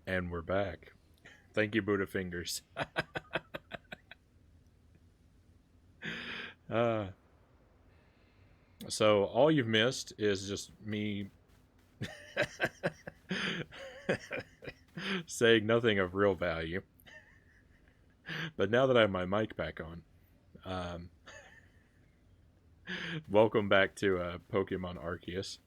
And we're back. Thank you, Buddha Fingers. uh, so all you've missed is just me saying nothing of real value. But now that I have my mic back on, um, welcome back to Pokemon Arceus.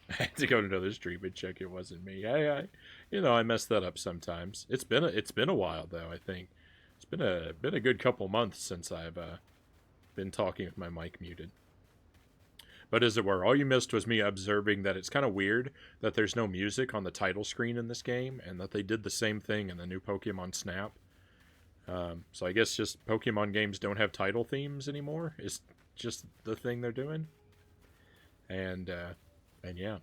I had to go to another stream and check it wasn't me. I mess that up sometimes. It's been a while though. I think it's been a good couple months since I've been talking with my mic muted. But as it were, all you missed was me observing that it's kind of weird that there's no music on the title screen in this game, and that they did the same thing in the new Pokemon Snap. So I guess just Pokemon games don't have title themes anymore. Is just the thing they're doing, and yeah.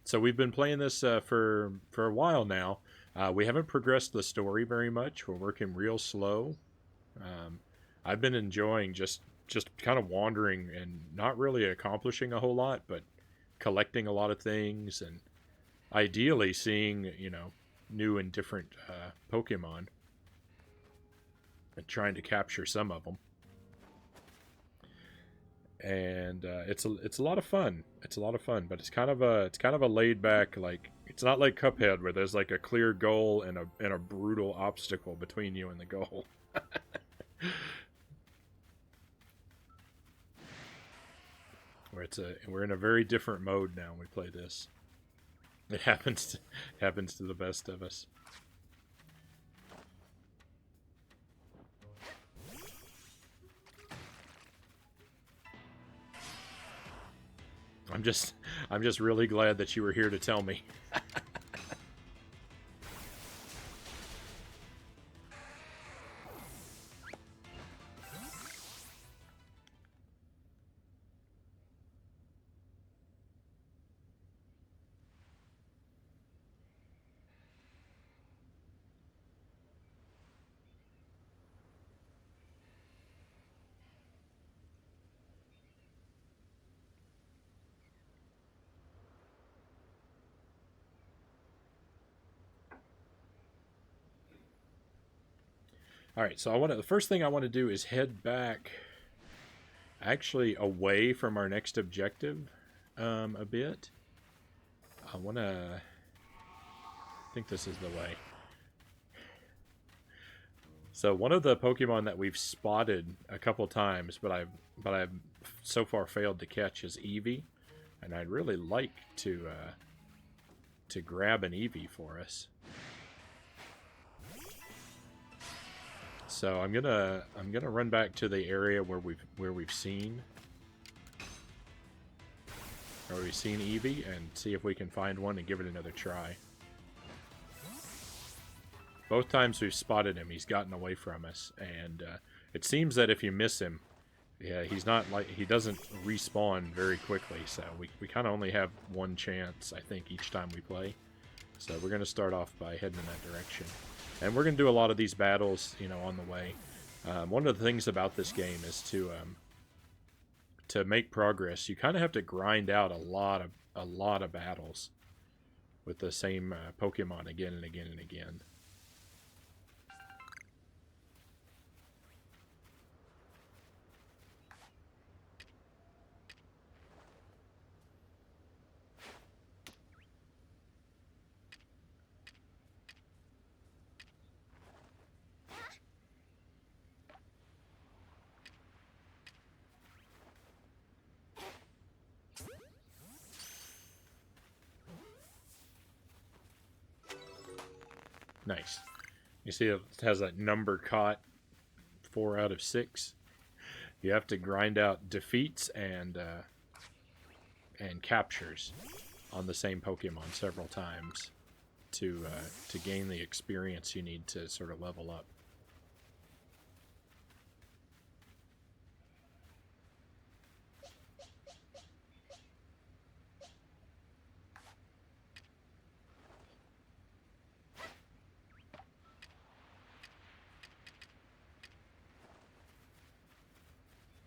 So we've been playing this for a while now. We haven't progressed the story very much. We're working real slow. Um, I've been enjoying just kind of wandering and not really accomplishing a whole lot, but collecting a lot of things and ideally seeing new and different Pokemon and trying to capture some of them. And it's a lot of fun. It's a lot of fun, but it's kind of a laid back, like it's not like Cuphead where there's like a clear goal and a brutal obstacle between you and the goal. Where we're in a very different mode now when we play this. It happens to the best of us. I'm just I'm just really glad that you were here to tell me. All right, so the first thing I want to do is head back, actually away from our next objective, a bit. I want to. I think this is the way. So one of the Pokemon that we've spotted a couple times, but I've so far failed to catch is Eevee, and I'd really like to grab an Eevee for us. So I'm gonna run back to the area where we've seen Eevee and see if we can find one and give it another try. Both times we've spotted him, he's gotten away from us, and it seems that if you miss him, yeah, he doesn't respawn very quickly. So we kind of only have one chance, I think, each time we play. So we're gonna start off by heading in that direction. And we're going to do a lot of these battles, on the way. One of the things about this game is to make progress, you kind of have to grind out a lot of battles with the same Pokemon again and again and again. Nice. You see it has that number caught, 4 out of 6. You have to grind out defeats and captures on the same Pokemon several times to gain the experience you need to sort of level up.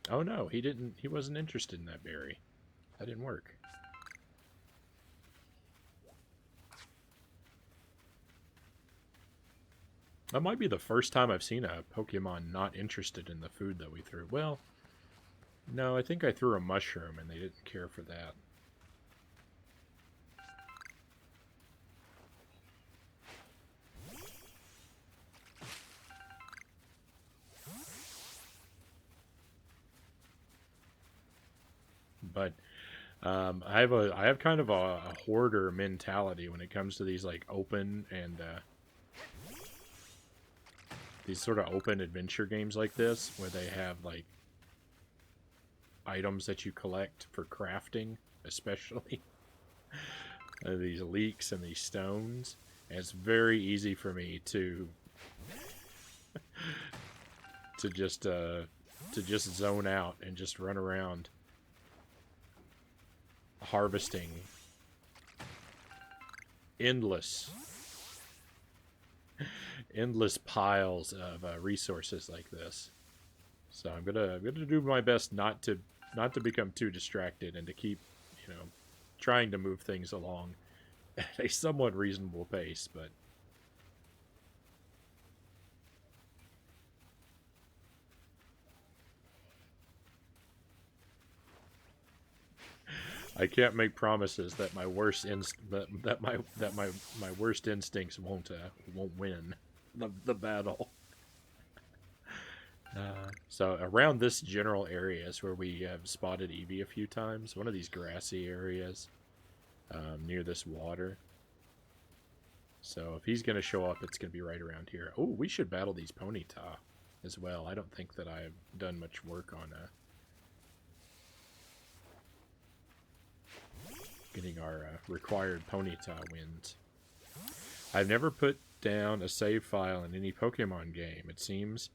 Oh no, he wasn't interested in that berry. That didn't work. That might be the first time I've seen a Pokemon not interested in the food that we threw. Well, no, I think I threw a mushroom and they didn't care for that. But I have kind of a hoarder mentality when it comes to these like open and these sort of open adventure games like this, where they have like items that you collect for crafting, especially these leeks and these stones. And it's very easy for me to just zone out and just run around harvesting endless piles of resources like this. So I'm gonna do my best not to become too distracted and to keep, you know, trying to move things along at a somewhat reasonable pace. But I can't make promises that my worst my worst instincts won't win the battle. So around this general area is where we have spotted Eevee a few times. One of these grassy areas near this water. So if he's going to show up, it's going to be right around here. Oh, we should battle these Ponyta as well. I don't think that I've done much work on getting our required Ponyta wins. I've never put down a save file in any Pokemon game. It seems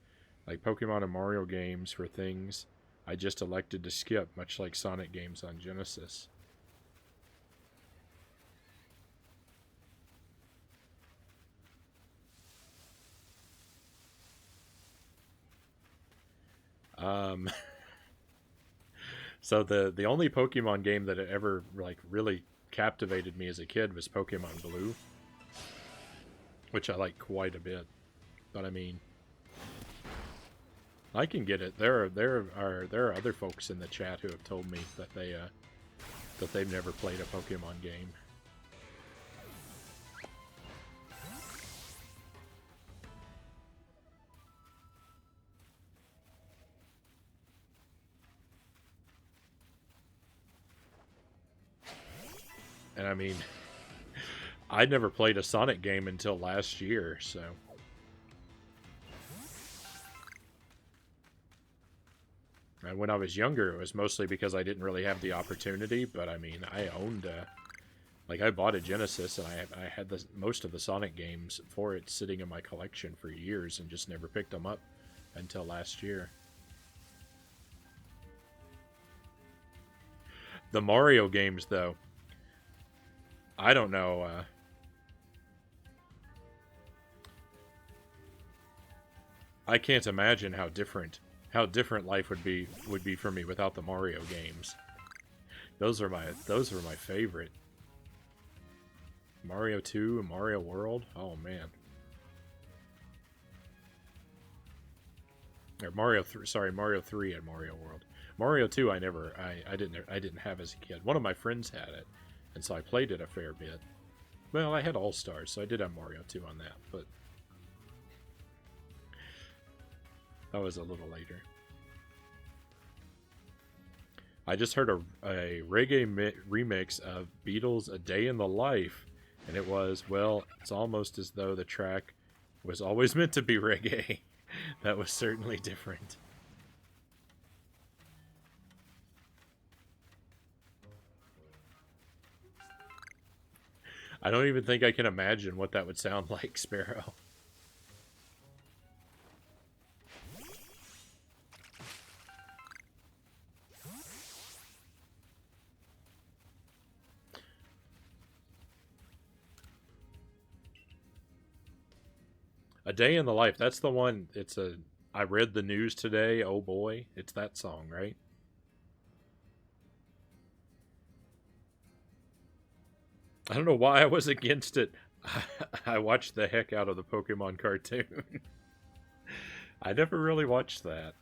like Pokemon and Mario games for things I just elected to skip, much like Sonic games on Genesis. So the only Pokemon game that ever like really captivated me as a kid was Pokemon Blue, which I like quite a bit. But I mean, I can get it. There are other folks in the chat who have told me that they've never played a Pokemon game. And I mean, I'd never played a Sonic game until last year, so. And when I was younger, it was mostly because I didn't really have the opportunity, but I mean, I owned, like I bought a Genesis, and I had most of the Sonic games for it sitting in my collection for years and just never picked them up until last year. The Mario games, though, I don't know. I can't imagine how different life would be for me without the Mario games. Those are my favorite. Mario 2 and Mario World. Oh man. Or Mario 3, sorry, Mario 3 and Mario World. Mario 2 I didn't have as a kid. One of my friends had it, and so I played it a fair bit. Well, I had All Stars, so I did have Mario 2 on that, but that was a little later. I just heard a reggae remix of Beatles' A Day in the Life, and it was, well, it's almost as though the track was always meant to be reggae. That was certainly different. I don't even think I can imagine what that would sound like, Sparrow. A Day in the Life, that's the one. I read the news today, oh boy. It's that song, right? I don't know why I was against it. I watched the heck out of the Pokemon cartoon. I never really watched that.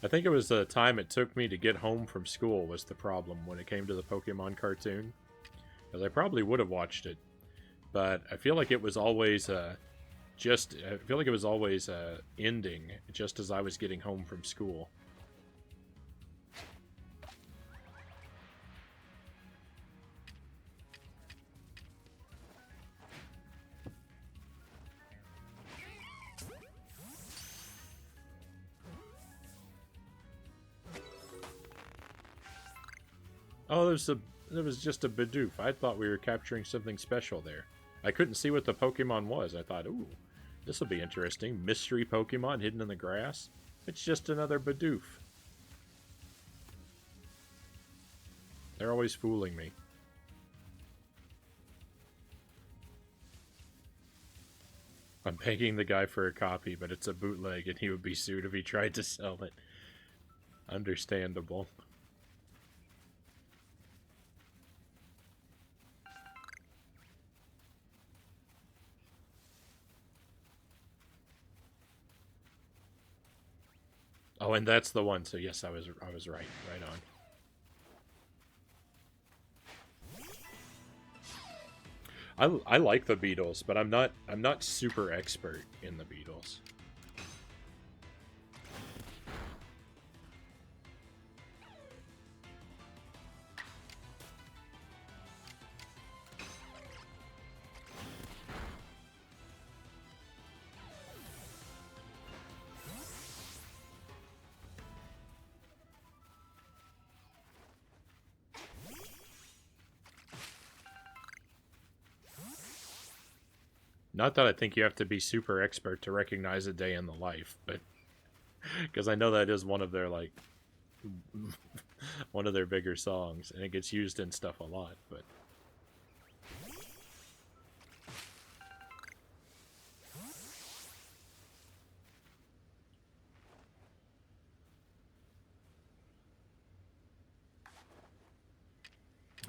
I think it was the time it took me to get home from school was the problem when it came to the Pokemon cartoon. Because I probably would have watched it, but I feel like it was always I feel like it was always ending just as I was getting home from school. Oh, there was just a Bidoof. I thought we were capturing something special there. I couldn't see what the Pokemon was. I thought, ooh, this will be interesting. Mystery Pokemon hidden in the grass. It's just another Bidoof. They're always fooling me. I'm begging the guy for a copy, but it's a bootleg and he would be sued if he tried to sell it. Understandable. Oh, and that's the one. So yes, I was right. Right on. I like the Beatles, but I'm not super expert in the Beatles. Not that I think you have to be super expert to recognize A Day in the Life, but because I know that is one of their like one of their bigger songs, and it gets used in stuff a lot. But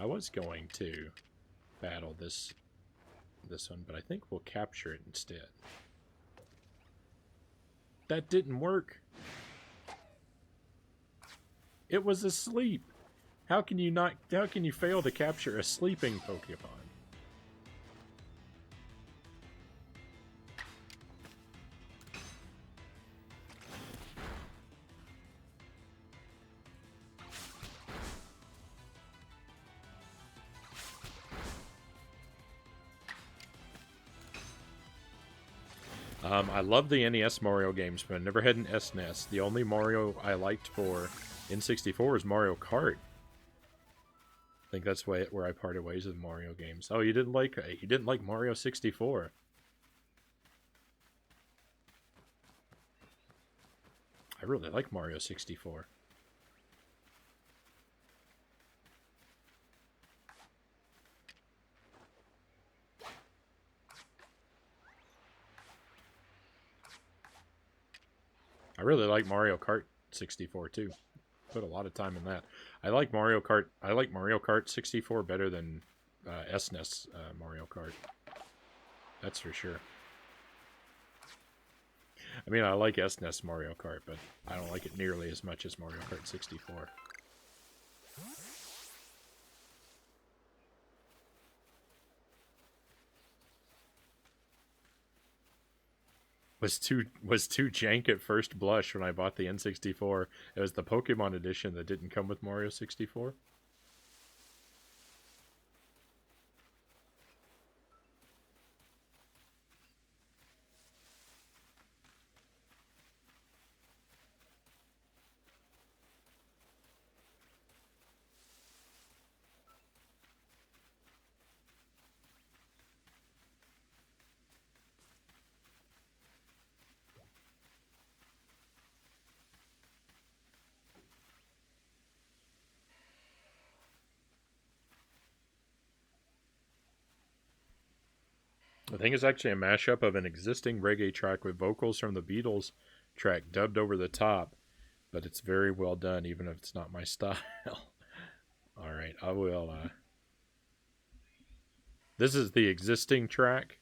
I was going to battle this one, but I think we'll capture it instead. That didn't work. It was asleep. How can you not? How can you fail to capture a sleeping Pokemon? I love the NES Mario games, but I never had an SNES. The only Mario I liked for N64 was Mario Kart. I think that's where I parted ways with Mario games. Oh, you didn't like Mario 64. I really like Mario 64. I really like Mario Kart 64 too. Put a lot of time in that. I like Mario Kart. I like Mario Kart 64 better than SNES Mario Kart. That's for sure. I mean, I like SNES Mario Kart, but I don't like it nearly as much as Mario Kart 64. Was too jank at first blush when I bought the N64. It was the Pokemon edition that didn't come with Mario 64. I think it's actually a mashup of an existing reggae track with vocals from the Beatles track dubbed over the top. but it's very well done, even if it's not my style. All right, I will. This is the existing track.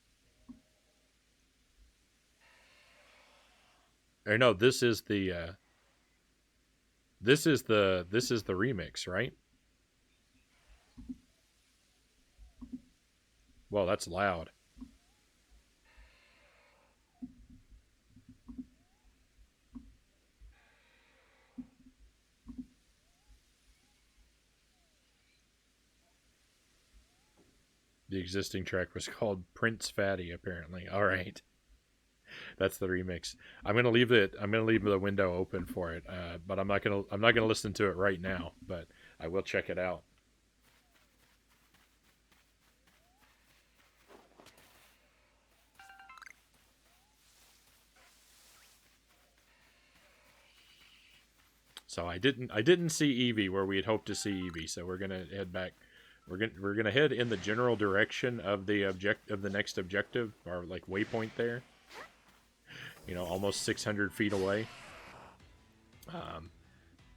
Or no, this is the. This is the remix, right? Well, that's loud. The existing track was called Prince Fatty, apparently. All right, that's the remix. I'm gonna leave it. I'm gonna leave the window open for it, but I'm not gonna. I'm not gonna listen to it right now. But I will check it out. So I didn't see Eevee where we had hoped to see Eevee. So we're gonna head back. We're gonna head in the general direction of the next objective, or like waypoint there. You know, almost 600 feet away.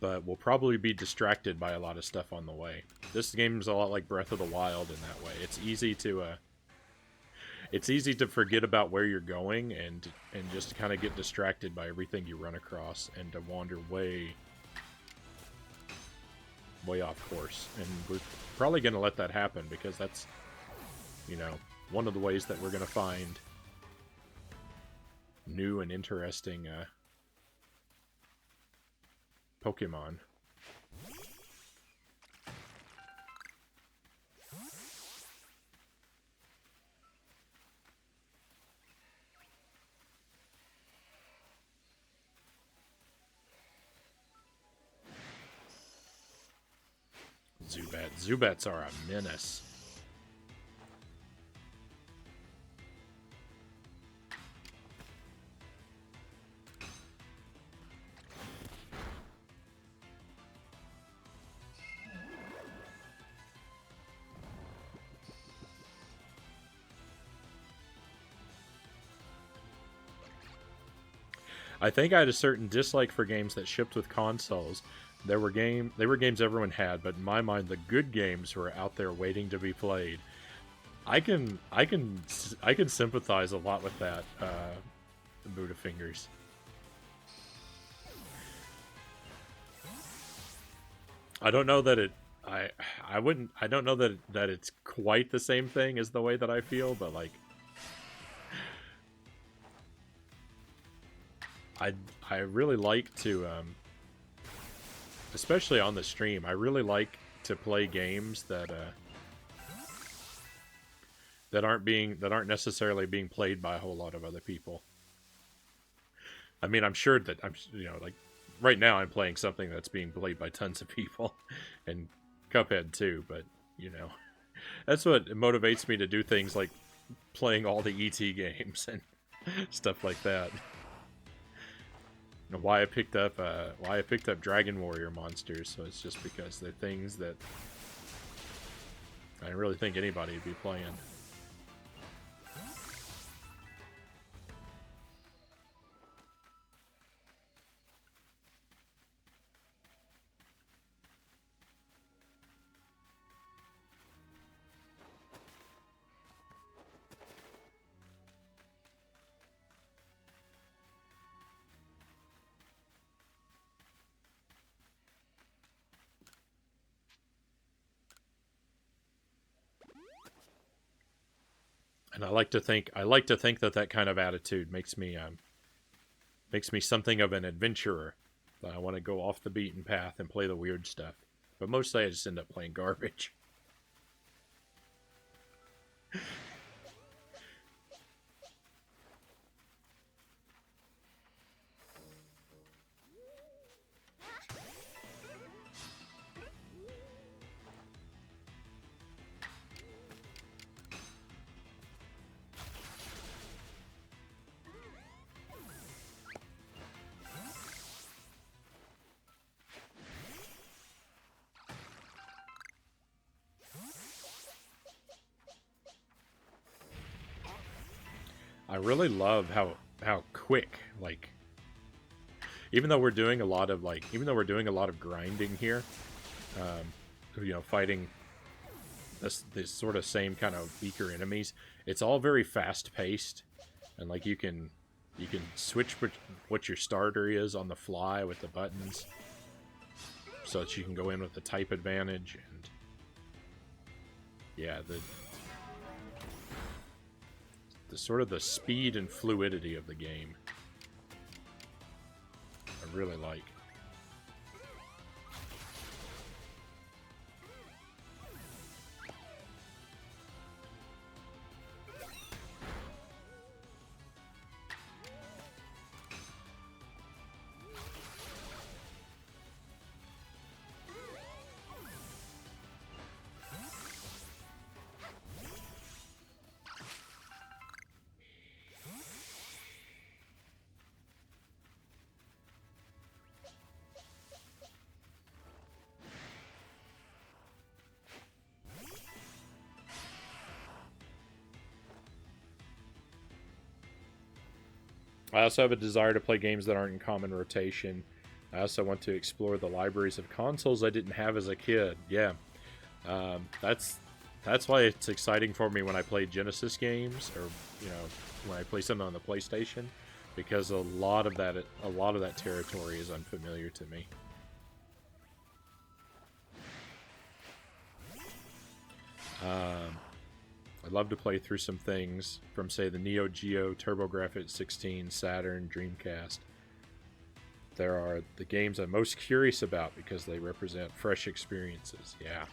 But we'll probably be distracted by a lot of stuff on the way. This game's a lot like Breath of the Wild in that way. It's easy to forget about where you're going and just kind of get distracted by everything you run across and to wander way off course. And we're probably going to let that happen because that's, you know, one of the ways that we're going to find new and interesting Pokemon. Zubats are a menace. I think I had a certain dislike for games that shipped with consoles. They were games everyone had, but in my mind, the good games were out there waiting to be played. I can sympathize a lot with that, Buddha Fingers. I don't know that it. I wouldn't. I don't know that it's quite the same thing as the way that I feel, but like, I really like to, especially on the stream, I really like to play games that that aren't necessarily being played by a whole lot of other people. I mean, I'm sure that like right now I'm playing something that's being played by tons of people, and Cuphead too. But that's what motivates me to do things like playing all the ET games and stuff like that. Why I picked up Dragon Warrior monsters, so it's just because they're things that I really think anybody would be playing. And I like to think that kind of attitude makes me something of an adventurer. That I want to go off the beaten path and play the weird stuff. But mostly I just end up playing garbage. I really love how quick, like, even though we're doing a lot of grinding here, fighting this sort of same kind of weaker enemies, it's all very fast paced, and like you can switch what your starter is on the fly with the buttons, so that you can go in with the type advantage. And yeah, the sort of the speed and fluidity of the game I really like. I also have a desire to play games that aren't in common rotation. I also want to explore the libraries of consoles I didn't have as a kid. Yeah, that's why it's exciting for me when I play Genesis games, or when I play something on the PlayStation, because a lot of that territory is unfamiliar to me. I'd love to play through some things from, say, the Neo Geo, TurboGrafx 16, Saturn, Dreamcast. There are the games I'm most curious about because they represent fresh experiences. Yeah.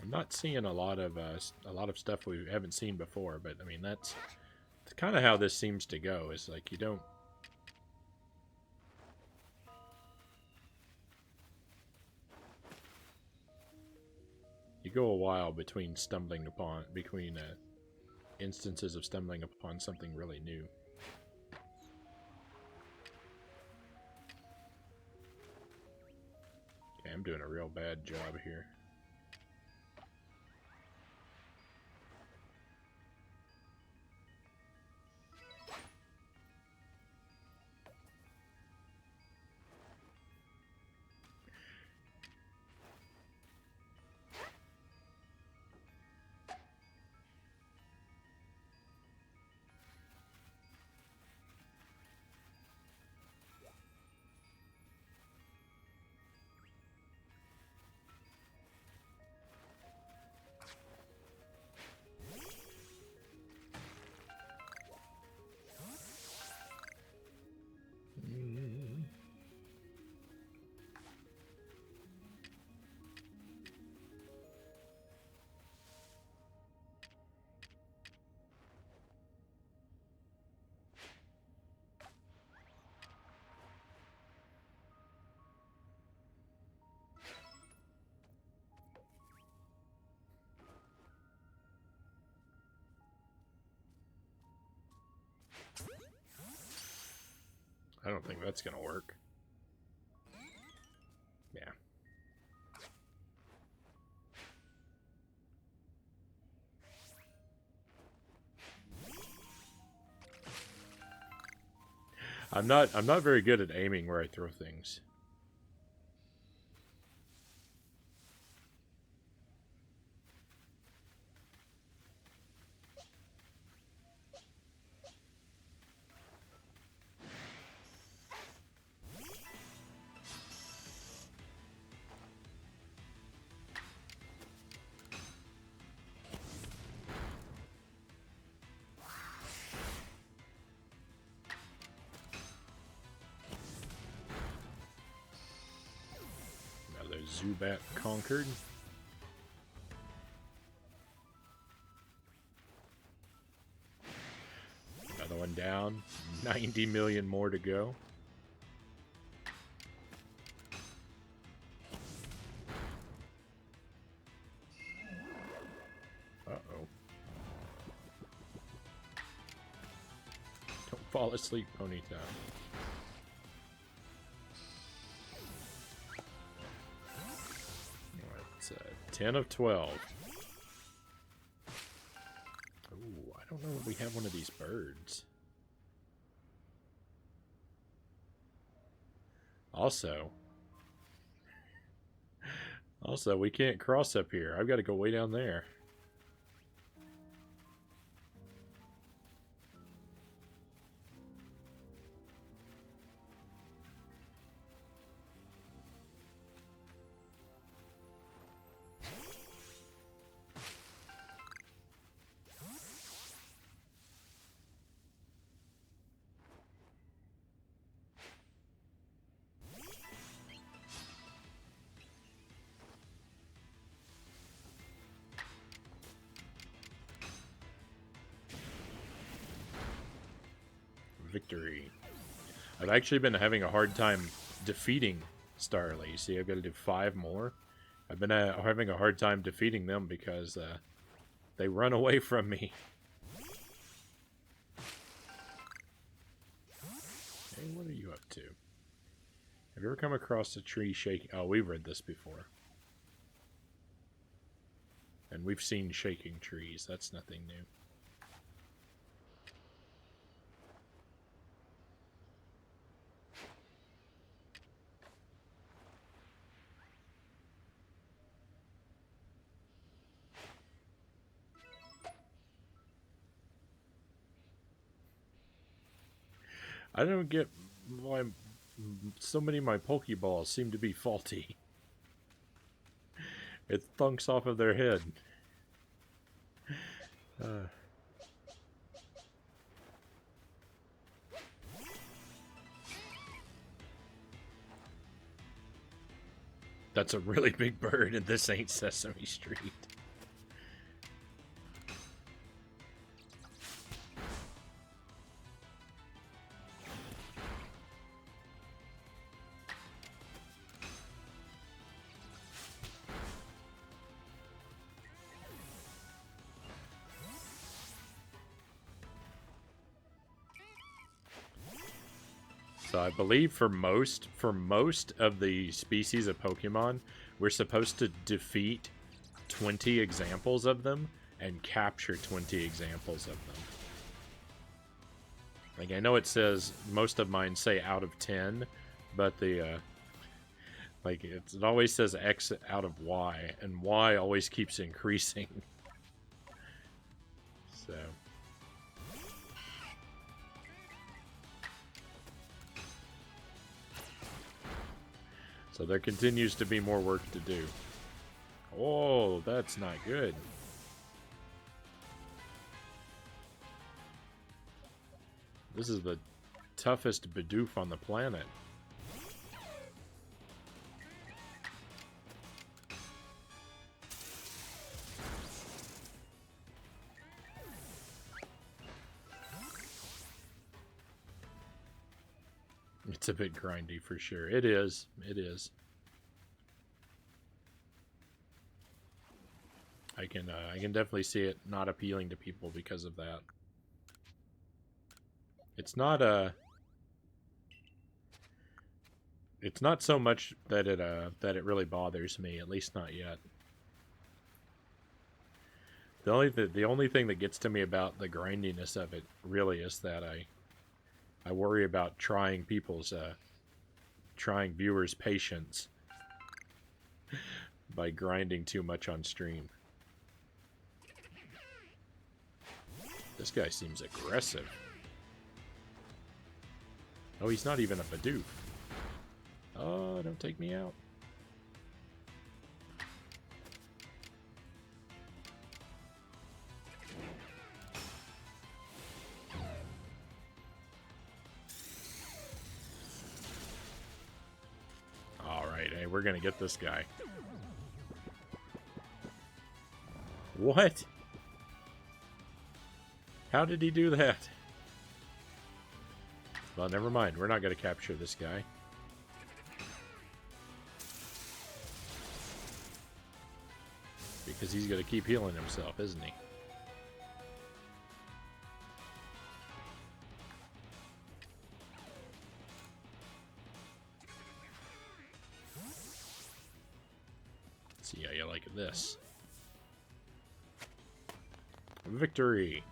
I'm not seeing a lot of stuff we haven't seen before, but I mean that's kind of how this seems to go. Is like you go a while between instances of stumbling upon something really new. Okay, I'm doing a real bad job here. I don't think that's gonna work. Yeah. I'm not very good at aiming where I throw things. Zubat conquered. Another Going down. 90 million more to go. Uh-oh. Don't fall asleep, Ponyta. It's 10 of 12. Ooh, I don't know if we have one of these birds. Also, we can't cross up here. I've got to go way down there. Victory. I've actually been having a hard time defeating Starly. You see, I've got to do 5 more. I've been having a hard time defeating them because they run away from me. Hey, what are you up to? Have you ever come across a tree shaking? Oh, we've read this before. And we've seen shaking trees. That's nothing new. I don't get why so many of my Pokeballs seem to be faulty. It thunks off of their head. That's a really big bird, and this ain't Sesame Street. So I believe for most of the species of Pokemon, we're supposed to defeat 20 examples of them and capture 20 examples of them. Like, I know it says, most of mine say out of 10, but the, like, it always says X out of Y, and Y always keeps increasing. So... So there continues to be more work to do. Oh, that's not good. This is the toughest Bidoof on the planet. It's a bit grindy for sure. It is. It is. I can definitely see it not appealing to people because of that. It's not it's not so much that it really bothers me, at least not yet. The only thing that gets to me about the grindiness of it really is that I worry about trying viewers' patience by grinding too much on stream. This guy seems aggressive. Oh, he's not even a Bidoof. Oh, don't take me out. Alright, hey, we're gonna get this guy. What? How did he do that? Well, never mind. We're not going to capture this guy. Because he's going to keep healing himself, isn't he? Let's see how you like this. Victory!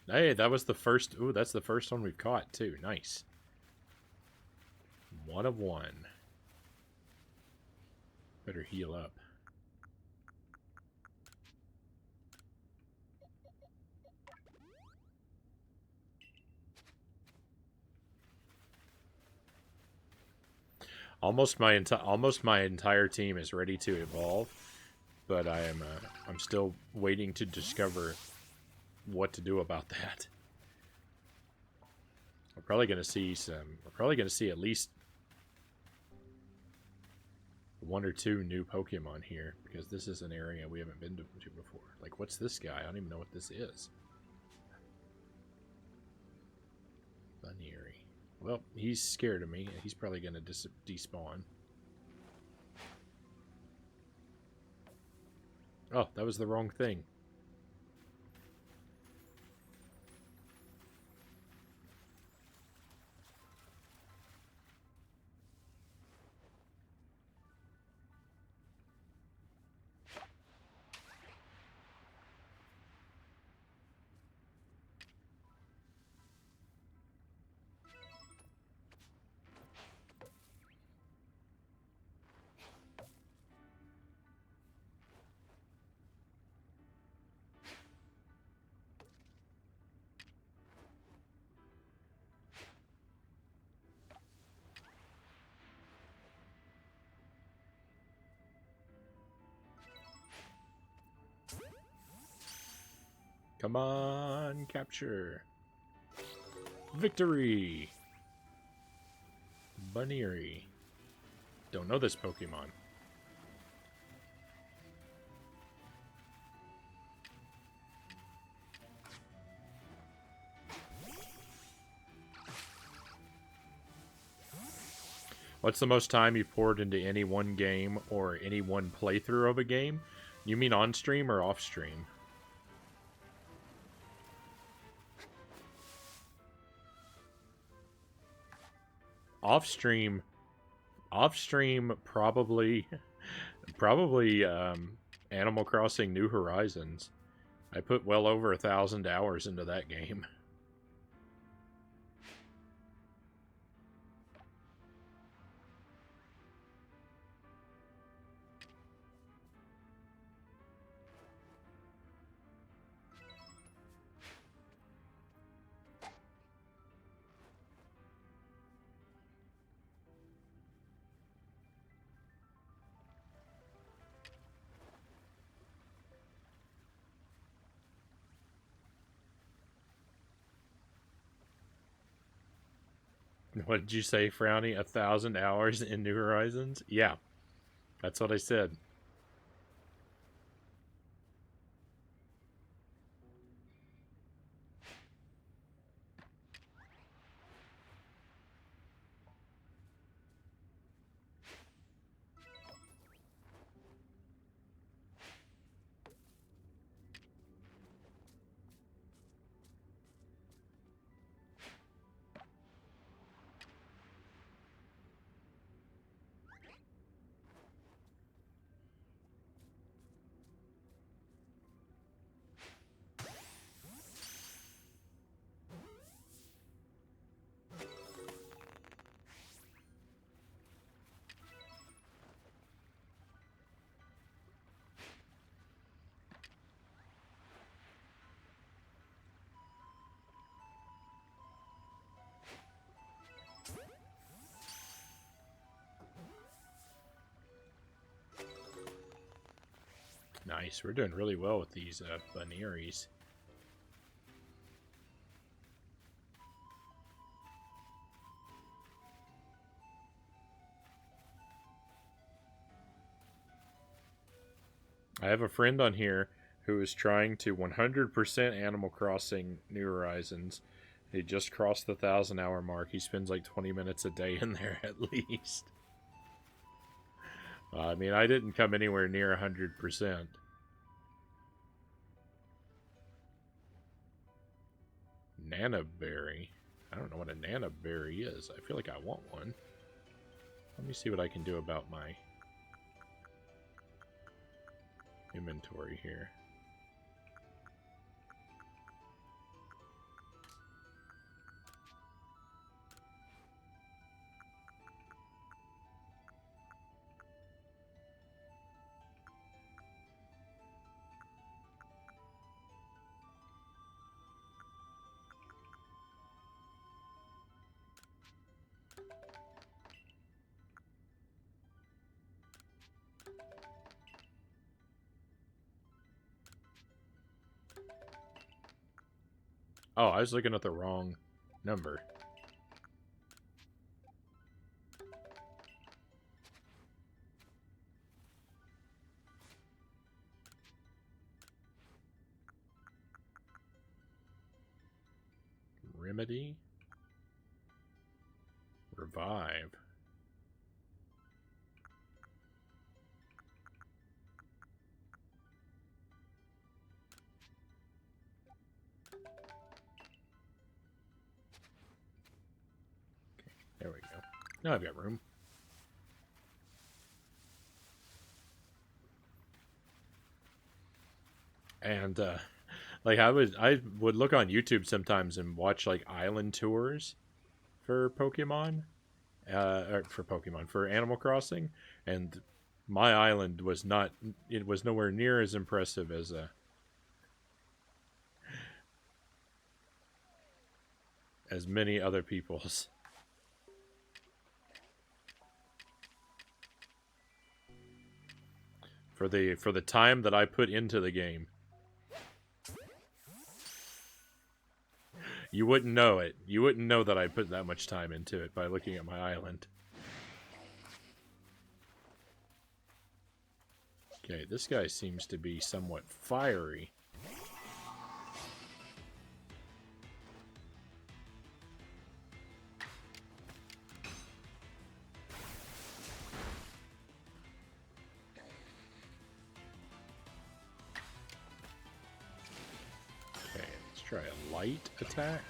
Hey, that was the first... Ooh, that's the first one we've caught, too. Nice. 1 of 1. Better heal up. Almost my entire team is ready to evolve, but I'm still waiting to discover what to do about that. We're probably going to see at least 1 or 2 new Pokemon here, because this is an area we haven't been to before. Like, what's this guy? I don't even know what this is. Bunnery. Well, he's scared of me. He's probably going to despawn. Oh, that was the wrong thing. Come on, capture. Victory! Bunnery. Don't know this Pokemon. What's the most time you've poured into any one game or any one playthrough of a game? You mean on stream or off stream? Off stream, probably Animal Crossing New Horizons. I put well over 1,000 hours into that game. What did you say, Frownie? 1,000 hours in New Horizons? Yeah, that's what I said. Nice. We're doing really well with these Bunneries. I have a friend on here who is trying to 100% Animal Crossing New Horizons. He just crossed the 1,000-hour mark. He spends like 20 minutes a day in there at least. I mean, I didn't come anywhere near 100%. Nanaberry. I don't know what a Nanaberry is. I feel like I want one. Let me see what I can do about my inventory here. Oh, I was looking at the wrong number. Remedy? Revive. There we go. Now I've got room. And like I would look on YouTube sometimes and watch like island tours for Pokemon, or for Animal Crossing, and my island was not. It was nowhere near as impressive as many other people's. For the time that I put into the game. You wouldn't know it. You wouldn't know that I put that much time into it by looking at my island. Okay, this guy seems to be somewhat fiery. Okay, let's try a light attack.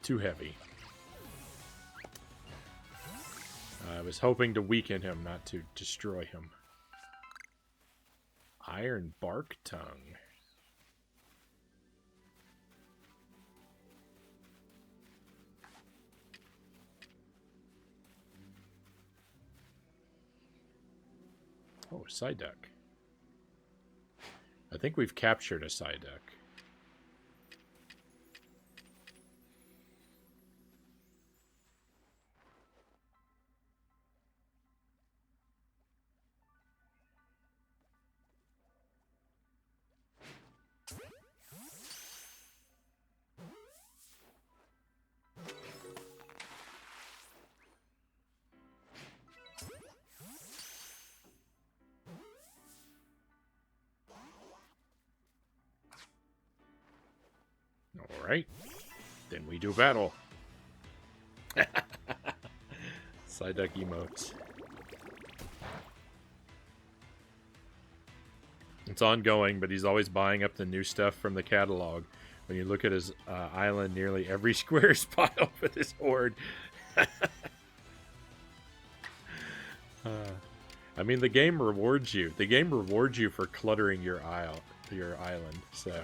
Too heavy. I was hoping to weaken him, not to destroy him. Iron Bark Tongue. Oh, Psyduck. I think we've captured a Psyduck. Alright, then we do battle. Psyduck emotes. It's ongoing, but he's always buying up the new stuff from the catalog. When you look at his island, nearly every square is piled with his horde. I mean, the game rewards you. The game rewards you for cluttering your island, so...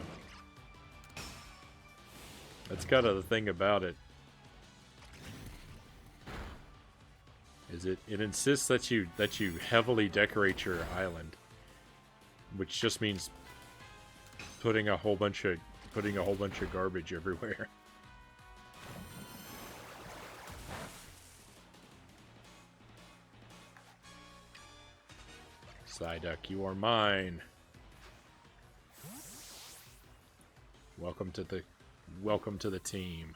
That's kind of the thing about it. Is it insists that you heavily decorate your island, which just means putting a whole bunch of garbage everywhere. Psyduck, you are mine. Welcome to the team.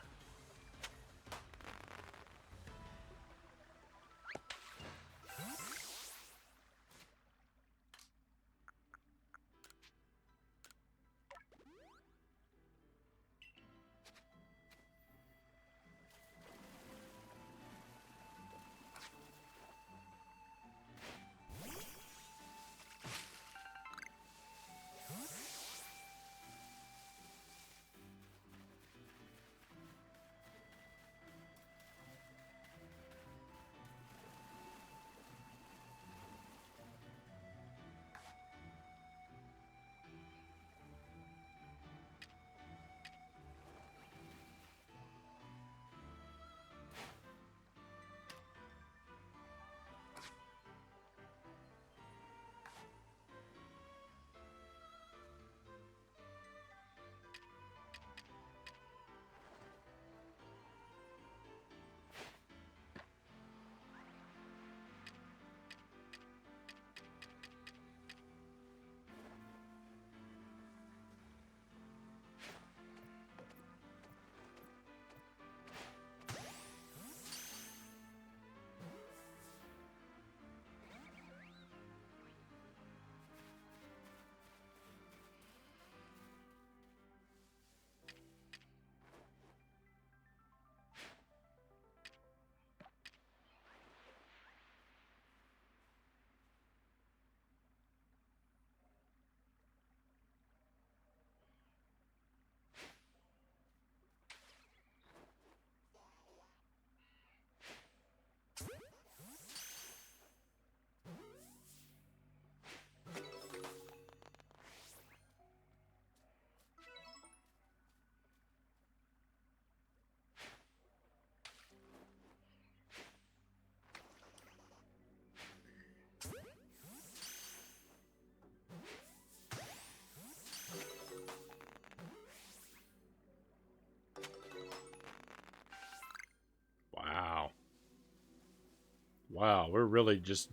Wow, we're really just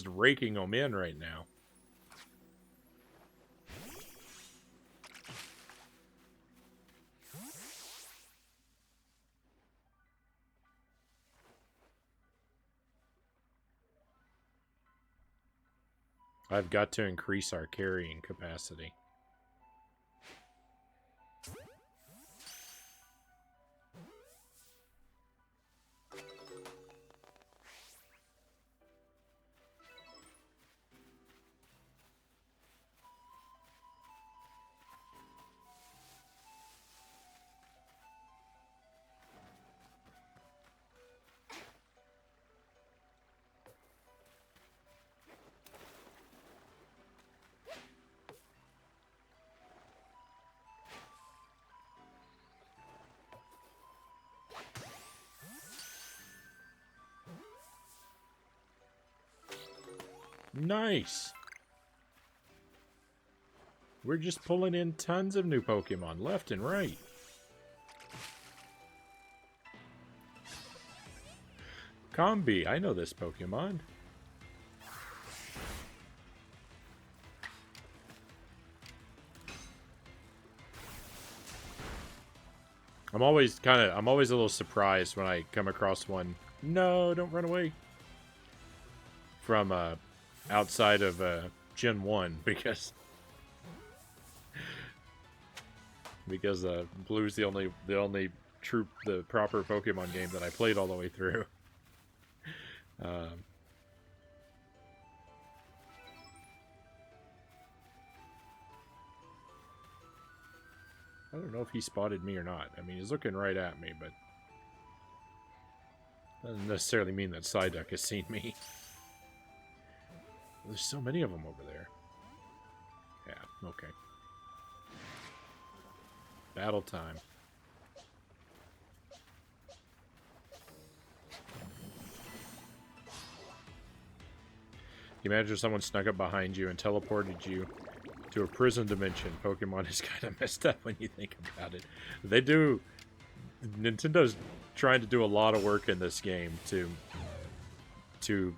raking them in right now. I've got to increase our carrying capacity. Nice! We're just pulling in tons of new Pokemon, left and right. Combi, I know this Pokemon. I'm always a little surprised when I come across one. No, don't run away. From outside of Gen 1 because Blue's the only the proper Pokemon game that I played all the way through. I don't know if he spotted me or not. I mean, he's looking right at me, but doesn't necessarily mean that Psyduck has seen me. There's so many of them over there. Yeah, okay. Battle time. You imagine if someone snuck up behind you and teleported you to a prison dimension. Pokemon is kind of messed up when you think about it. They do... Nintendo's trying to do a lot of work in this game to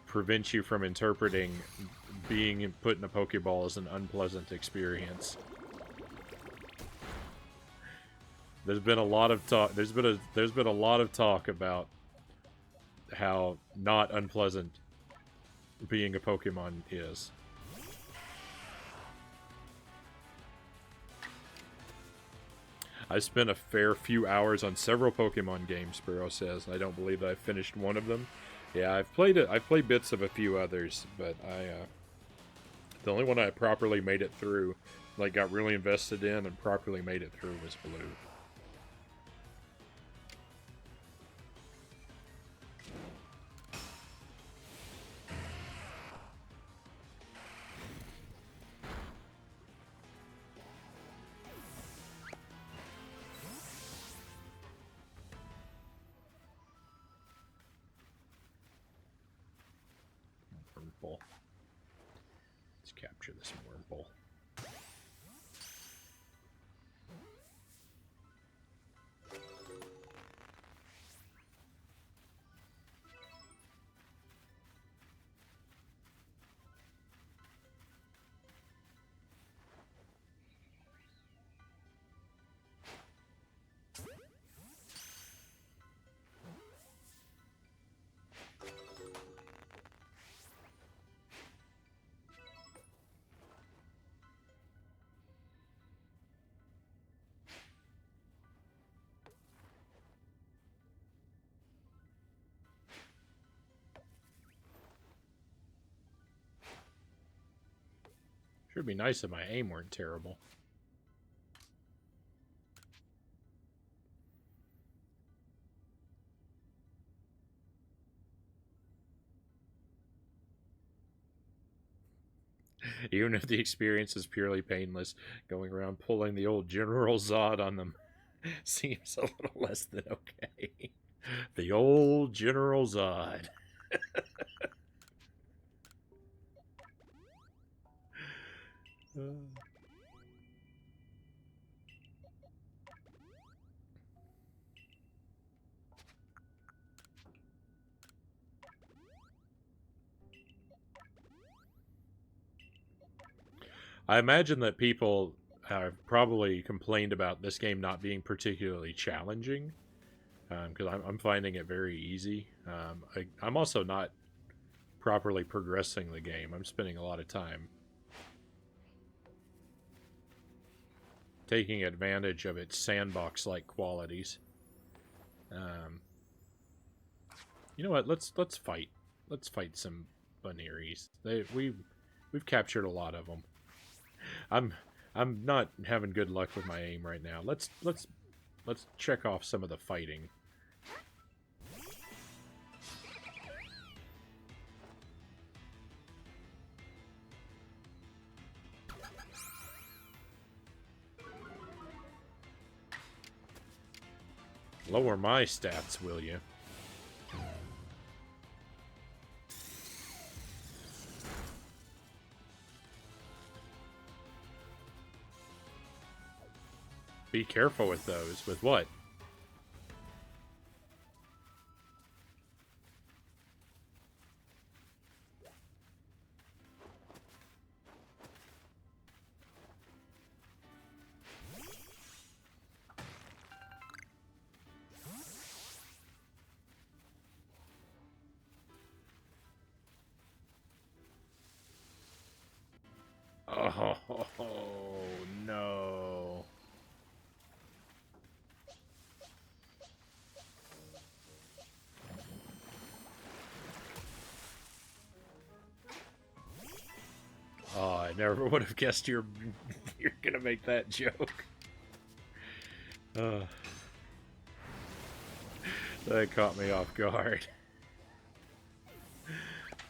prevent you from interpreting being put in a Pokeball as an unpleasant experience. There's been a lot of talk. There's been a lot of talk about how not unpleasant being a Pokemon is. I spent a fair few hours on several Pokemon games, Burrow says. I don't believe that I finished one of them. Yeah, I've played it. I've played bits of a few others, but the only one I properly made it through, like got really invested in and properly made it through, was Blue. Wurmple. Let's capture this Wurmple. Sure would be nice if my aim weren't terrible. Even if the experience is purely painless, going around pulling the old General Zod on them seems a little less than okay. The old General Zod. I imagine that people have probably complained about this game not being particularly challenging, because I'm finding it very easy. I'm also not properly progressing the game. I'm spending a lot of time taking advantage of its sandbox-like qualities. Um, you know what? Let's fight. Let's fight some Bunearies. We've captured a lot of them. I'm I'm not having good luck with my aim right now. Let's check off some of the fighting. Lower my stats, will you? Be careful with those. With what? Oh, no. Oh, I never would have guessed you're gonna make that joke. That caught me off guard.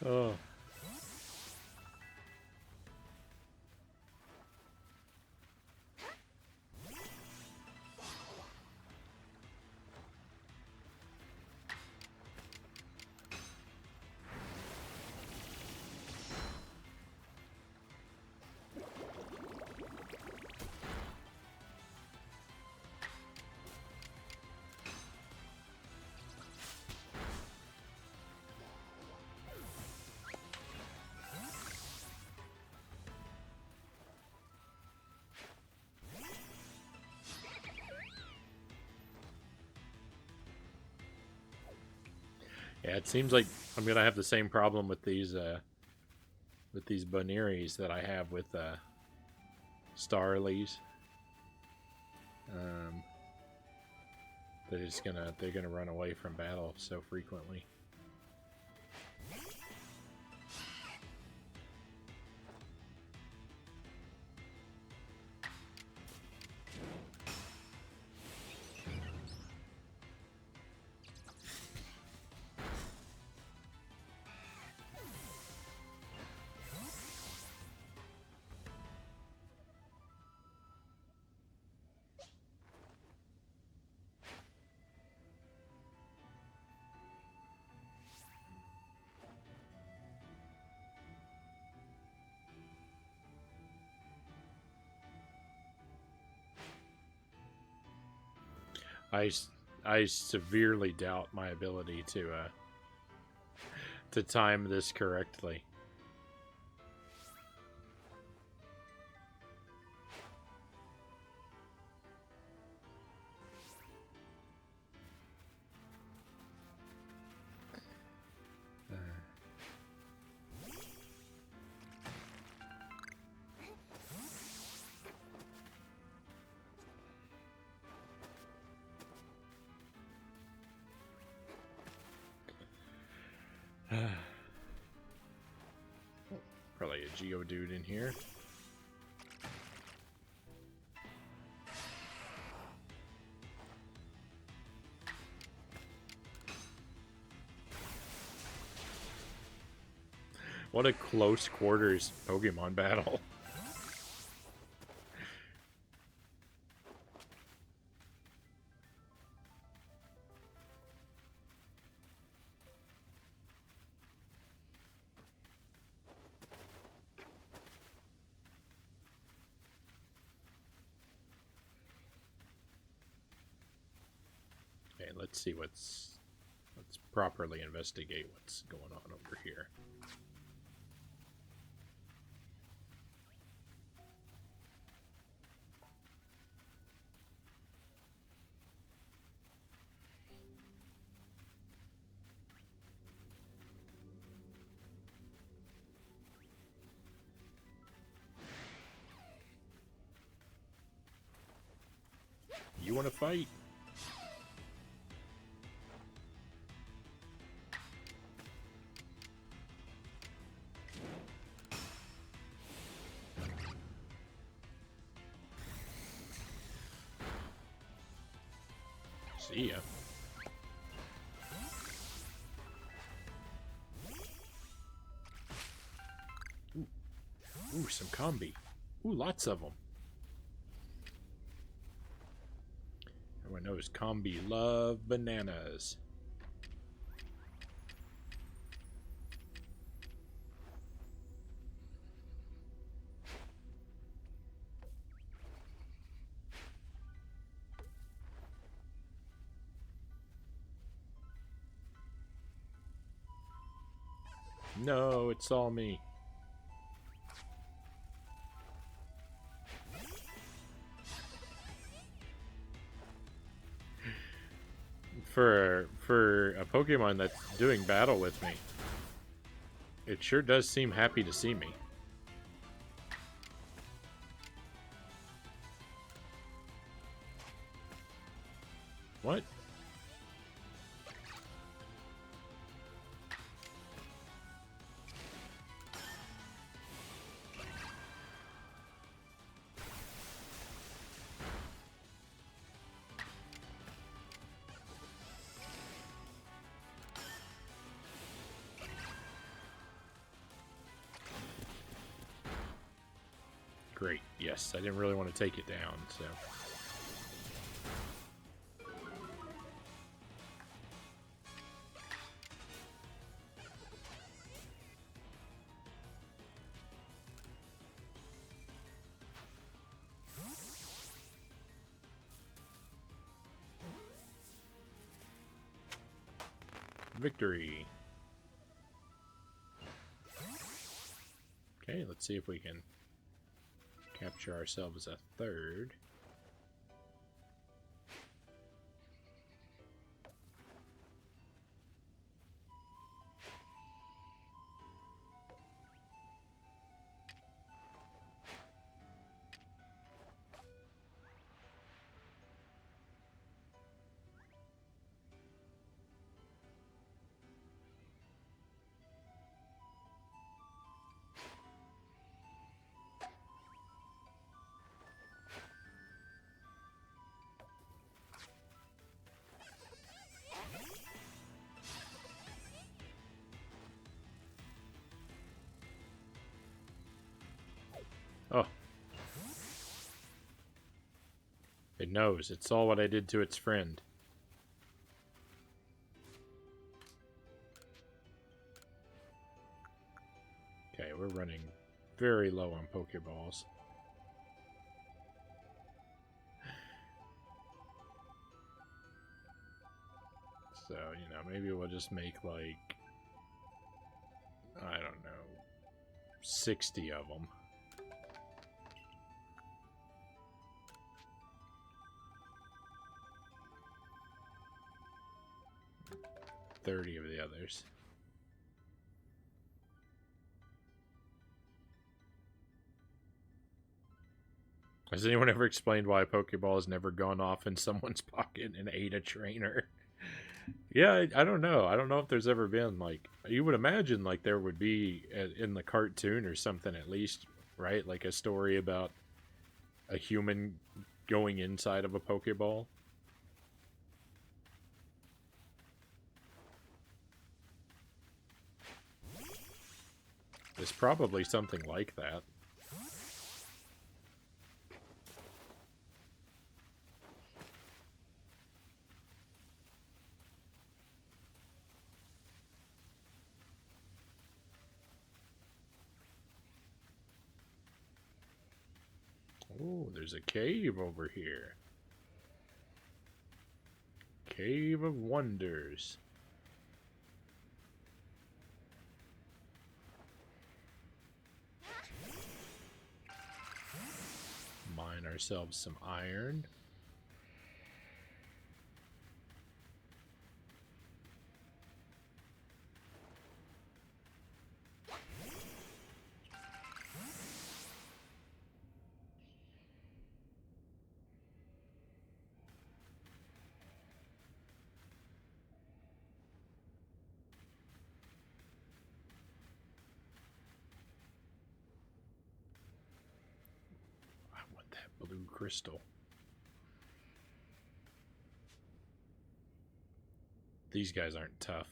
Oh. Yeah, it seems like I'm gonna have the same problem with these Bunearies that I have with Starlies. Um, they're gonna run away from battle so frequently. I, I severely doubt my ability to time this correctly. Probably a Geodude in here. What a close quarters Pokemon battle. Okay, let's see let's properly investigate what's going on over here. You want to fight? See ya. Ooh, some combi. Ooh, lots of them. Everyone knows combi love bananas. No, it's all me. For a Pokemon that's doing battle with me, it sure does seem happy to see me. What? Great. Yes, I didn't really want to take it down, so... Victory. Okay, let's see if we can capture ourselves a third. Oh. It knows. It saw what I did to its friend. Okay, we're running very low on Pokeballs. So, you know, maybe we'll just make, like, I don't know, 60 of them. $30 of the others. Has anyone ever explained why a Pokeball has never gone off in someone's pocket and ate a trainer? Yeah, I don't know. I don't know if there's ever been, like, you would imagine, like, there would be in the cartoon or something at least, right? Like a story about a human going inside of a Pokeball. There's probably something like that. Oh, there's a cave over here. Cave of Wonders. Mine ourselves some iron. crystal. These guys aren't tough.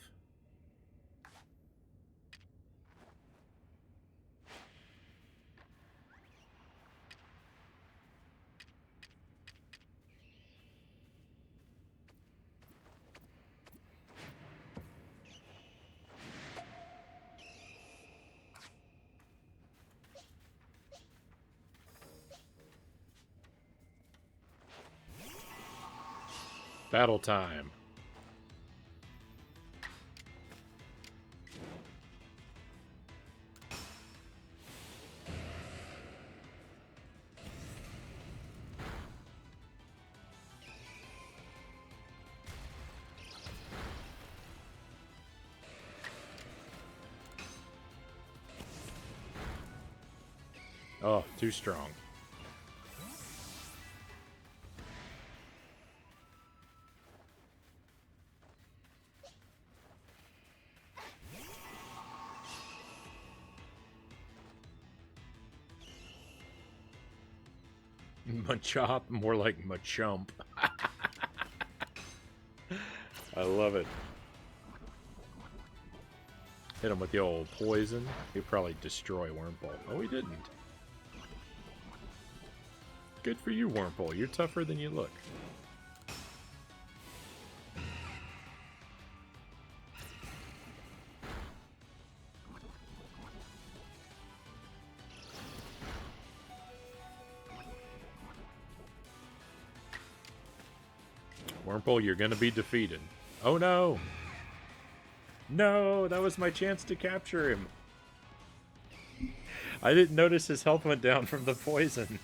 Battle time. Oh, too strong. Machop, more like Machump. I love it. Hit him with the old poison. He'd probably destroy Wurmple. Oh, he didn't. Good for you, Wurmple. You're tougher than you look. Wurmple, you're gonna be defeated. Oh no! No, that was my chance to capture him. I didn't notice his health went down from the poison.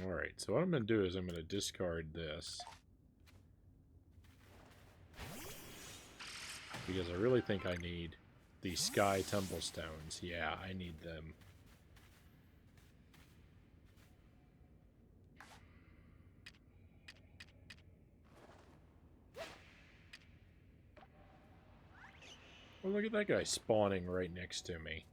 Alright, so what I'm going to do is I'm going to discard this. Because I really think I need these Sky Tumblestones. Yeah, I need them. Well, look at that guy spawning right next to me.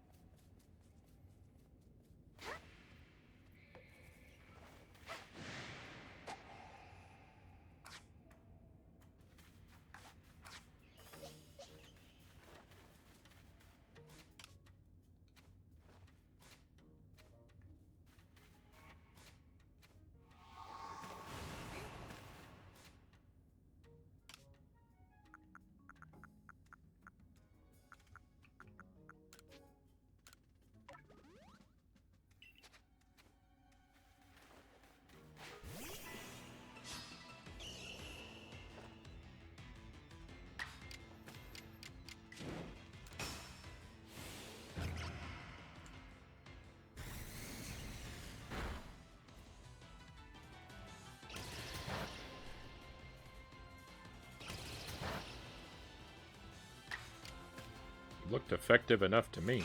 Looked effective enough to me.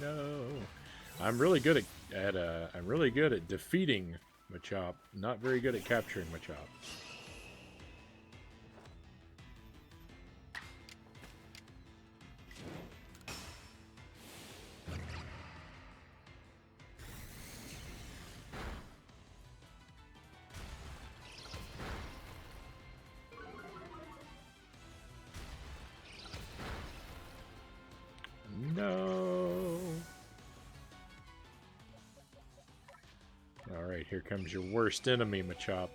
No, I'm really good at defeating Machop. Not very good at capturing Machop. Here comes your worst enemy, Machop.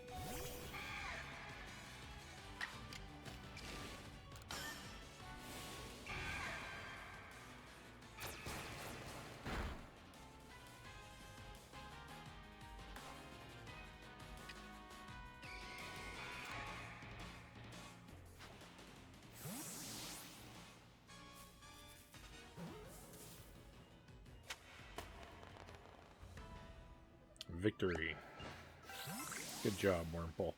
victory. Good job, Wurmple.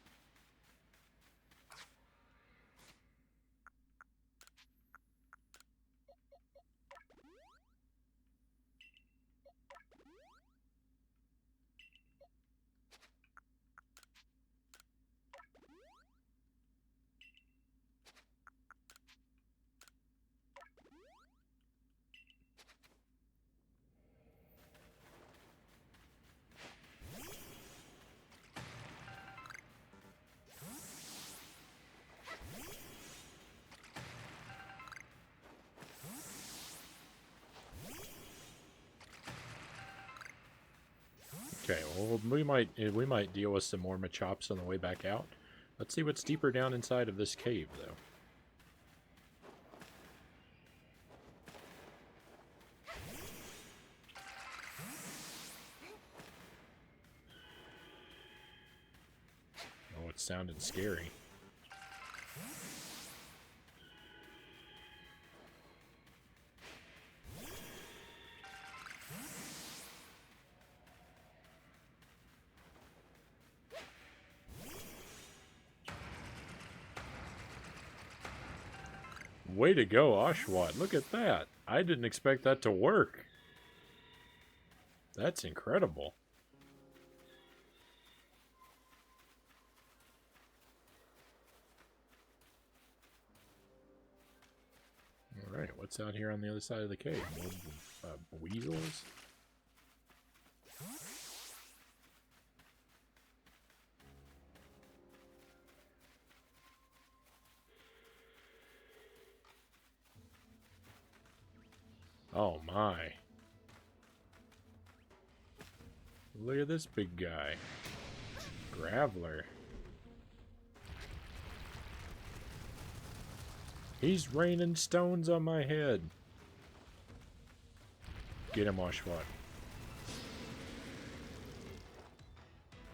Okay, well, we might deal with some more Machops on the way back out. Let's see what's deeper down inside of this cave, though. Oh, it sounded scary. Way to go, Oshawott. Look at that. I didn't expect that to work. That's incredible. Alright, what's out here on the other side of the cave? More weasels? Oh my. Look at this big guy. Graveler. He's raining stones on my head. Get him, Oshawott.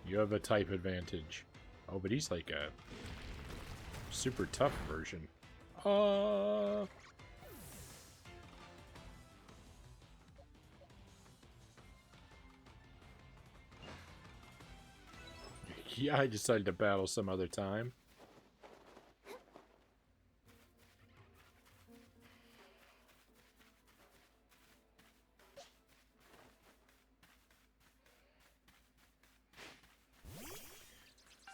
You have a type advantage. Oh, but he's like a super tough version. Yeah, I decided to battle some other time.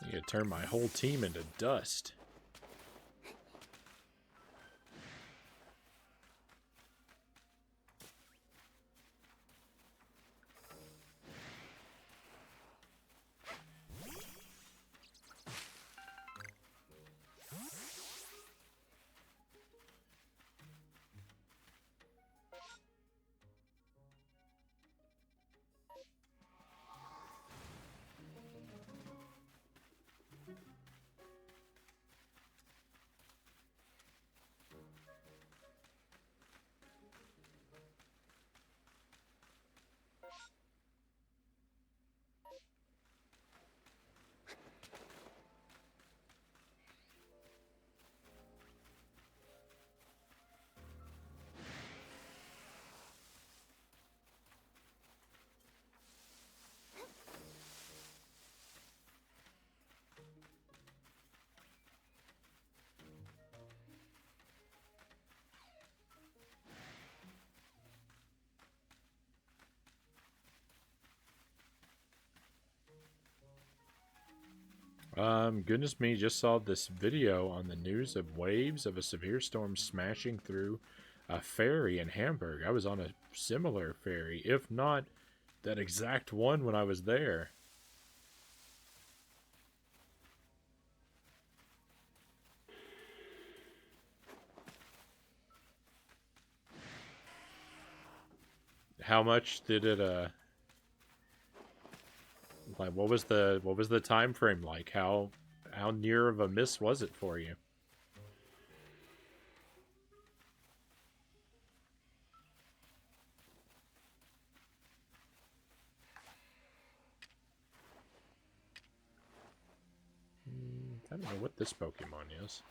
You could turn my whole team into dust. Goodness me, just saw this video on the news of waves of a severe storm smashing through a ferry in Hamburg. I was on a similar ferry, if not that exact one when I was there. How much did it, like, what was the time frame like? How near of a miss was it for you? I don't know what this Pokemon is.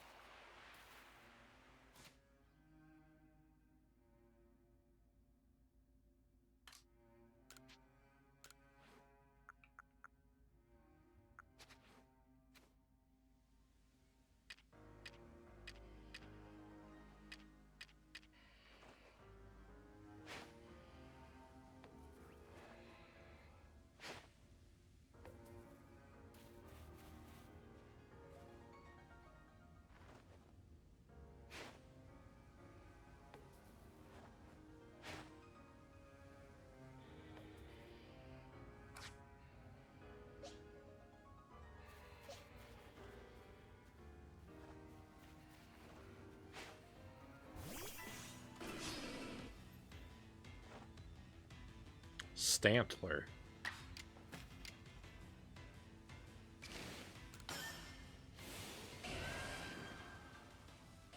Stantler.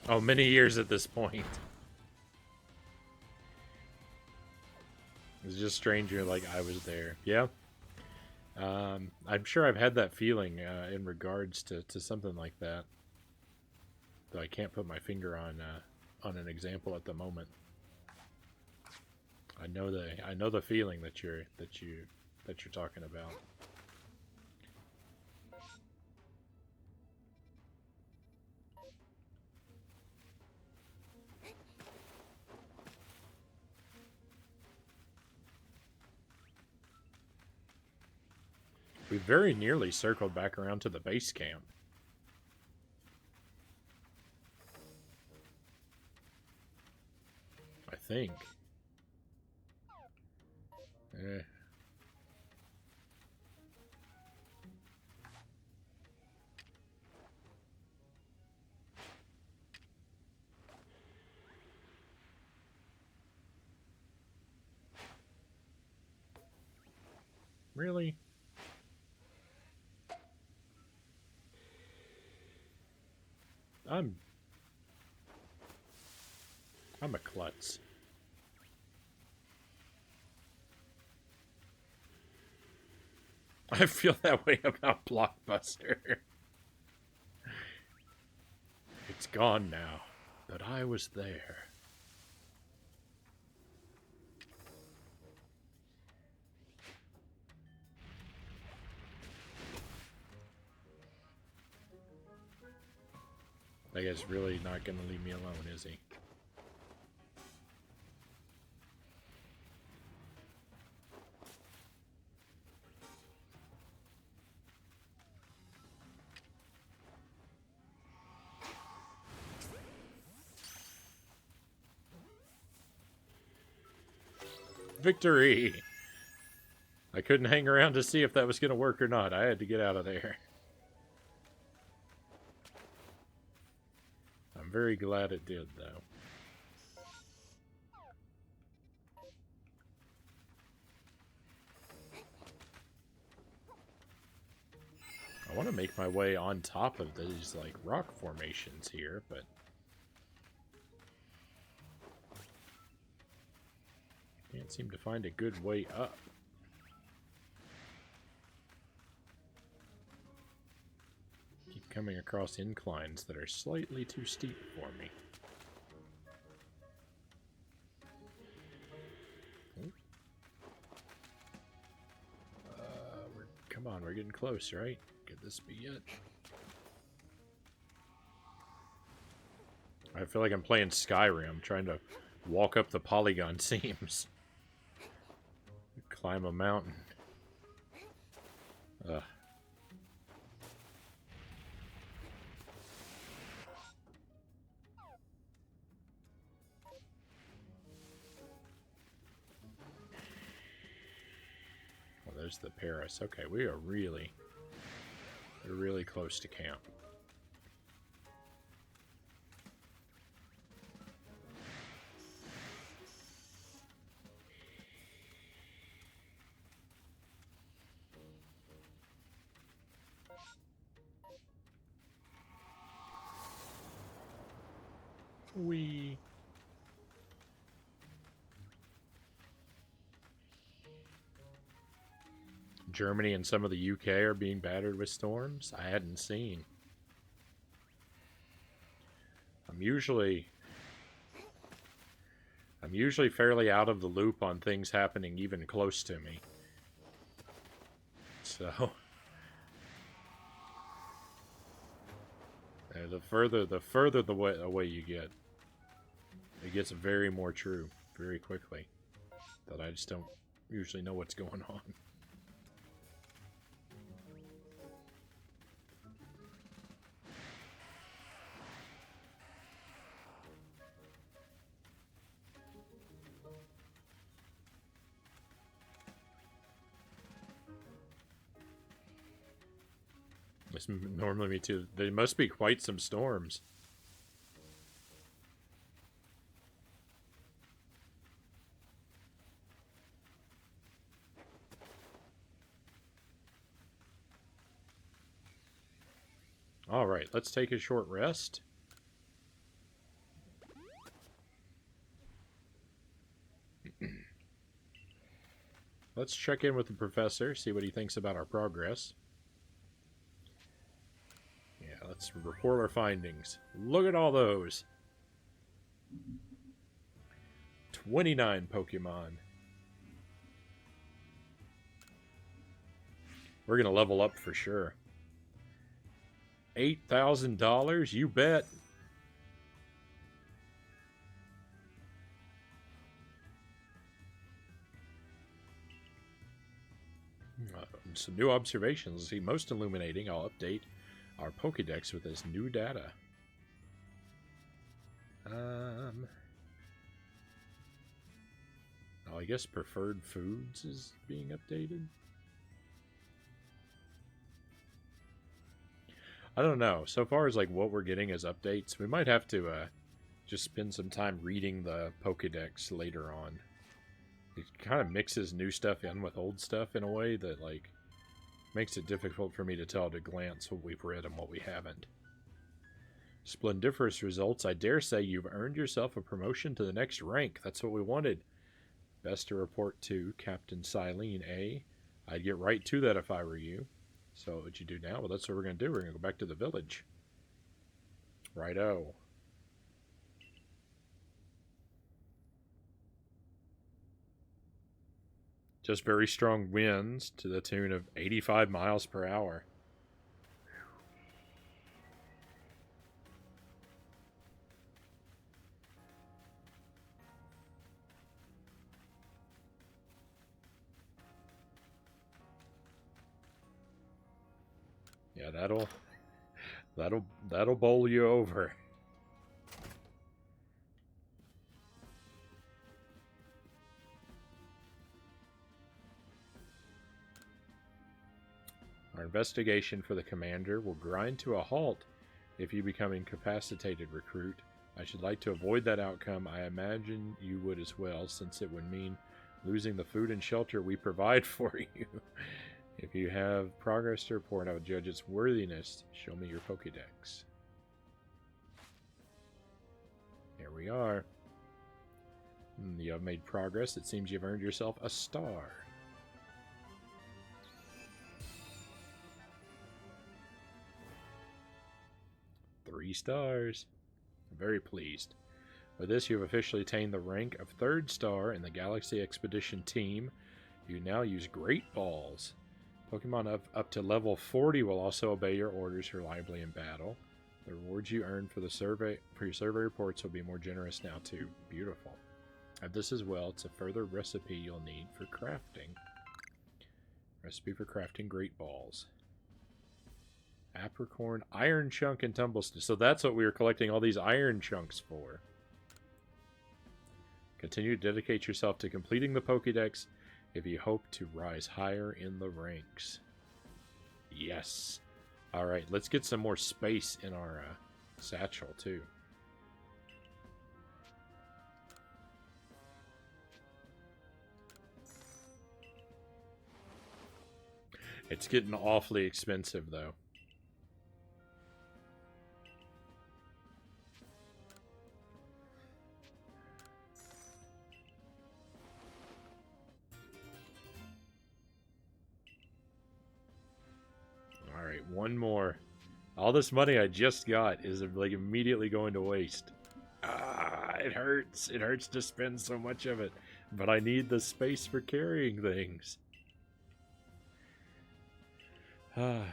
Oh, many years at this point. It's just strange you're like, I was there. Yeah. I'm sure I've had that feeling in regards to something like that. Though I can't put my finger on an example at the moment. I know the feeling that you're talking about. We very nearly circled back around to the base camp. I think. Really? I'm a klutz. I feel that way about Blockbuster. It's gone now, but I was there. That guy's really not going to leave me alone, is he? Victory! I couldn't hang around to see if that was going to work or not. I had to get out of there. I'm very glad it did, though. I want to make my way on top of these, like, rock formations here, but... can't seem to find a good way up. Keep coming across inclines that are slightly too steep for me. Come on, we're getting close, right? Could this be it? I feel like I'm playing Skyrim, trying to walk up the polygon seams. Climb a mountain. Ugh. Well, there's the Paris. Okay, we're really close to camp. Germany and some of the UK are being battered with storms. I hadn't seen. I'm usually fairly out of the loop on things happening even close to me. So the further away you get, it gets very more true very quickly. That I just don't usually know what's going on. It's normally me too. There must be quite some storms. Alright, let's take a short rest. Let's check in with the professor, see what he thinks about our progress. Yeah, let's report our findings. Look at all those. 29 Pokemon. We're going to level up for sure. $8,000? You bet. Some new observations. See, most illuminating. I'll update our Pokédex with this new data. Oh, I guess preferred foods is being updated. I don't know. So far as like what we're getting as updates, we might have to just spend some time reading the Pokédex later on. It kind of mixes new stuff in with old stuff in a way that like makes it difficult for me to tell at a glance what we've read and what we haven't. Splendiferous results. I dare say you've earned yourself a promotion to the next rank. That's what we wanted. Best to report to Captain Silene A. I'd get right to that if I were you. So what would you do now? Well, that's what we're going to do. We're going to go back to the village. Righto. Just very strong winds to the tune of 85 miles per hour. Yeah, that'll bowl you over. Our investigation for the commander will grind to a halt if you become incapacitated, recruit. I should like to avoid that outcome. I imagine you would as well, since it would mean losing the food and shelter we provide for you. If you have progress to report, I will judge its worthiness. Show me your Pokédex. Here we are. You have made progress. It seems you've earned yourself a star. Three stars. I'm very pleased. With this, you have officially attained the rank of 3rd star in the Galaxy Expedition team. You now use Great Balls. Pokemon up to level 40 will also obey your orders reliably in battle. The rewards you earn for your survey reports will be more generous now too. Beautiful. Add this as well. It's a further recipe you'll need for crafting. Recipe for crafting Great Balls. Apricorn, Iron Chunk, and Tumblestick. So that's what we were collecting all these Iron Chunks for. Continue to dedicate yourself to completing the Pokédex if you hope to rise higher in the ranks. Yes. Alright, let's get some more space in our satchel, too. It's getting awfully expensive, though. Alright, one more. All this money I just got is like immediately going to waste. Ah, it hurts. It hurts to spend so much of it. But I need the space for carrying things. Ah.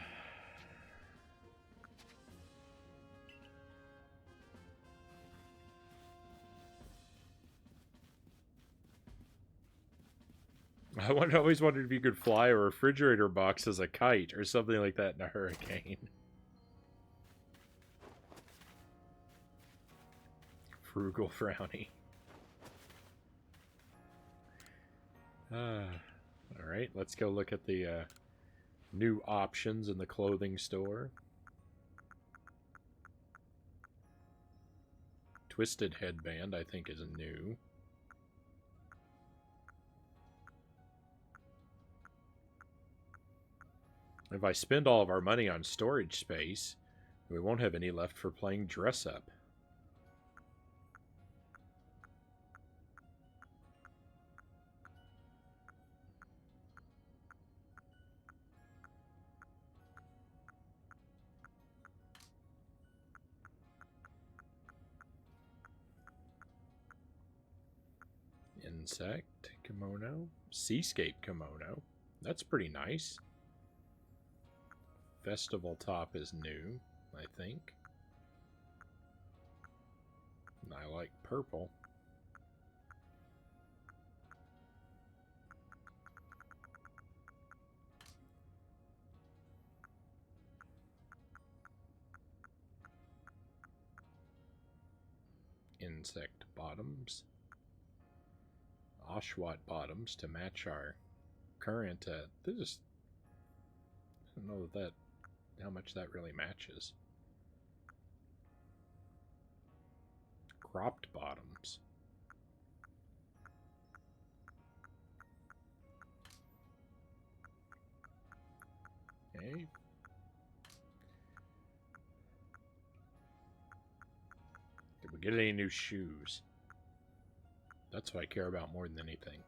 I always wondered if you could fly a refrigerator box as a kite or something like that in a hurricane. Frugal Frownie. Alright, let's go look at the new options in the clothing store. Twisted Headband, I think, is new. If I spend all of our money on storage space, We won't have any left for playing dress up. Insect kimono. Seascape kimono. That's pretty nice. Festival top is new, I think. And I like purple. Insect bottoms. Oshawott bottoms to match our current. This I don't know how much that really matches. Cropped bottoms. Okay. Did we get any new shoes? That's what I care about more than anything.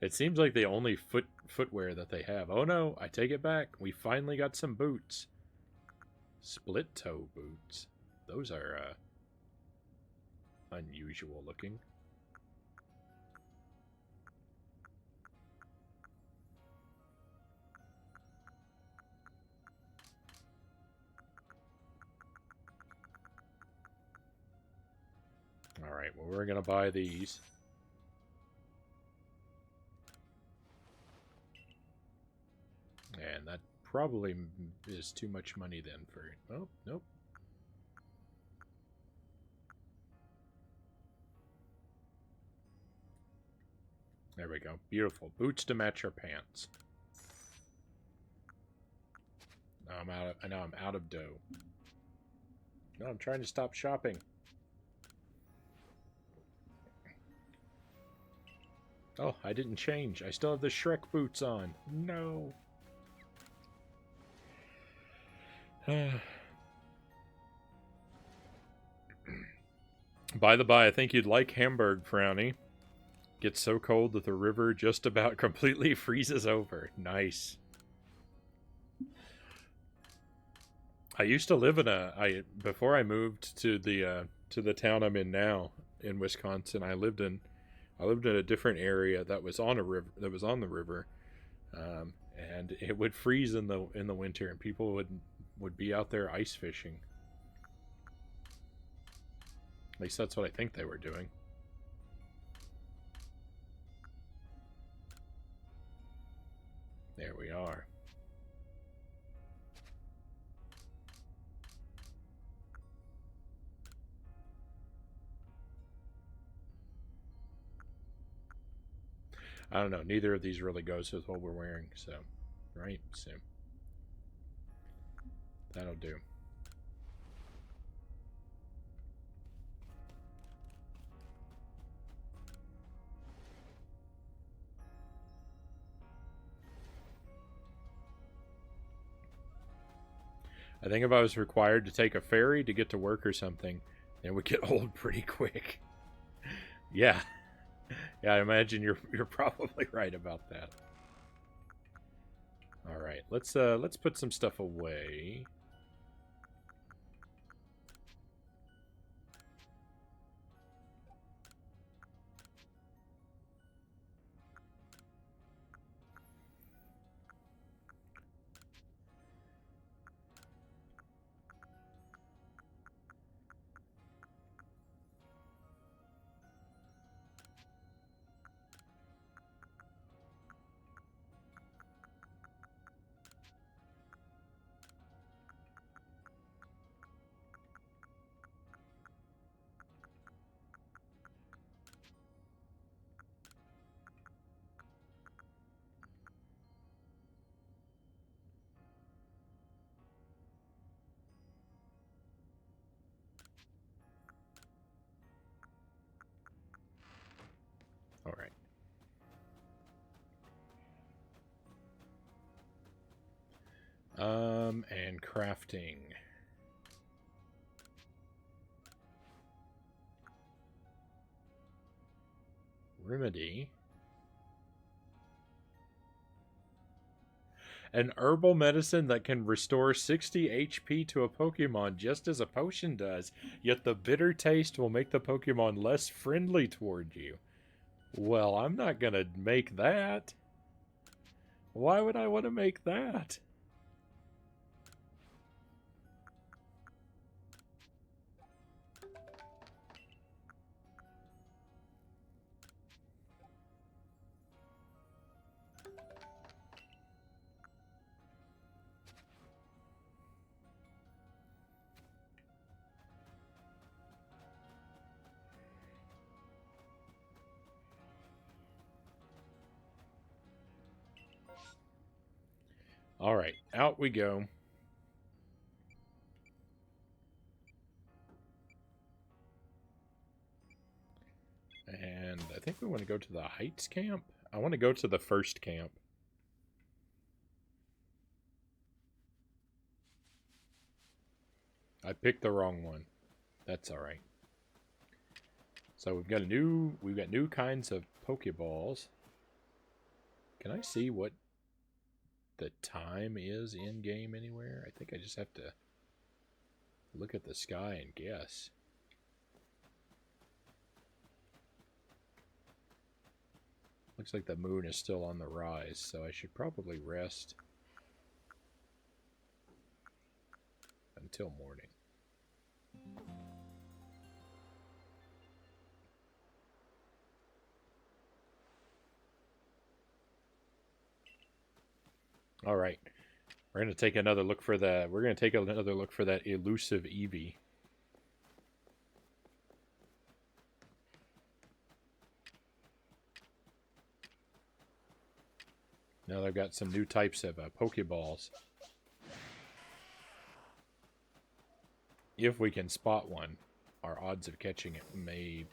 It seems like the only footwear that they have. Oh no, I take it back. We finally got some boots. Split toe boots. Those are unusual looking. Alright, well, we're going to buy these. And that probably is too much money then for... Oh, nope. There we go. Beautiful. Boots to match our pants. Now I'm out of dough. No, I'm trying to stop shopping. Oh, I didn't change. I still have the Shrek boots on. No. By the by, I think you'd like Hamburg, Frownie. Gets so cold that the river just about completely freezes over. Nice. I used to live in before I moved to the town I'm in now in Wisconsin. I lived in a different area that was on a river, the river, and it would freeze in the winter, and people would be out there ice fishing. At least that's what I think they were doing. There we are. I don't know. Neither of these really goes with what we're wearing, so, right? So, that'll do. I think if I was required to take a ferry to get to work or something, it would get old pretty quick. Yeah. Yeah, I imagine you're probably right about that. All right, let's put some stuff away. crafting. Remedy. An herbal medicine that can restore 60 HP to a Pokemon just as a potion does, yet the bitter taste will make the Pokemon less friendly toward you. Well, I'm not gonna make that. Why would I want to make that? Alright, out we go. And I think we want to go to the Heights camp. I want to go to the first camp. I picked the wrong one. That's alright. So we've got new kinds of Pokeballs. Can I see what the time is in game anywhere? I think I just have to look at the sky and guess. Looks like the moon is still on the rise, so I should probably rest until morning. All right, we're gonna take another look for that. We're gonna take another look for that elusive Eevee. Now they've got some new types of Pokeballs. If we can spot one, our odds of catching it may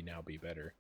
now be better.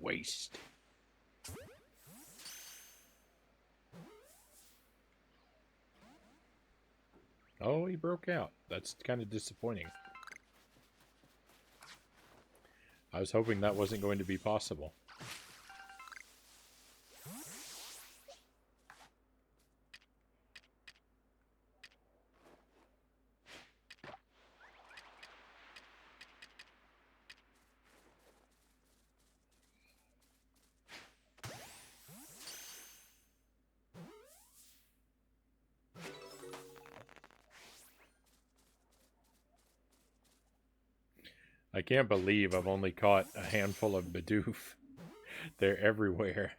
Waste. Oh, he broke out. That's kind of disappointing. I was hoping that wasn't going to be possible. I can't believe I've only caught a handful of Bidoof. They're everywhere.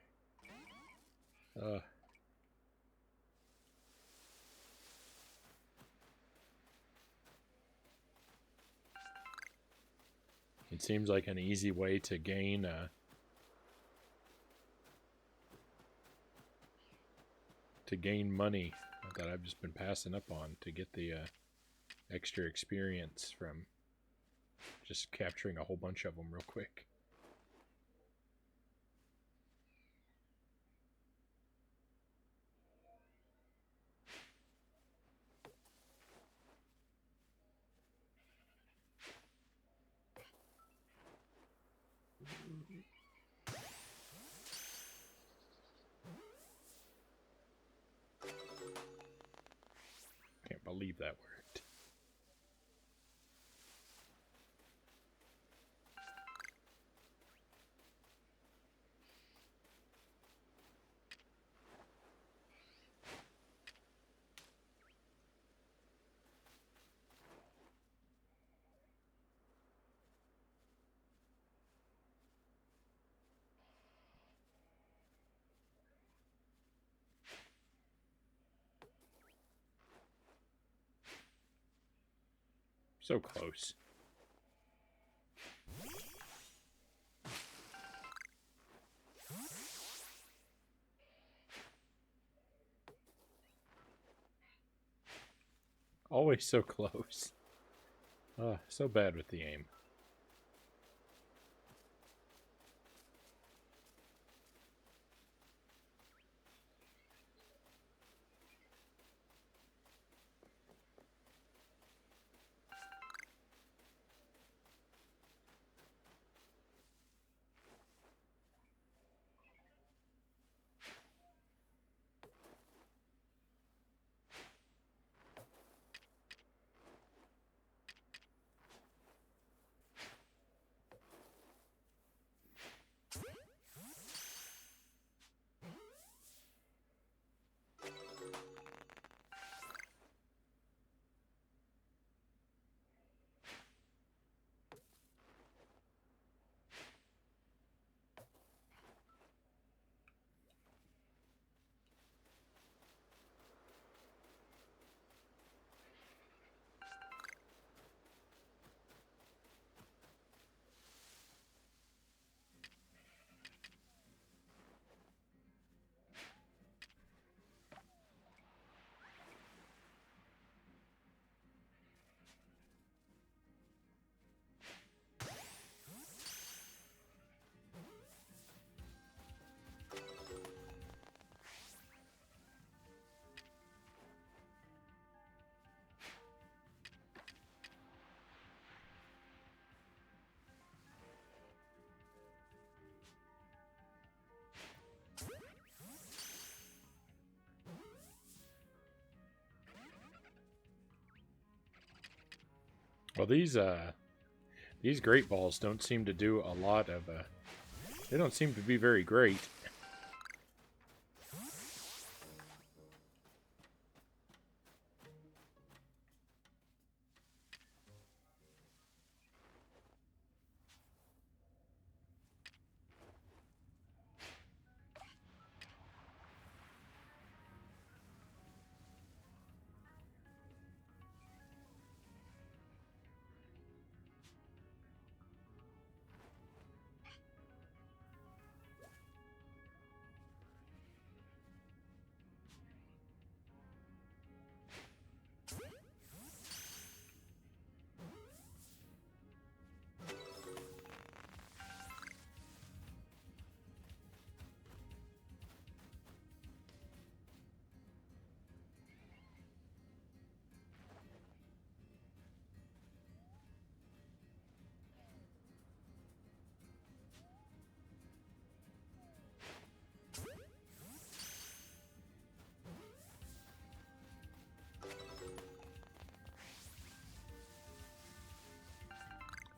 It seems like an easy way to gain money that I've just been passing up on to get the extra experience from just capturing a whole bunch of them real quick. that worked. So close. Always so close. So bad with the aim. Well, these great balls don't seem to do a lot of. They don't seem to be very great.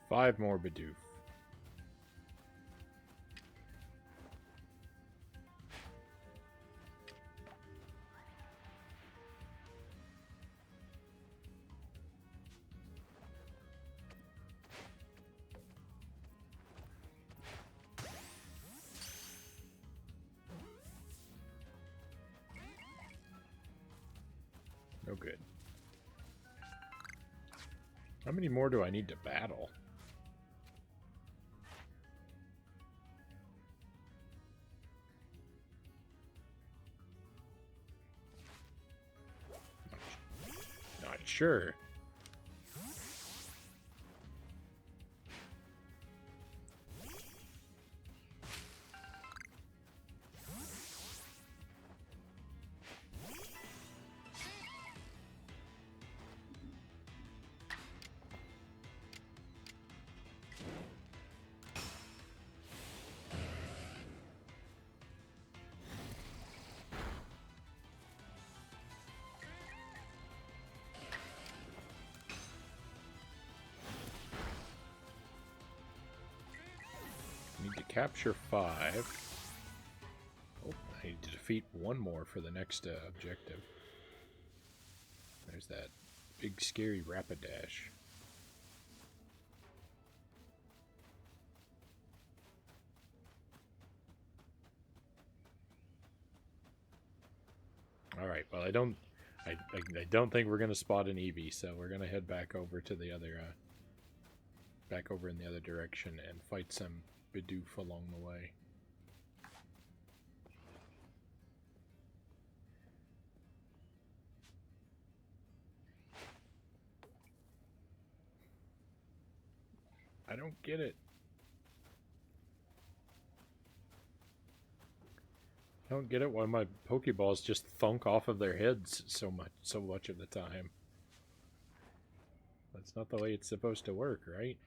Five more Bidoof. No good. How many more do I need to battle? Not sure. capture 5. Oh, I need to defeat one more for the next objective. There's that big scary Rapidash. Alright, well I don't think we're gonna spot an Eevee, so we're gonna head back over to the other back over in the other direction and fight some Bidoof along the way. I don't get it. I don't get it why my Pokeballs just thunk off of their heads so much of the time. That's not the way it's supposed to work, right?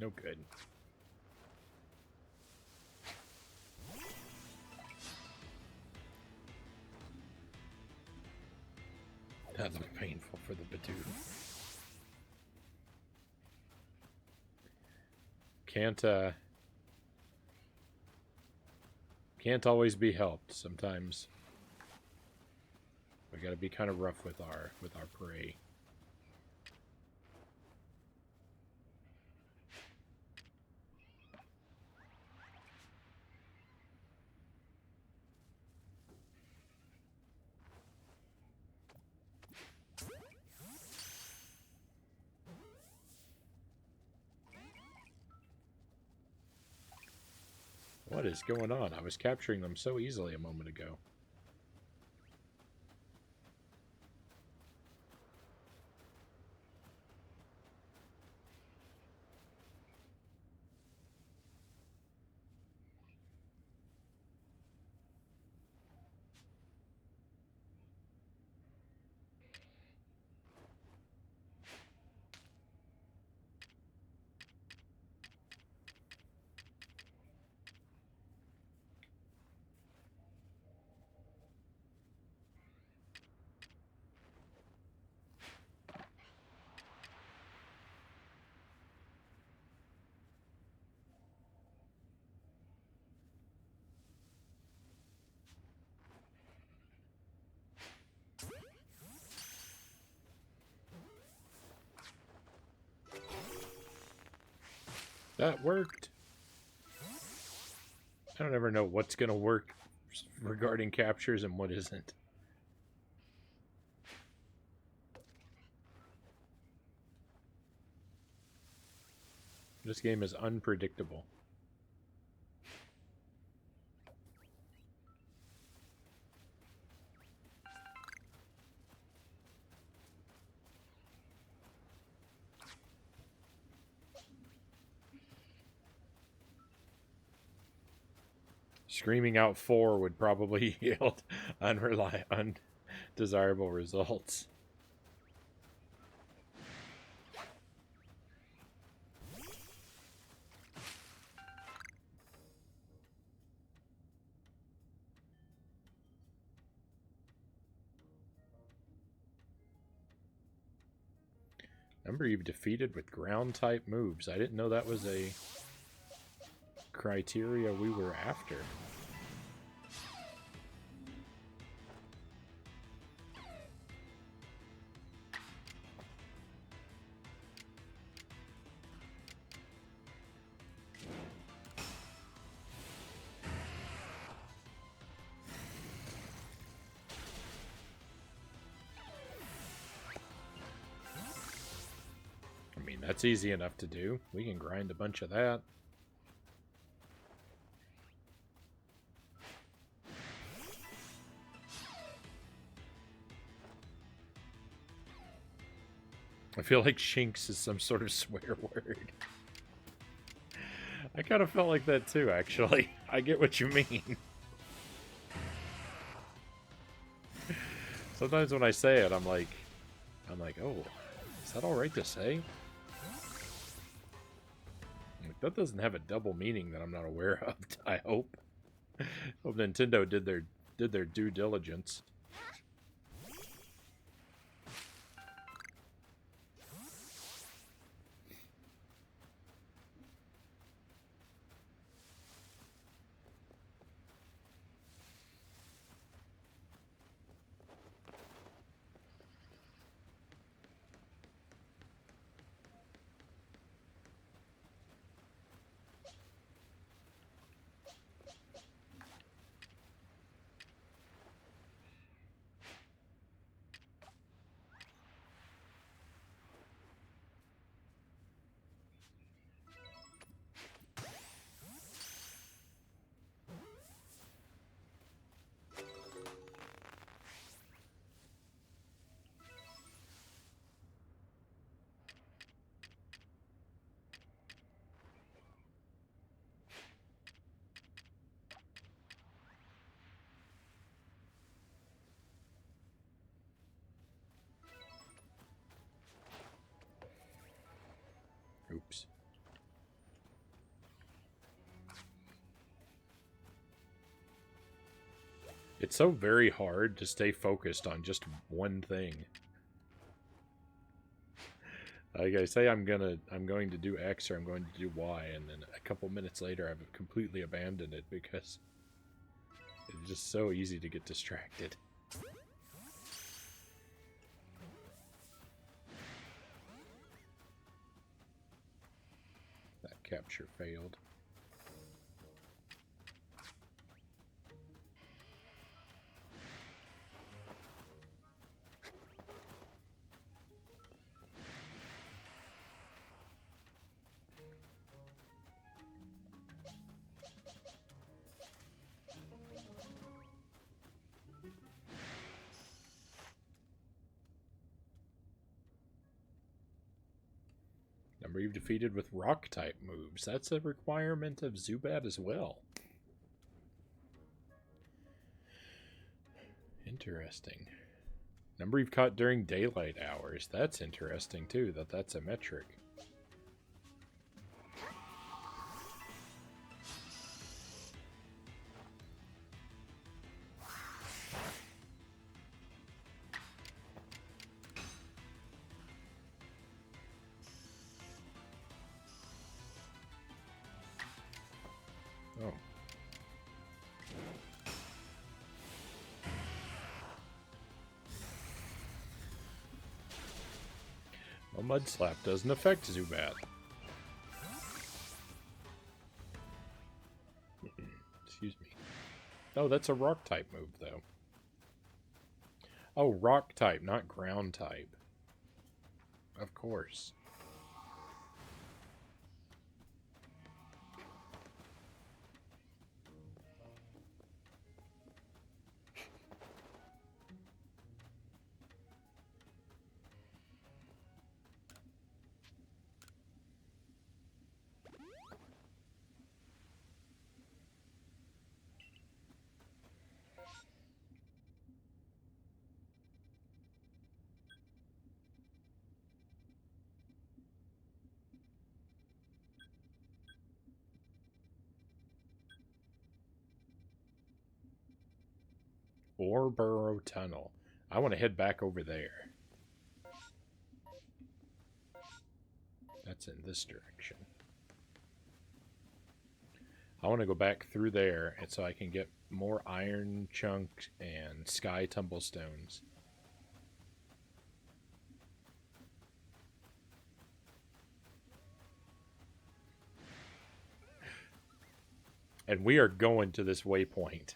No good. That looked painful for the Bidoof. Can't always be helped. Sometimes we gotta be kind of rough with our prey. What is going on? I was capturing them so easily a moment ago. That worked. I don't ever know what's going to work regarding captures and what isn't. This game is unpredictable. Screaming out 4 would probably yield undesirable results. Number you've defeated with ground type moves. I didn't know that was a criteria we were after. I mean, that's easy enough to do. We can grind a bunch of that. I feel like Shinx is some sort of swear word. I kind of felt like that too, actually. I get what you mean. Sometimes when I say it, I'm like, oh, is that all right to say? That doesn't have a double meaning that I'm not aware of, I hope. Hope Nintendo did their due diligence. Oops. It's so very hard to stay focused on just one thing. Like I say, I'm going to do X or I'm going to do Y, and then a couple minutes later, I've completely abandoned it because it's just so easy to get distracted. That capture failed. Number you've defeated with rock-type moves. That's a requirement of Zubat as well. Interesting. Number you've caught during daylight hours. That's interesting, too, that's a metric. Oh. Well, Mud Slap doesn't affect Zubat. Excuse me. Oh, that's a rock type move, though. Oh, rock type, not ground type. Of course. Or Burrow Tunnel. I want to head back over there. That's in this direction. I want to go back through there and so I can get more iron chunks and sky tumblestones. And we are going to this waypoint.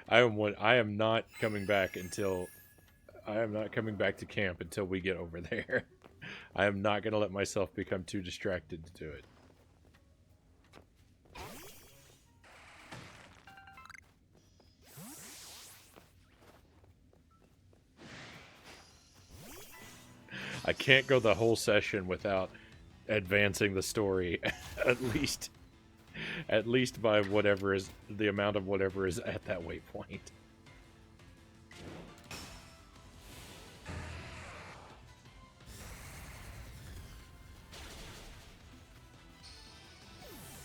I am not coming back until I am not coming back to camp until we get over there. I am not going to let myself become too distracted to do it. I can't go the whole session without advancing the story at least by whatever is the amount of whatever is at that waypoint.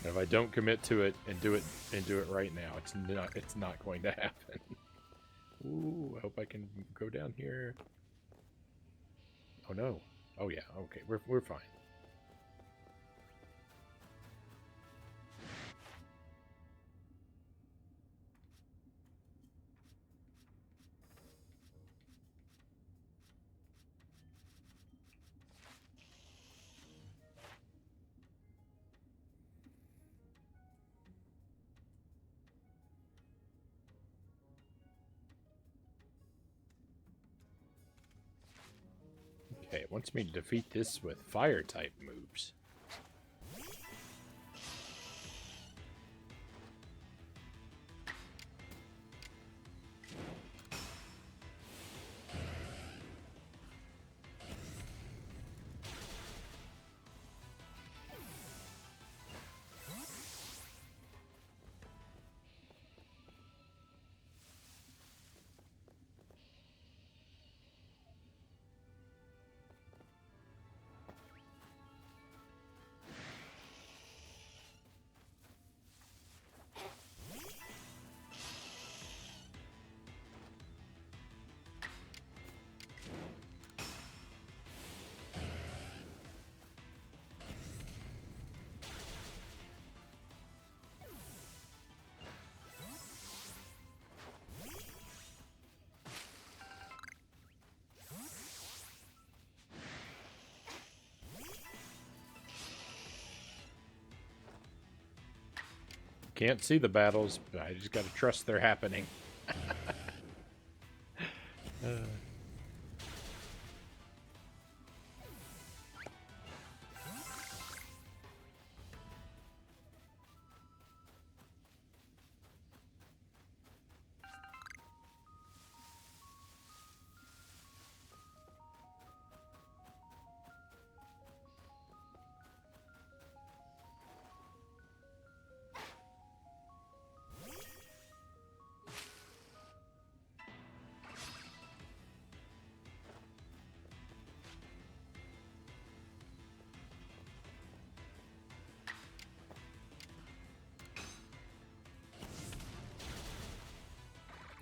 And if I don't commit to it and do it right now, it's not going to happen. Ooh, I hope I can go down here. Oh no. Oh yeah, okay, we're fine. Okay, it wants me to defeat this with fire type moves. Can't see the battles, but I just gotta trust they're happening.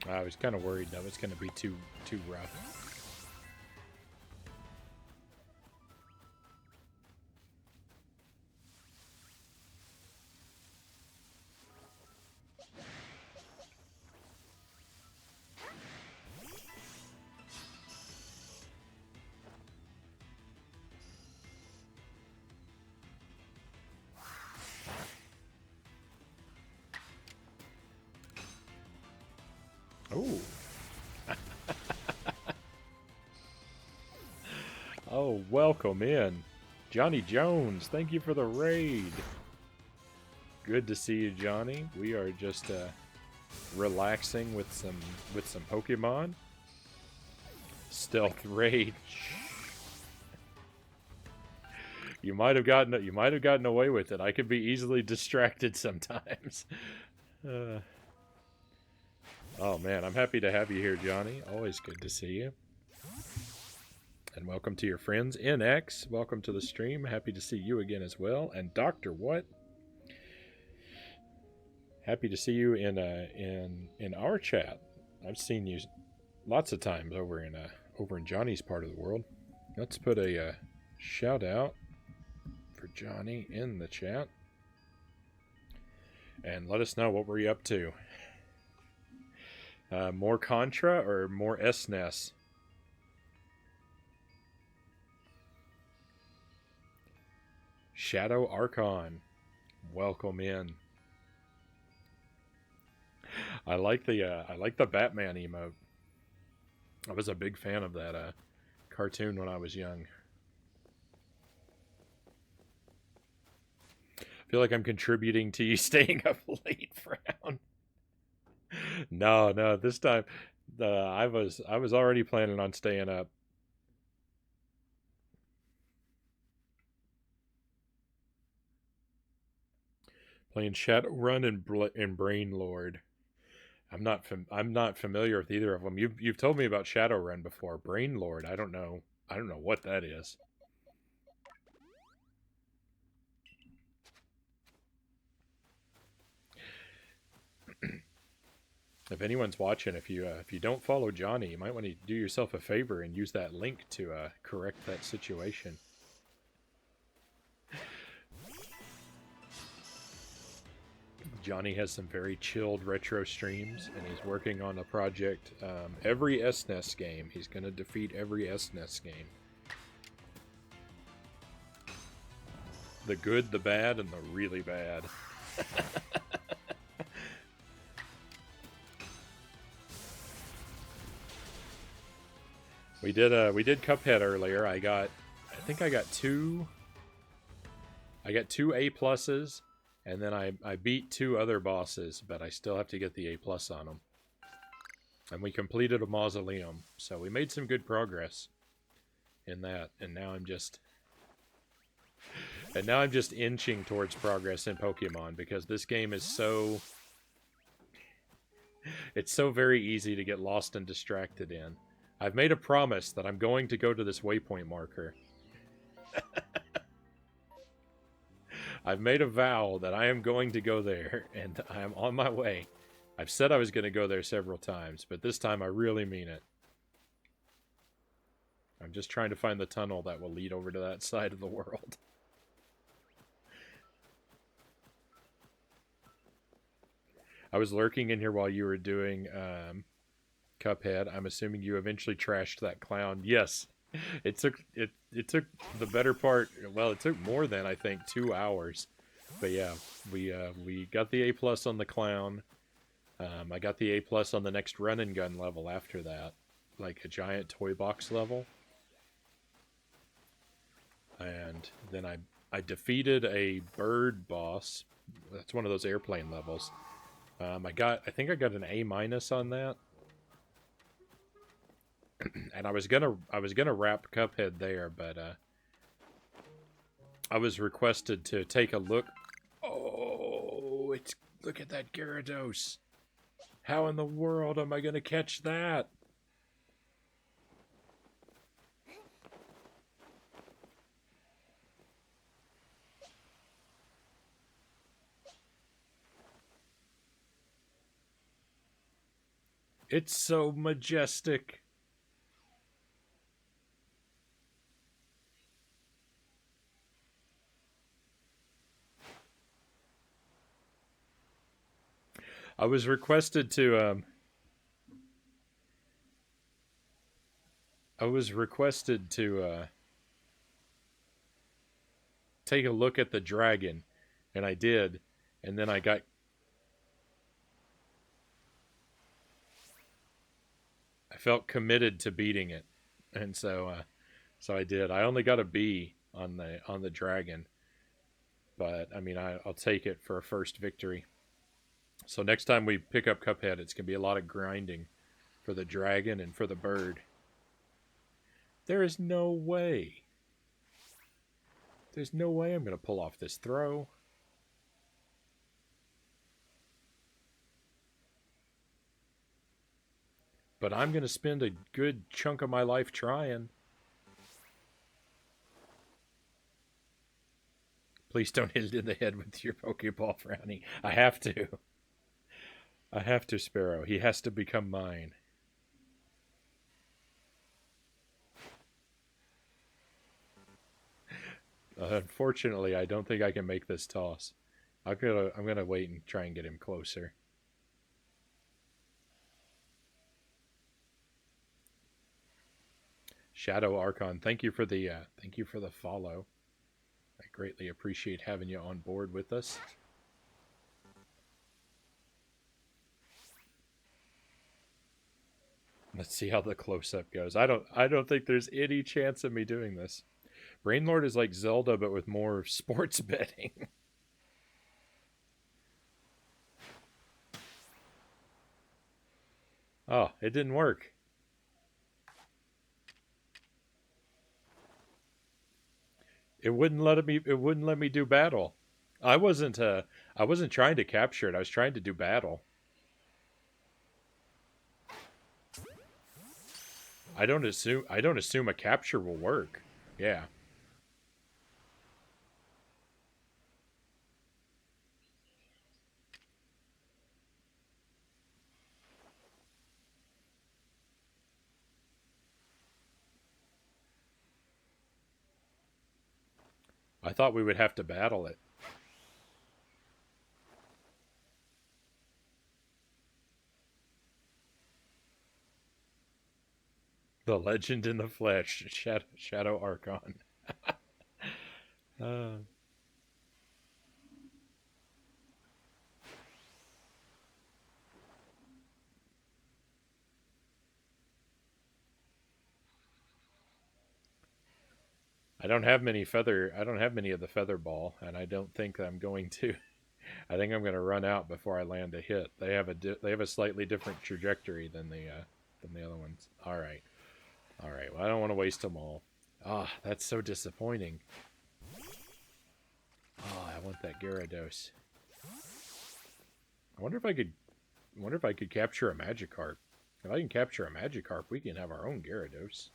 I was kind of worried that was going to be too rough. Ooh. Oh, welcome in. Johnny Jones, thank you for the raid. Good to see you, Johnny. We are just relaxing with some Pokemon. Stealth rage. You might have gotten away with it. I could be easily distracted sometimes. Oh man, I'm happy to have you here, Johnny. Always good to see you. And welcome to your friends. NX, welcome to the stream. Happy to see you again as well. And Dr. What? Happy to see you in our chat. I've seen you lots of times over in Johnny's part of the world. Let's put a shout out for Johnny in the chat. And let us know, what were you up to? More Contra or more SNES? Shadow Archon, welcome in. I like the Batman emote. I was a big fan of that cartoon when I was young. I feel like I'm contributing to you staying up late, Frown. No, this time I was already planning on staying up. Playing Shadowrun and Brain Lord. I'm not familiar with either of them. You've told me about Shadowrun before. Brain Lord, I don't know what that is. If anyone's watching, if you don't follow Johnny, you might want to do yourself a favor and use that link to correct that situation. Johnny has some very chilled retro streams, and he's working on a project. Every SNES game, he's going to defeat every SNES game. The good, the bad, and the really bad. We did Cuphead earlier. I think I got two A pluses, and then I beat 2 other bosses, but I still have to get the A plus on them. And we completed a mausoleum, so we made some good progress in that. And now I'm just inching towards progress in Pokemon, because this game is so very easy to get lost and distracted in. I've made a promise that I'm going to go to this waypoint marker. I've made a vow that I am going to go there, and I am on my way. I've said I was going to go there several times, but this time I really mean it. I'm just trying to find the tunnel that will lead over to that side of the world. I was lurking in here while you were doing Cuphead. I'm assuming you eventually trashed that clown. Yes. It took the better part. Well, it took more than, I think, 2 hours. But yeah, we got the A plus on the clown. I got the A plus on the next run and gun level after that, like a giant toy box level. And then I defeated a bird boss. That's one of those airplane levels. I think I got an A minus on that. And I was gonna wrap Cuphead there, but I was requested to take a look. Oh, look at that Gyarados! How in the world am I gonna catch that? It's so majestic. I was requested to take a look at the dragon, and I did, and then I felt committed to beating it, and so I did. I only got a B on the dragon, but I mean I'll take it for a first victory. So next time we pick up Cuphead, it's gonna be a lot of grinding for the dragon and for the bird. There is no way. There's no way I'm gonna pull off this throw. But I'm gonna spend a good chunk of my life trying. Please don't hit it in the head with your Pokeball, Frownie. I have to. I have to, Sparrow. He has to become mine. Unfortunately, I don't think I can make this toss. I'm gonna wait and try and get him closer. Shadow Archon, thank you for the follow. I greatly appreciate having you on board with us. Let's see how the close-up goes. I don't think there's any chance of me doing this. Brainlord is like Zelda, but with more sports betting. Oh, it didn't work. It wouldn't let me do battle. I wasn't trying to capture it. I was trying to do battle. I don't assume a capture will work. Yeah. I thought we would have to battle it. The legend in the flesh, Shadow Archon. uh, I don't have many feather. I don't have many of the feather ball, and I don't think I'm going to. I think I'm going to run out before I land a hit. They have they have a slightly different trajectory than the other ones. All right, all right. Well, I don't want to waste them all. Ah, that's so disappointing. Oh, I want that Gyarados. I wonder if I could. I wonder if I could capture a Magikarp. If I can capture a Magikarp, we can have our own Gyarados.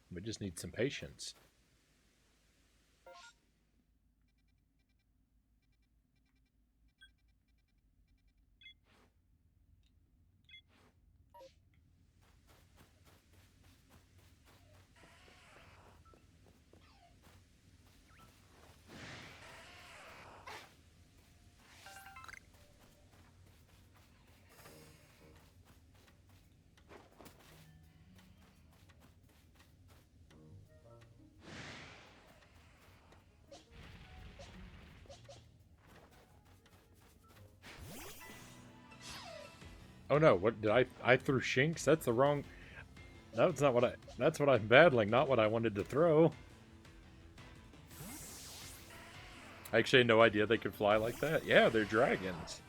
We just need some patience. Oh no, what did I threw Shinx? That's the wrong. That's not what I. That's what I'm battling, not what I wanted to throw. I actually had no idea they could fly like that. Yeah, they're dragons.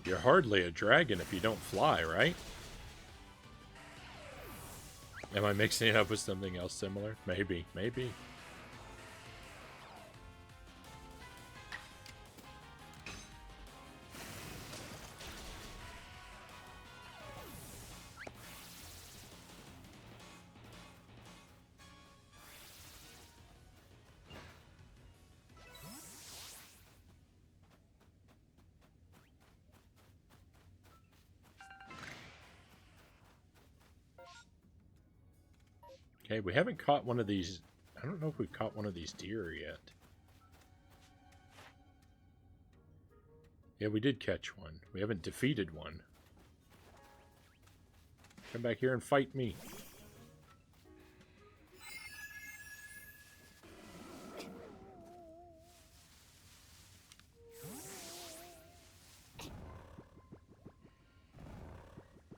You're hardly a dragon if you don't fly, right? Am I mixing it up with something else similar? Maybe, maybe. Okay, we haven't caught one of these. I don't know if we've caught one of these deer yet. Yeah, we did catch one. We haven't defeated one. Come back here and fight me.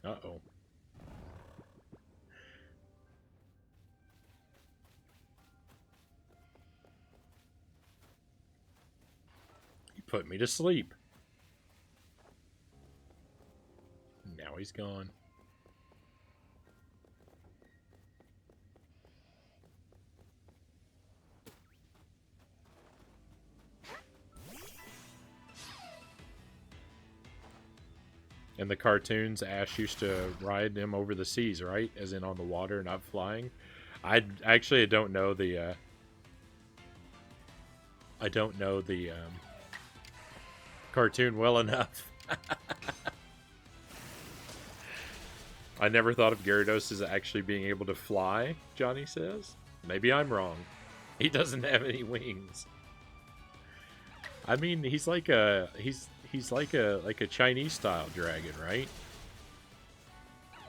Uh-oh. He put me to sleep. Now he's gone. In the cartoons, Ash used to ride him over the seas, right? As in on the water, not flying. I don't know the. I don't know the cartoon well enough. I never thought of Gyarados as actually being able to fly. Johnny says. Maybe I'm wrong. He doesn't have any wings. I mean, he's like a like a Chinese style dragon, right?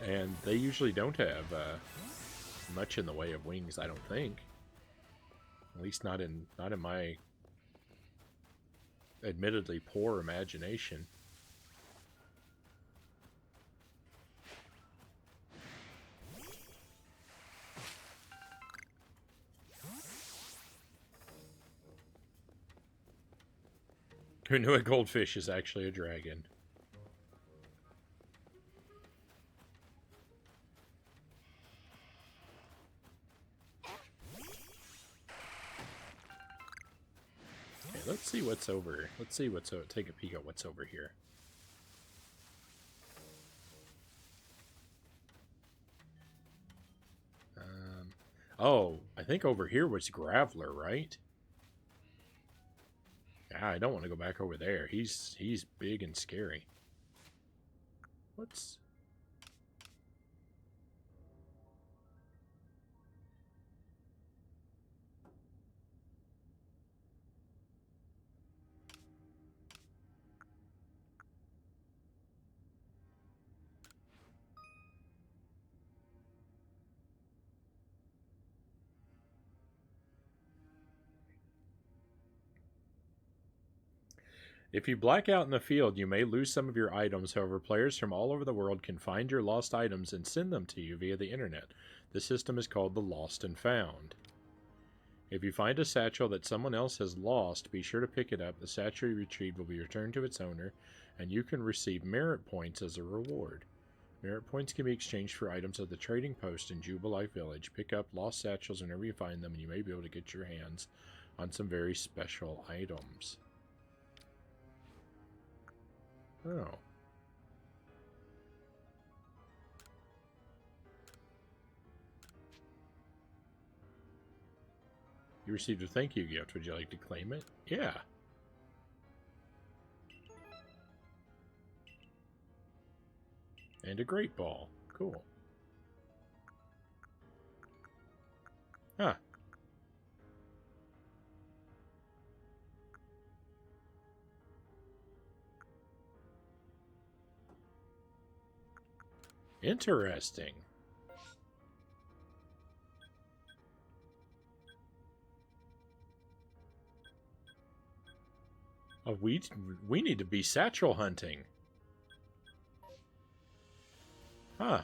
And they usually don't have much in the way of wings, I don't think. At least not in my admittedly poor imagination. Who knew a goldfish is actually a dragon? Okay, let's see what's over. Let's see what's over. Take a peek at what's over here. Oh, I think over here was Graveler, right? I don't want to go back over there. He's big and scary. What's... If you black out in the field, you may lose some of your items. However, players from all over the world can find your lost items and send them to you via the internet. This system is called the Lost and Found. If you find a satchel that someone else has lost, be sure to pick it up. The satchel you retrieved will be returned to its owner, and you can receive merit points as a reward. Merit points can be exchanged for items at the trading post in Jubilife Village. Pick up lost satchels whenever you find them, and you may be able to get your hands on some very special items. Oh. You received a thank you gift. Would you like to claim it? Yeah. And a great ball. Cool. Huh. Interesting. Oh, we need to be satchel hunting. Huh.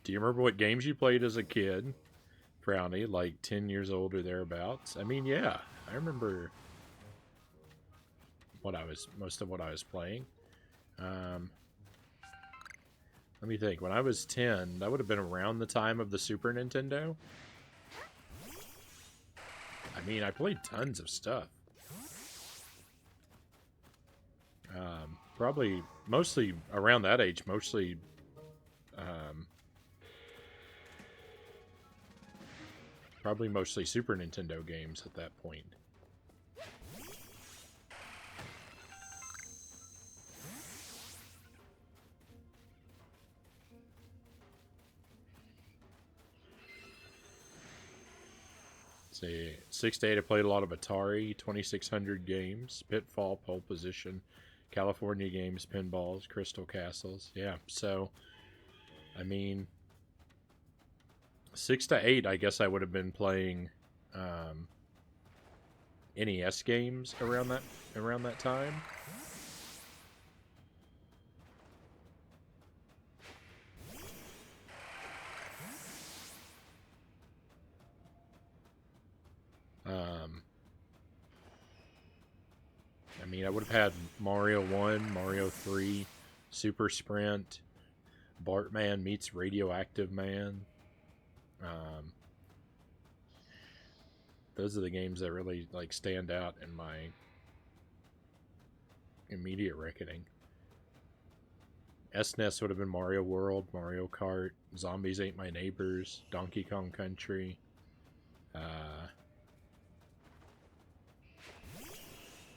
Do you remember what games you played as a kid, Frownie? Like 10 years old or thereabouts? I mean, yeah, I remember most of what I was playing. Let me think. When I was 10, that would have been around the time of the Super Nintendo. I mean, I played tons of stuff. Probably, mostly around that age, mostly probably mostly Super Nintendo games at that point. See, 6 to 8, I played a lot of Atari, 2600 games, Pitfall, Pole Position, California Games, Pinballs, Crystal Castles. Yeah, so, I mean, 6 to 8, I guess I would have been playing NES games around that time. I mean, I would have had Mario 1, Mario 3, Super Sprint, Bartman meets Radioactive Man. Those are the games that really like stand out in my immediate reckoning. SNES would have been Mario World, Mario Kart, Zombies Ate My Neighbors, Donkey Kong Country,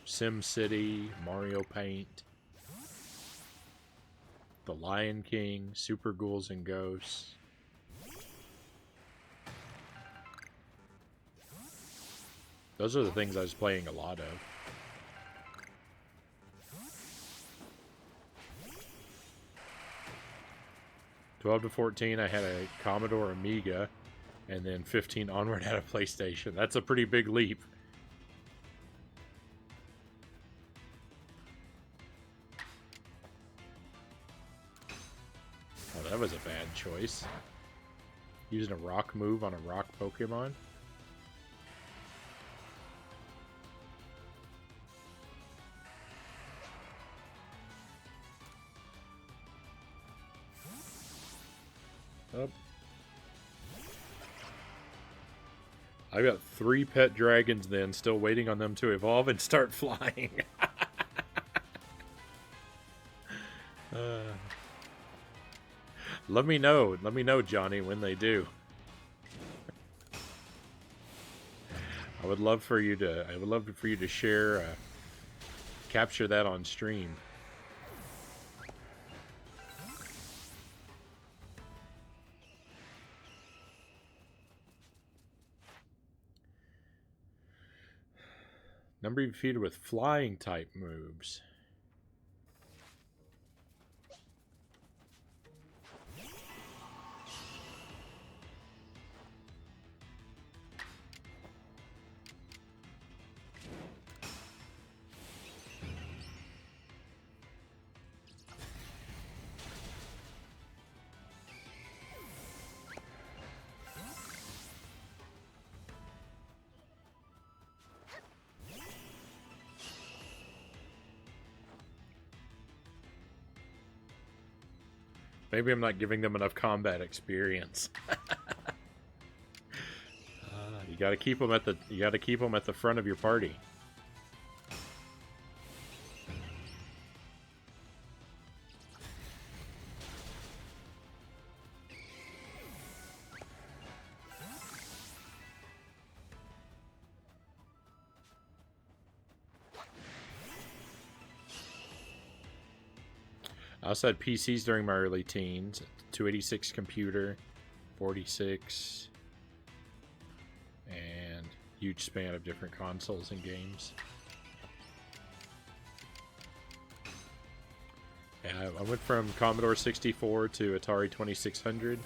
Sim City, Mario Paint, The Lion King, Super Ghouls and Ghosts. Those are the things I was playing a lot of. '12 to 14, I had a Commodore Amiga, and then 15 onward had a PlayStation. That's a pretty big leap. Oh, that was a bad choice. Using a rock move on a rock Pokemon. Up. I got 3 pet dragons then, still waiting on them to evolve and start flying. Uh, let me know. Let me know, Johnny, when they do. I would love for you to. I would love for you to share, capture that on stream. Number defeated with flying type moves. Maybe I'm not giving them enough combat experience. You got to keep them at the. You got to keep them at the front of your party. I also had PCs during my early teens. 286 computer, 46, and huge span of different consoles and games. Yeah, I went from Commodore 64 to Atari 2600.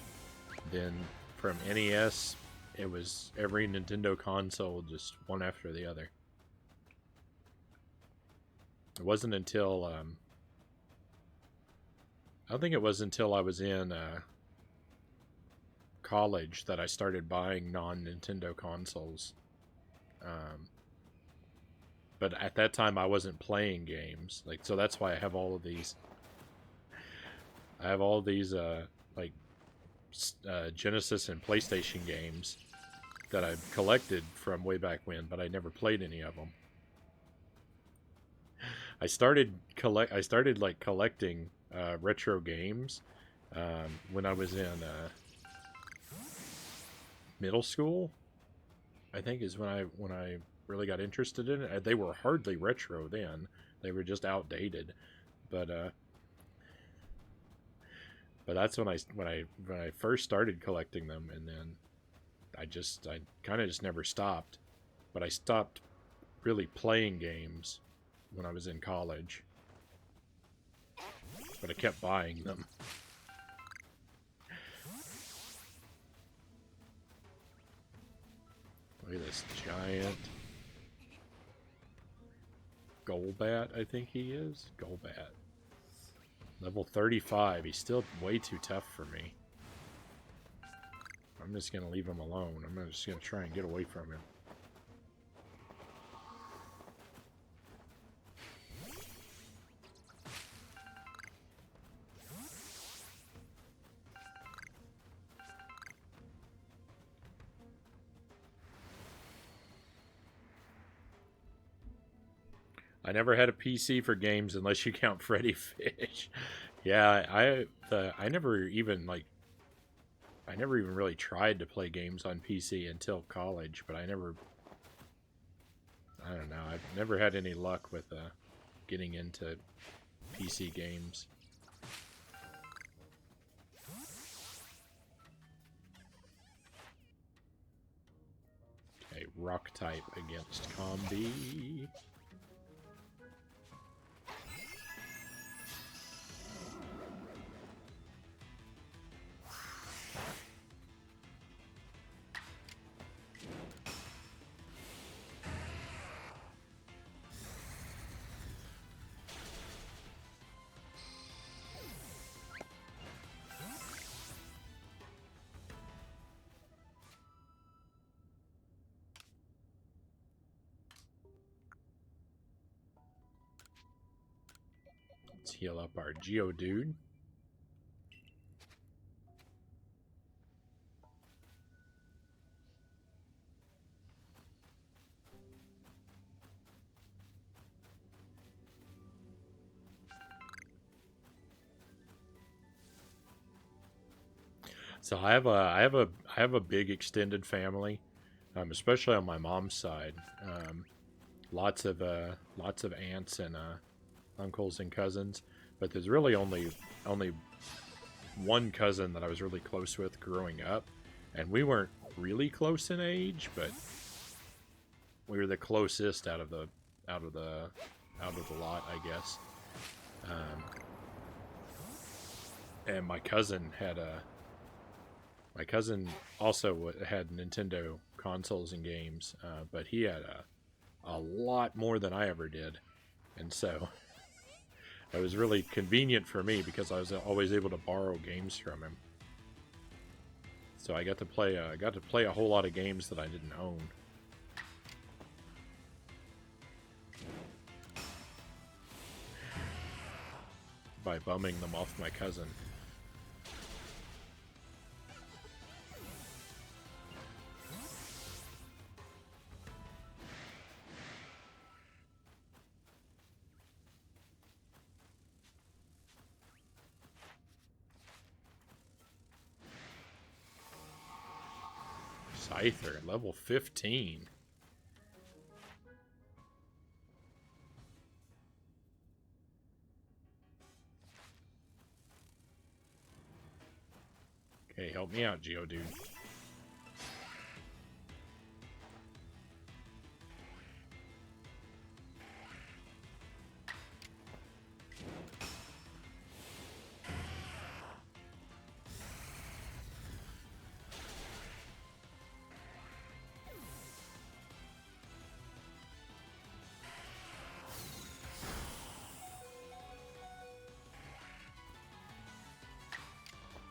Then from NES, it was every Nintendo console, just one after the other. It wasn't until I don't think it was until I was in college that I started buying non-Nintendo consoles. But at that time, I wasn't playing games. Like, so that's why I have all of these. I have all these Genesis and PlayStation games that I've collected from way back when, but I never played any of them. I started collecting retro games when I was in middle school. I think is when I really got interested in it. They were hardly retro then; they were just outdated. But that's when I first started collecting them, and then I kind of just never stopped. But I stopped really playing games when I was in college. But I kept buying them. Look at this giant Golbat, I think he is. Golbat. Level 35. He's still way too tough for me. I'm just going to leave him alone. I'm just going to try and get away from him. I never had a PC for games unless you count Freddy Fish. Yeah, I never even really tried to play games on PC until college, but I don't know, I've never had any luck with getting into PC games. Okay, rock type against Combi. Let's heal up our Geodude. So I have a big extended family, especially on my mom's side. Lots of aunts and uncles and cousins, but there's really only one cousin that I was really close with growing up, and we weren't really close in age, but we were the closest out of the out of the lot, I guess. Um, and my cousin also had Nintendo consoles and games, but he had a lot more than I ever did, and so it was really convenient for me because I was always able to borrow games from him. So I got to play a whole lot of games that I didn't own. By bumming them off my cousin. Scyther, level 15. Okay, help me out, Geodude.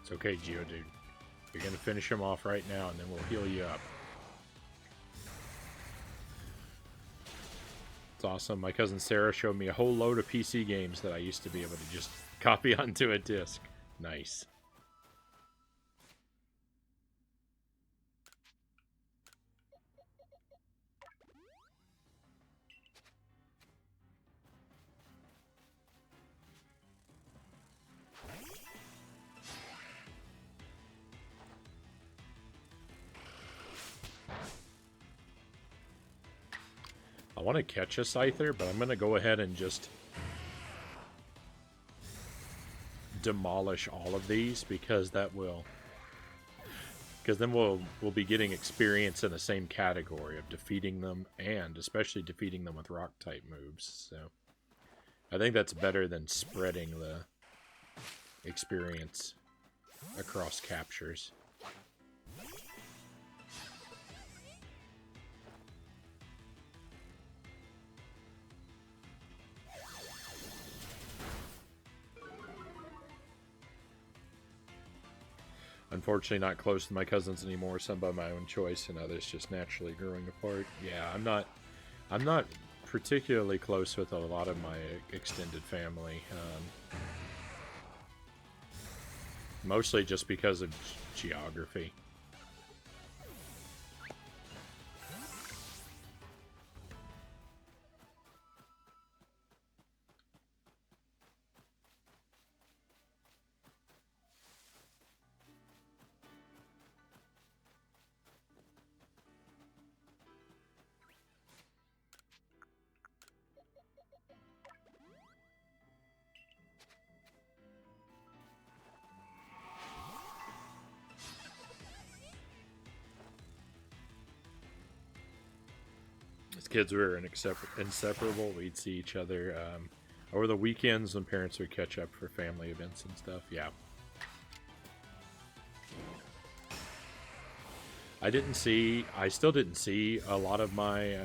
It's okay, Geodude. You're gonna finish him off right now, and then we'll heal you up. It's awesome. My cousin Sarah showed me a whole load of PC games that I used to be able to just copy onto a disc. Nice. I want to catch a Scyther, but I'm going to go ahead and just demolish all of these because then we'll be getting experience in the same category of defeating them, and especially defeating them with rock type moves. So I think that's better than spreading the experience across captures. Unfortunately, not close to my cousins anymore. Some by my own choice, and others just naturally growing apart. Yeah, I'm not particularly close with a lot of my extended family. Mostly just because of geography. As kids, we were inseparable. We'd see each other over the weekends when parents would catch up for family events and stuff. Yeah. I still didn't see a lot of my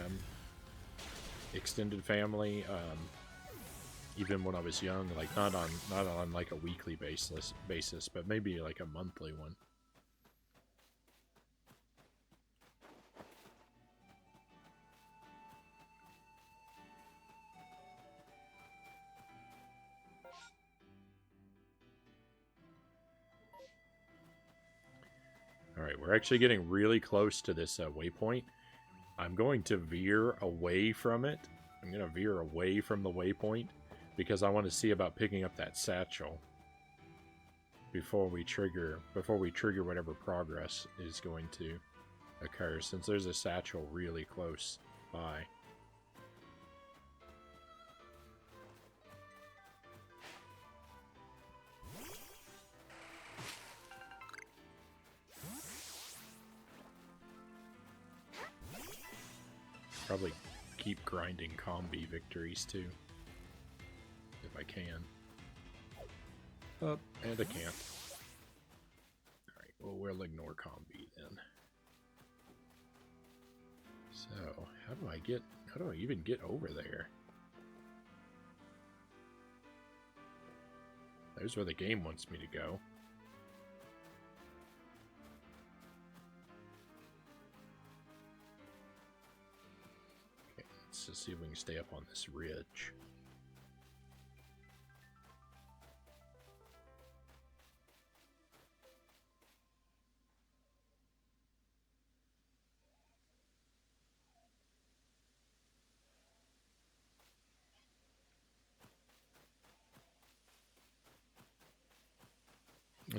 extended family, even when I was young. Like not on like a weekly basis, but maybe like a monthly one. Alright, we're actually getting really close to this waypoint. I'm going to veer away from it. I'm going to veer away from the waypoint because I want to see about picking up that satchel. before we trigger whatever progress is going to occur, since there's a satchel really close by. Probably keep grinding combi victories too, if I can. Oh, and I can't. Alright, well, we'll ignore combi then. So, how do I even get over there? There's where the game wants me to go. Okay, let's just see if we can stay up on this ridge.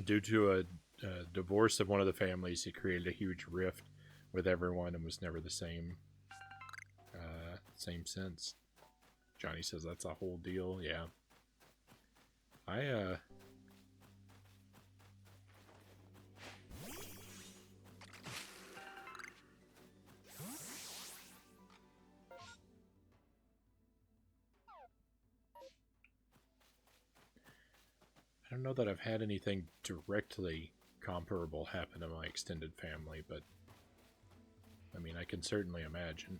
Due to a divorce of one of the families, it created a huge rift with everyone and was never the same since. Johnny says that's a whole deal. Yeah. I don't know that I've had anything directly comparable happen to my extended family, but I mean, I can certainly imagine.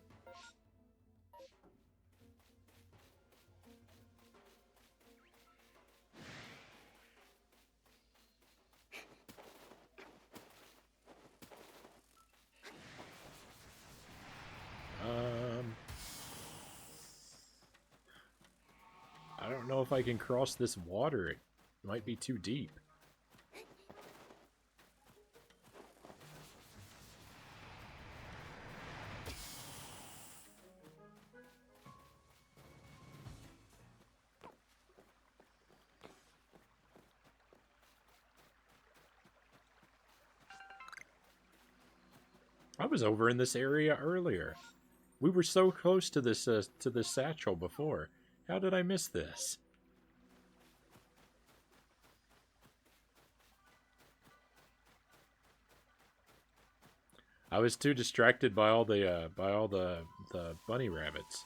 I don't know if I can cross this water. It might be too deep. I was over in this area earlier. We were so close to this satchel before. How did I miss this? I was too distracted by all the bunny rabbits.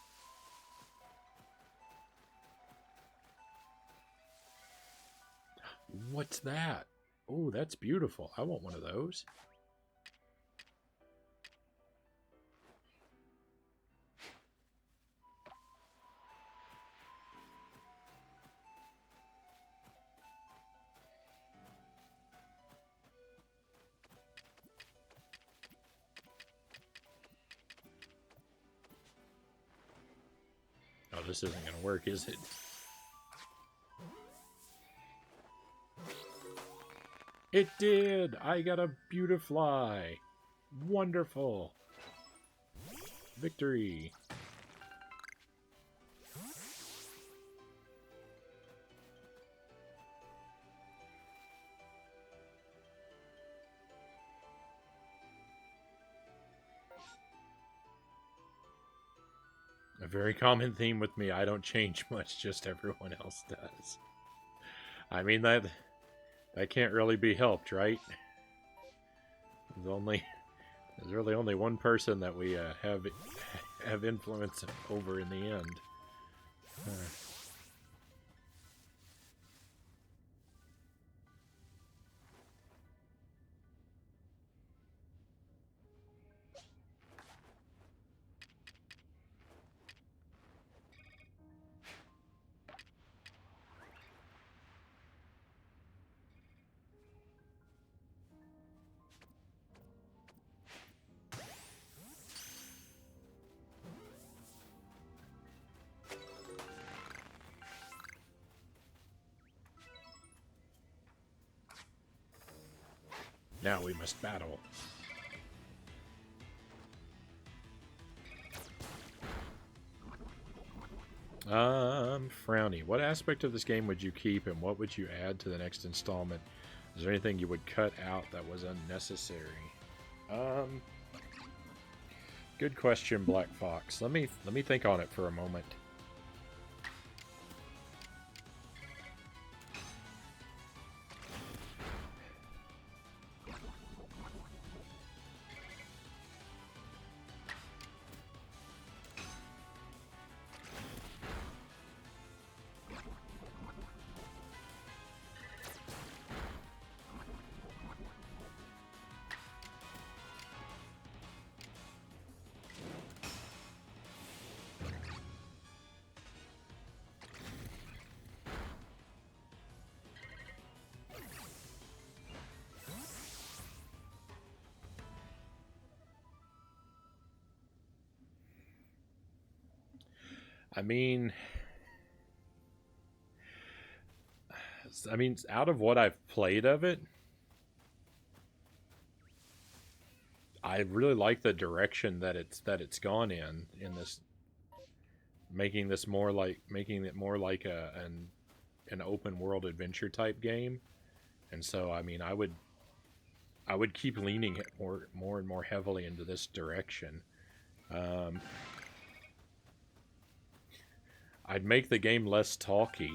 What's that? Oh, that's beautiful. I want one of those. Oh, this isn't going to work, is it? It did! I got a Beautifly! Wonderful! Victory! A very common theme with me. I don't change much, just everyone else does. I mean, that can't really be helped, right? There's really only one person that we have influence over in the end. Now we must battle. Frownie. What aspect of this game would you keep and what would you add to the next installment? Is there anything you would cut out that was unnecessary? Um, Good question, Black Fox. Let me think on it for a moment. I mean, out of what I've played of it, I really like the direction that it's gone in this, making it more like an open world adventure type game. And so, I mean, I would keep leaning it more and more heavily into this direction. Um, I'd make the game less talky.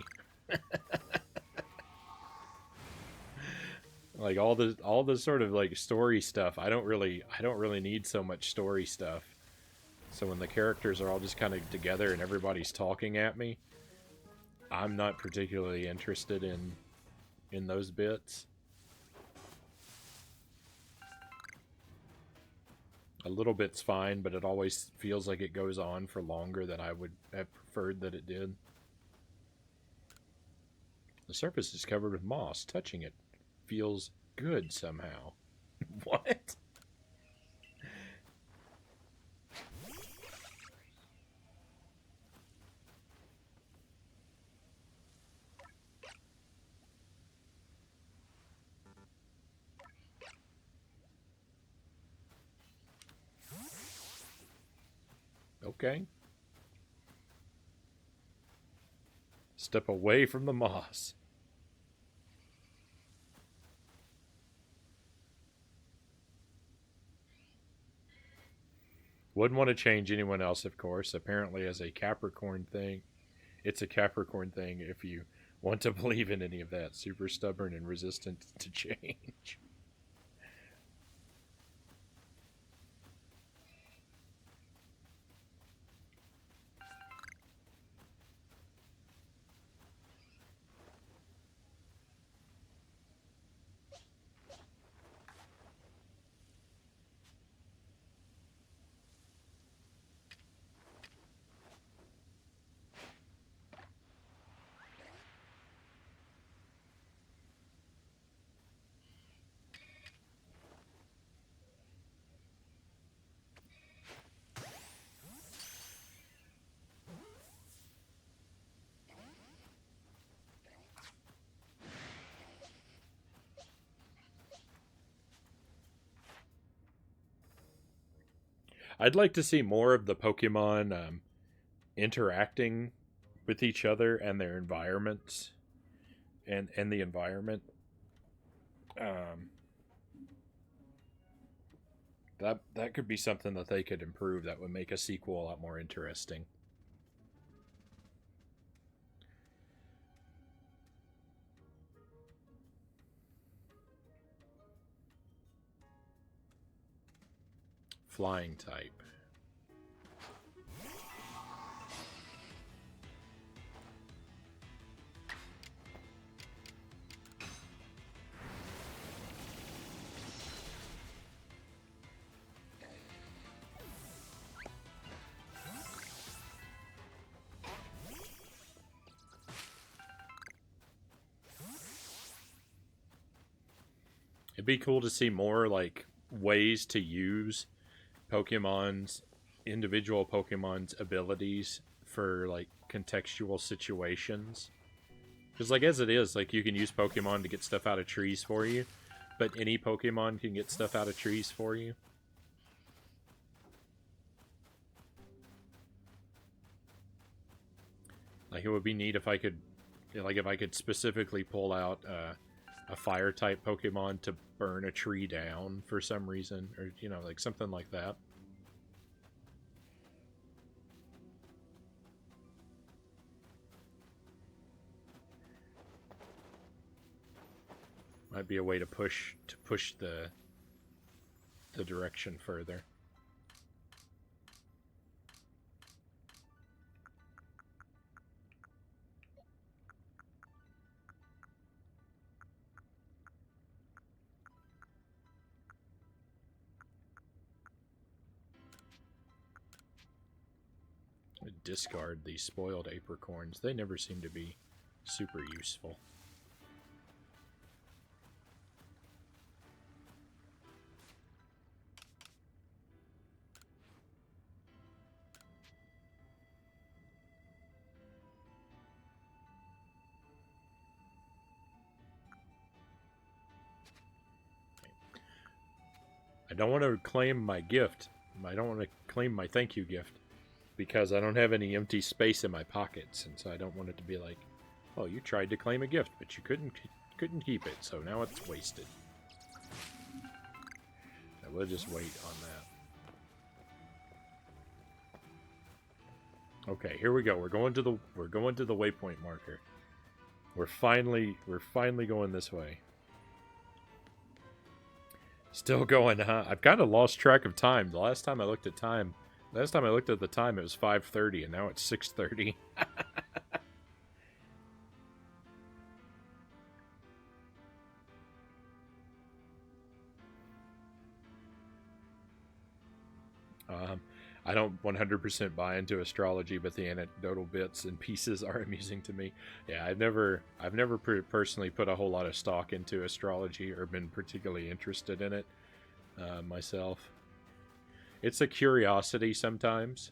Like all the sort of like story stuff, I don't really need so much story stuff. So when the characters are all just kind of together and everybody's talking at me, I'm not particularly interested in those bits. A little bit's fine, but it always feels like it goes on for longer than I would have preferred that it did. The surface is covered with moss. Touching it feels good somehow. What? Okay. Step away from the moss. Wouldn't want to change anyone else, of course. Apparently, as a Capricorn thing, it's a Capricorn thing if you want to believe in any of that. Super stubborn and resistant to change. I'd like to see more of the Pokemon interacting with each other and their environments and the environment. Um, that could be something that they could improve that would make a sequel a lot more interesting. Flying type. It'd be cool to see more like ways to use Pokemon's individual Pokemon's abilities for like contextual situations. Because like as it is, like you can use Pokemon to get stuff out of trees for you, but any Pokemon can get stuff out of trees for you. Like it would be neat if I could, like if I could specifically pull out a fire type Pokemon to burn a tree down for some reason, or you know, like something like that. Might be a way to push the direction further. Discard these spoiled apricorns. They never seem to be super useful. I don't want to claim my gift. I don't want to claim my thank you gift because I don't have any empty space in my pockets, and so I don't want it to be like, oh, you tried to claim a gift, but you couldn't keep it, so now it's wasted. Now we'll just wait on that. Okay, here we go. We're going to the waypoint marker. We're finally going this way. Still going, huh? I've kind of lost track of time. The last time I looked at the time, it was 5:30, and now it's 6:30. I don't 100% buy into astrology, but the anecdotal bits and pieces are amusing to me. Yeah, I've never personally put a whole lot of stock into astrology or been particularly interested in it myself. It's a curiosity sometimes.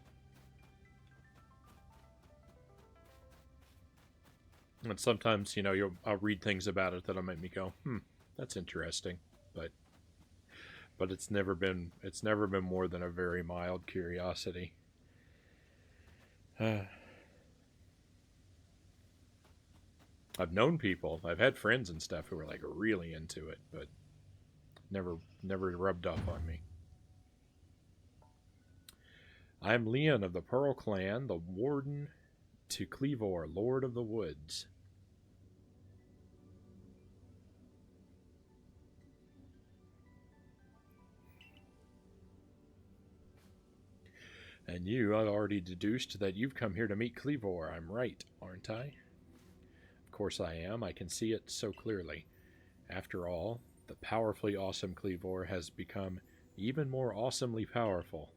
And sometimes, you know, I'll read things about it that'll make me go, that's interesting. But it's never been more than a very mild curiosity. I've known people, I've had friends and stuff who were like really into it, but never rubbed off on me. I am Leon of the Pearl Clan, the Warden to Cleavor, Lord of the Woods. And you, I've already deduced that you've come here to meet Cleavor. I'm right, aren't I? Of course I am. I can see it so clearly. After all, the powerfully awesome Cleavor has become even more awesomely powerful.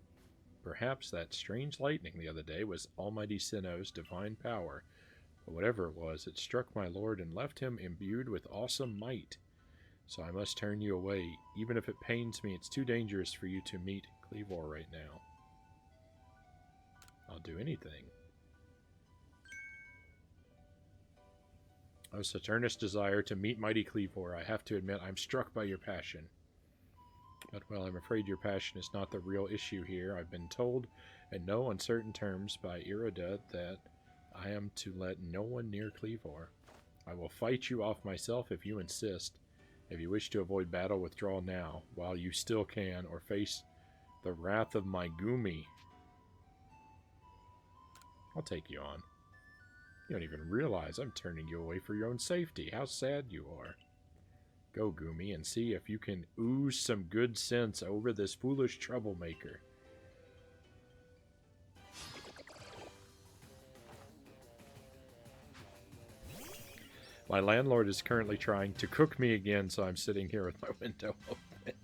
Perhaps that strange lightning the other day was Almighty Sinnoh's divine power. But whatever it was, it struck my lord and left him imbued with awesome might. So I must turn you away. Even if it pains me, it's too dangerous for you to meet Cleavor right now. I'll do anything. I have such earnest desire to meet mighty Cleavor. I have to admit I'm struck by your passion. But, well, I'm afraid your passion is not the real issue here. I've been told in no uncertain terms by Iroda that I am to let no one near Cleavor. I will fight you off myself if you insist. If you wish to avoid battle, withdraw now, while you still can, or face the wrath of my Gumi. I'll take you on. You don't even realize I'm turning you away for your own safety. How sad you are. Go, Gumi, and see if you can ooze some good sense over this foolish troublemaker. My landlord is currently trying to cook me again, so I'm sitting here with my window open.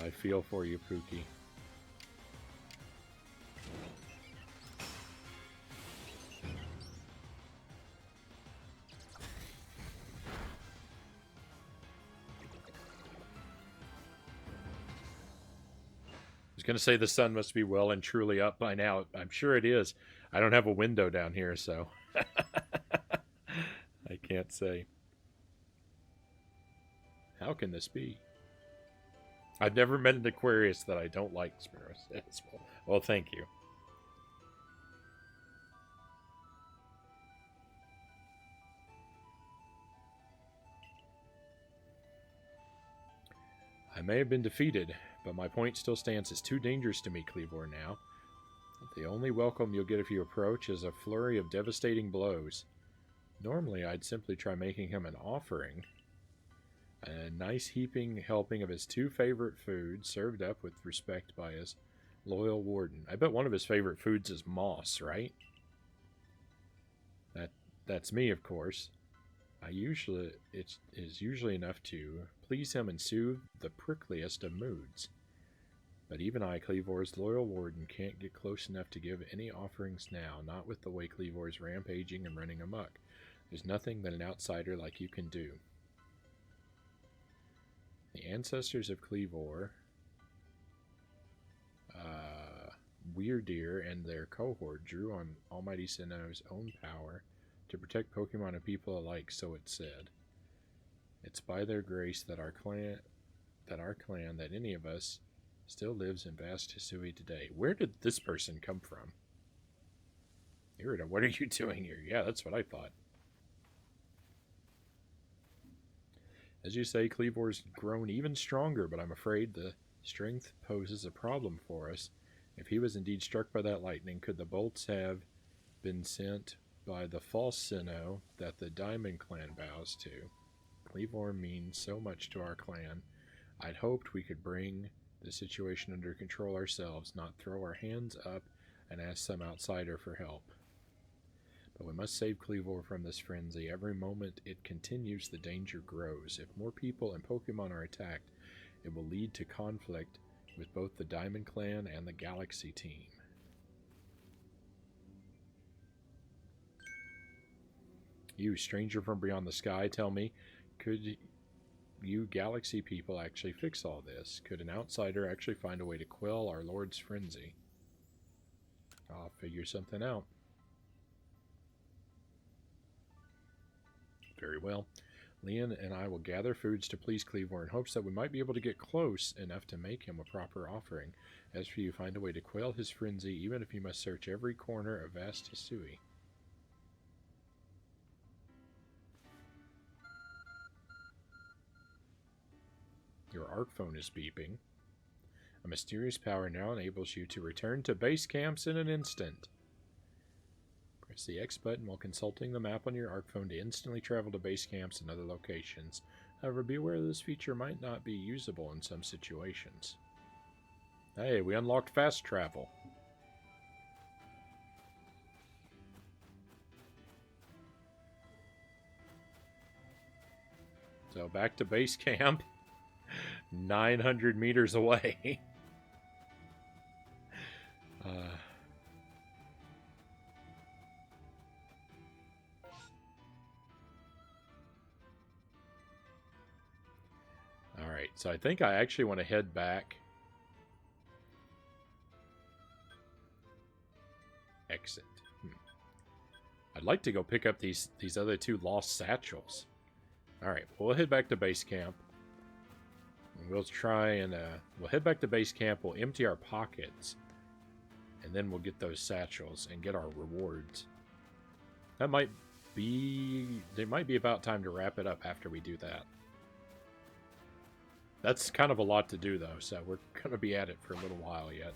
I feel for you, Pookie. Going to say the sun must be well and truly up by now. I'm sure it is. I don't have a window down here, so I can't say. How can this be? I've never met an Aquarius that I don't like, Sparrow says. Well, thank you. I may have been defeated, but my point still stands. It's too dangerous to meet Cleavor now. The only welcome you'll get if you approach is a flurry of devastating blows. Normally, I'd simply try making him an offering. A nice heaping helping of his 2 favorite foods, served up with respect by his loyal warden. I bet one of his favorite foods is moss, right? That's me, of course. It is usually enough to please him and soothe the prickliest of moods. But even I, Cleavor's loyal warden, can't get close enough to give any offerings now, not with the way Cleavor's rampaging and running amok. There's nothing that an outsider like you can do. The ancestors of Cleavor, Weirdeer, and their cohort drew on Almighty Sinnoh's own power to protect Pokemon and people alike, so it's said. It's by their grace that our clan, that any of us, still lives in vast Hisui today. Where did this person come from? Irida, what are you doing here? Yeah, that's what I thought. As you say, Cleavor's grown even stronger, but I'm afraid the strength poses a problem for us. If he was indeed struck by that lightning, could the bolts have been sent by the false Sinnoh that the Diamond Clan bows to? Cleavor means so much to our clan. I'd hoped we could bring the situation under control ourselves, not throw our hands up and ask some outsider for help. But we must save Cleavor from this frenzy. Every moment it continues, the danger grows. If more people and Pokemon are attacked, it will lead to conflict with both the Diamond Clan and the Galaxy team. You, stranger from beyond the sky, tell me, could you Galaxy people actually fix all this? Could an outsider actually find a way to quell our Lord's frenzy? I'll figure something out. Very well. Leon and I will gather foods to please Cleavor in hopes that we might be able to get close enough to make him a proper offering. As for you, find a way to quell his frenzy, even if you must search every corner of vast Hisui. Your ARC phone is beeping. A mysterious power now enables you to return to base camps in an instant. Press the X button while consulting the map on your ARC phone to instantly travel to base camps and other locations. However, be aware this feature might not be usable in some situations. Hey, we unlocked fast travel. So back to base camp. 900 meters away. Alright, so I think I actually want to head back. Exit. I'd like to go pick up these other 2 lost satchels. Alright, we'll head back to base camp. We'll try and, we'll head back to base camp, we'll empty our pockets, and then we'll get those satchels and get our rewards. That might be, it might be about time to wrap it up after we do that. That's kind of a lot to do, though, so we're going to be at it for a little while yet.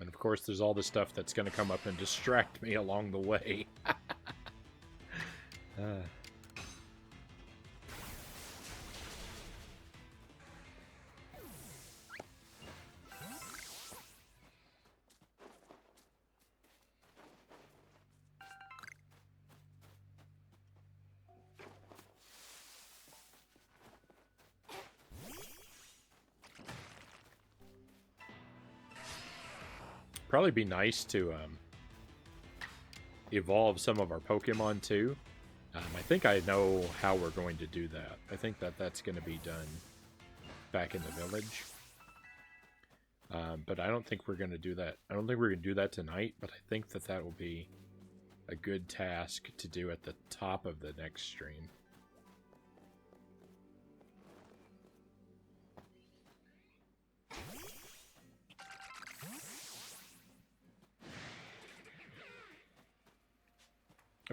Of course, there's all the stuff that's going to come up and distract me along the way. Probably be nice to evolve some of our Pokemon too. I think I know how we're going to do that. I think that that's going to be done back in the village. But I don't think we're going to do that. I don't think we're going to do that tonight, but I think that that will be a good task to do at the top of the next stream.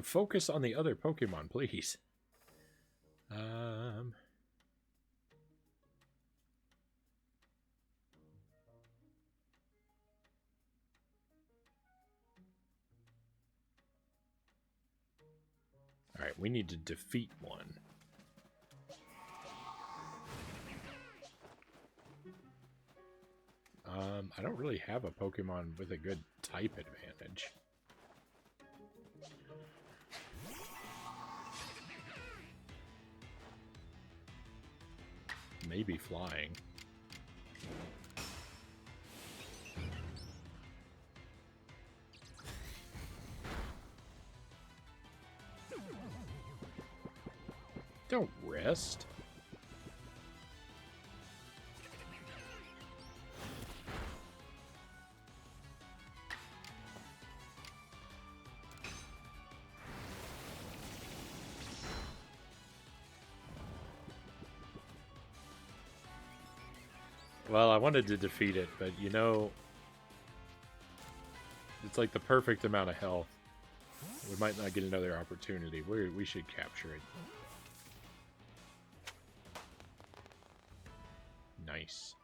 Focus on the other Pokemon, please. Alright, we need to defeat one. I don't really have a Pokemon with a good type advantage. Maybe flying. Don't rest. Well, I wanted to defeat it, but you know, it's like the perfect amount of health. We might not get another opportunity. We should capture it. Nice.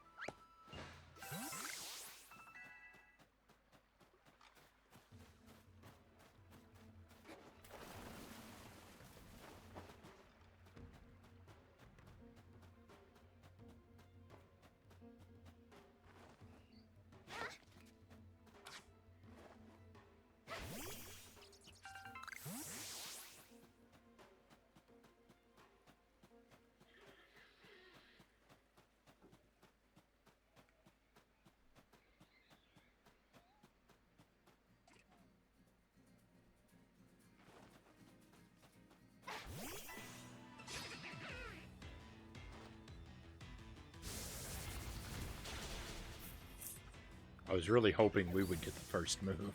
I was really hoping we would get the first move.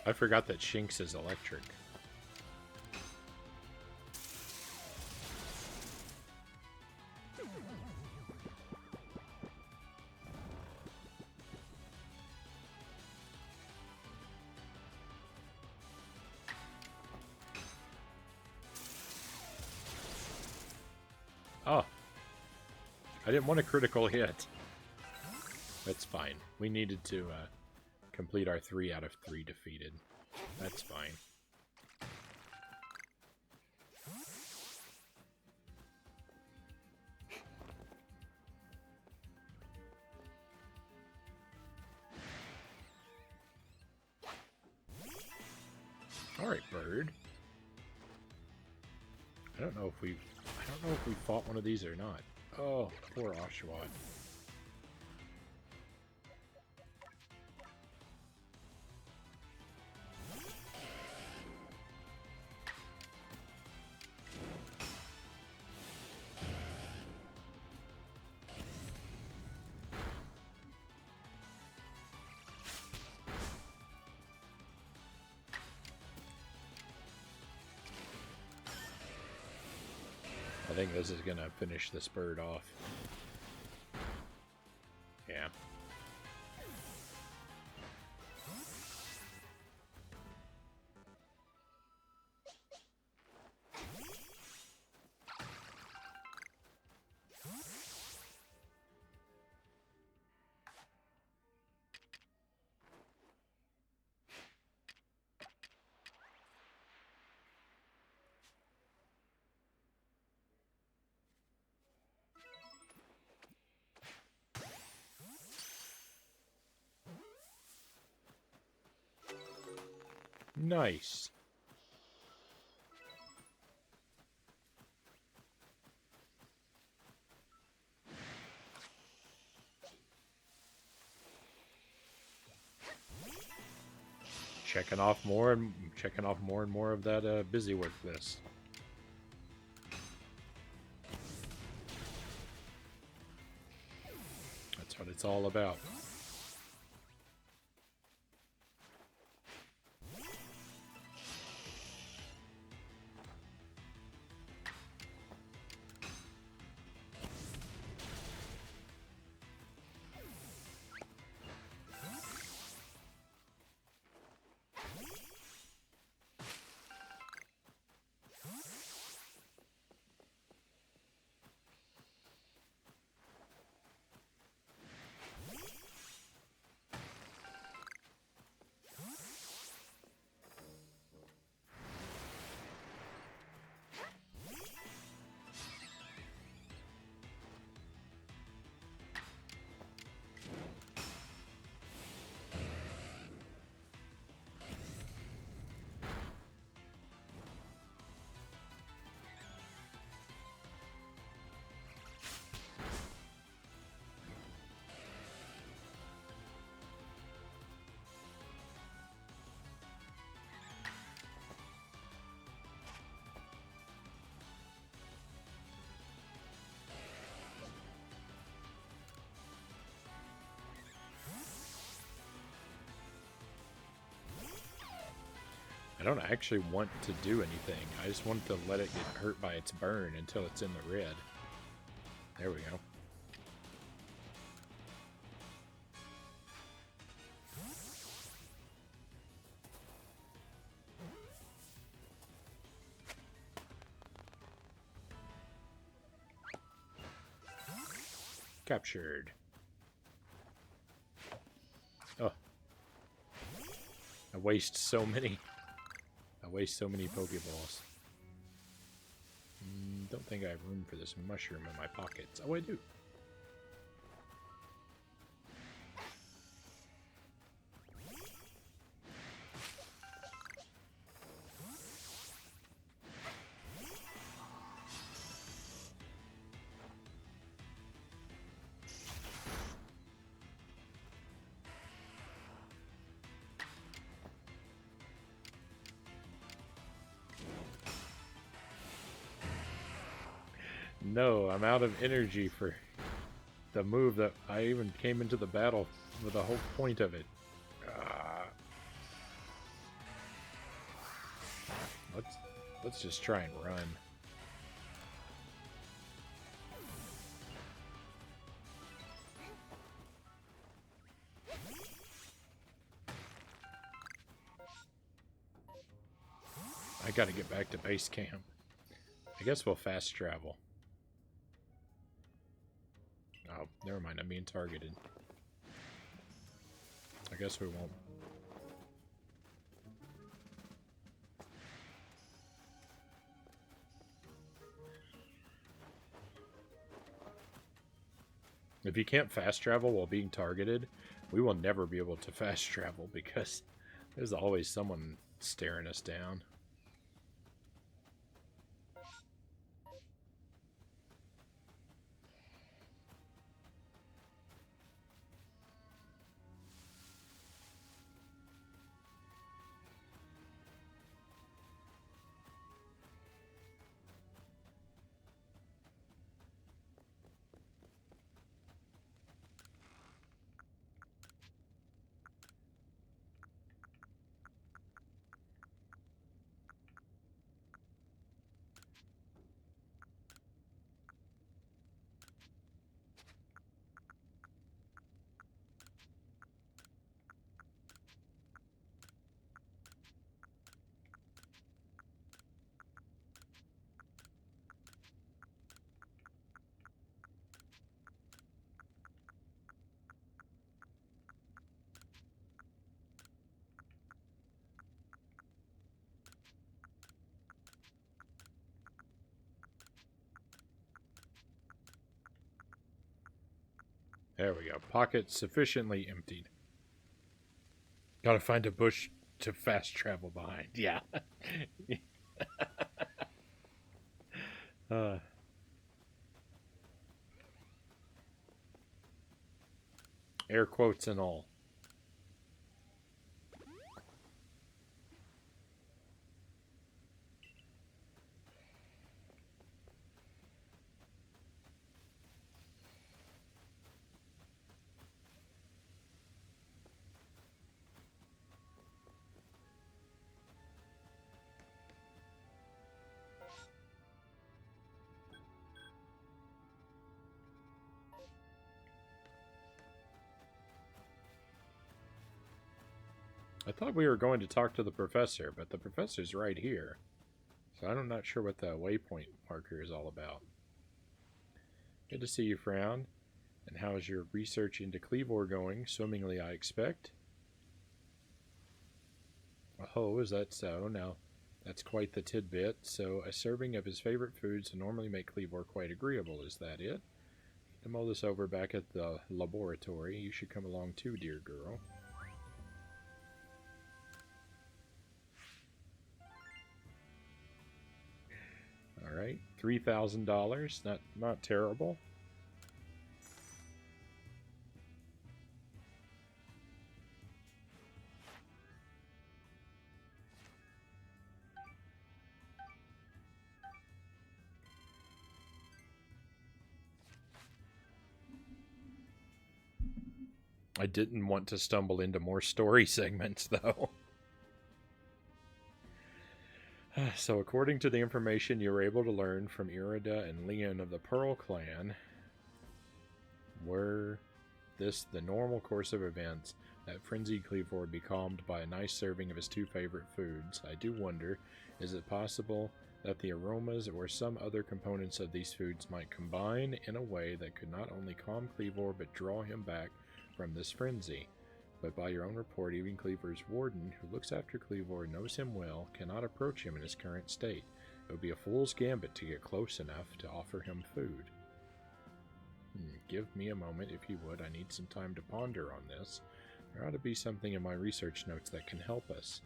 I forgot that Shinx is electric. Oh. I didn't want a critical hit. That's fine. We needed to complete our 3 out of 3 defeated. That's fine. Alright, bird. I don't know if we fought one of these or not. Oh, poor Oshawott. I think this is gonna finish this bird off. Yeah. Nice. checking off more and more of that busy work list. That's what it's all about. I don't actually want to do anything. I just want to let it get hurt by its burn until it's in the red. There we go. Captured. Oh. I waste so many Pokeballs. Don't think I have room for this mushroom in my pockets. Oh, I do. No, I'm out of energy for the move that I even came into the battle with the whole point of it. Let's just try and run. I gotta get back to base camp. I guess we'll fast travel. Oh, never mind. I'm being targeted. I guess we won't. If you can't fast travel while being targeted, we will never be able to fast travel because there's always someone staring us down. There we go. Pocket sufficiently emptied. Gotta find a bush to fast travel behind. Yeah. Air quotes and all. I thought we were going to talk to the professor, but the professor's right here. So I'm not sure what the waypoint marker is all about. Good to see you, Frown. And how is your research into Cleavor going? Swimmingly, I expect. Oh, is that so? Now, that's quite the tidbit. So, a serving of his favorite foods normally make Cleavor quite agreeable. Is that it? To mull this over back at the laboratory. You should come along too, dear girl. Alright, $3,000. Not terrible. I didn't want to stumble into more story segments, though. So, according to the information you were able to learn from Irida and Leon of the Pearl Clan, were this the normal course of events, that frenzied Cleavor would be calmed by a nice serving of his two favorite foods. I do wonder, is it possible that the aromas or some other components of these foods might combine in a way that could not only calm Cleavor but draw him back from this frenzy? But by your own report, even Cleavor's warden, who looks after Cleavor and knows him well, cannot approach him in his current state. It would be a fool's gambit to get close enough to offer him food. Give me a moment, if you would. I need some time to ponder on this. There ought to be something in my research notes that can help us.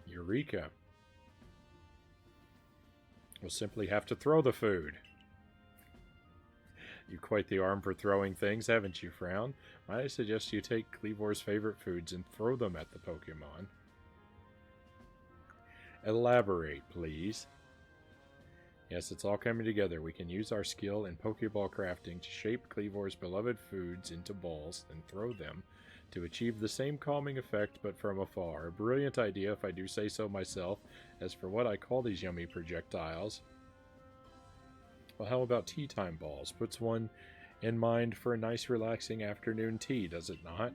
Eureka. We'll simply have to throw the food. You've quite the arm for throwing things, haven't you, Frown? Might I suggest you take Cleavor's favorite foods and throw them at the Pokémon? Elaborate, please. Yes, it's all coming together. We can use our skill in Pokeball crafting to shape Cleavor's beloved foods into balls and throw them to achieve the same calming effect but from afar. A brilliant idea, if I do say so myself. As for what I call these yummy projectiles, well, how about tea time balls? Puts one in mind for a nice relaxing afternoon tea, does it not?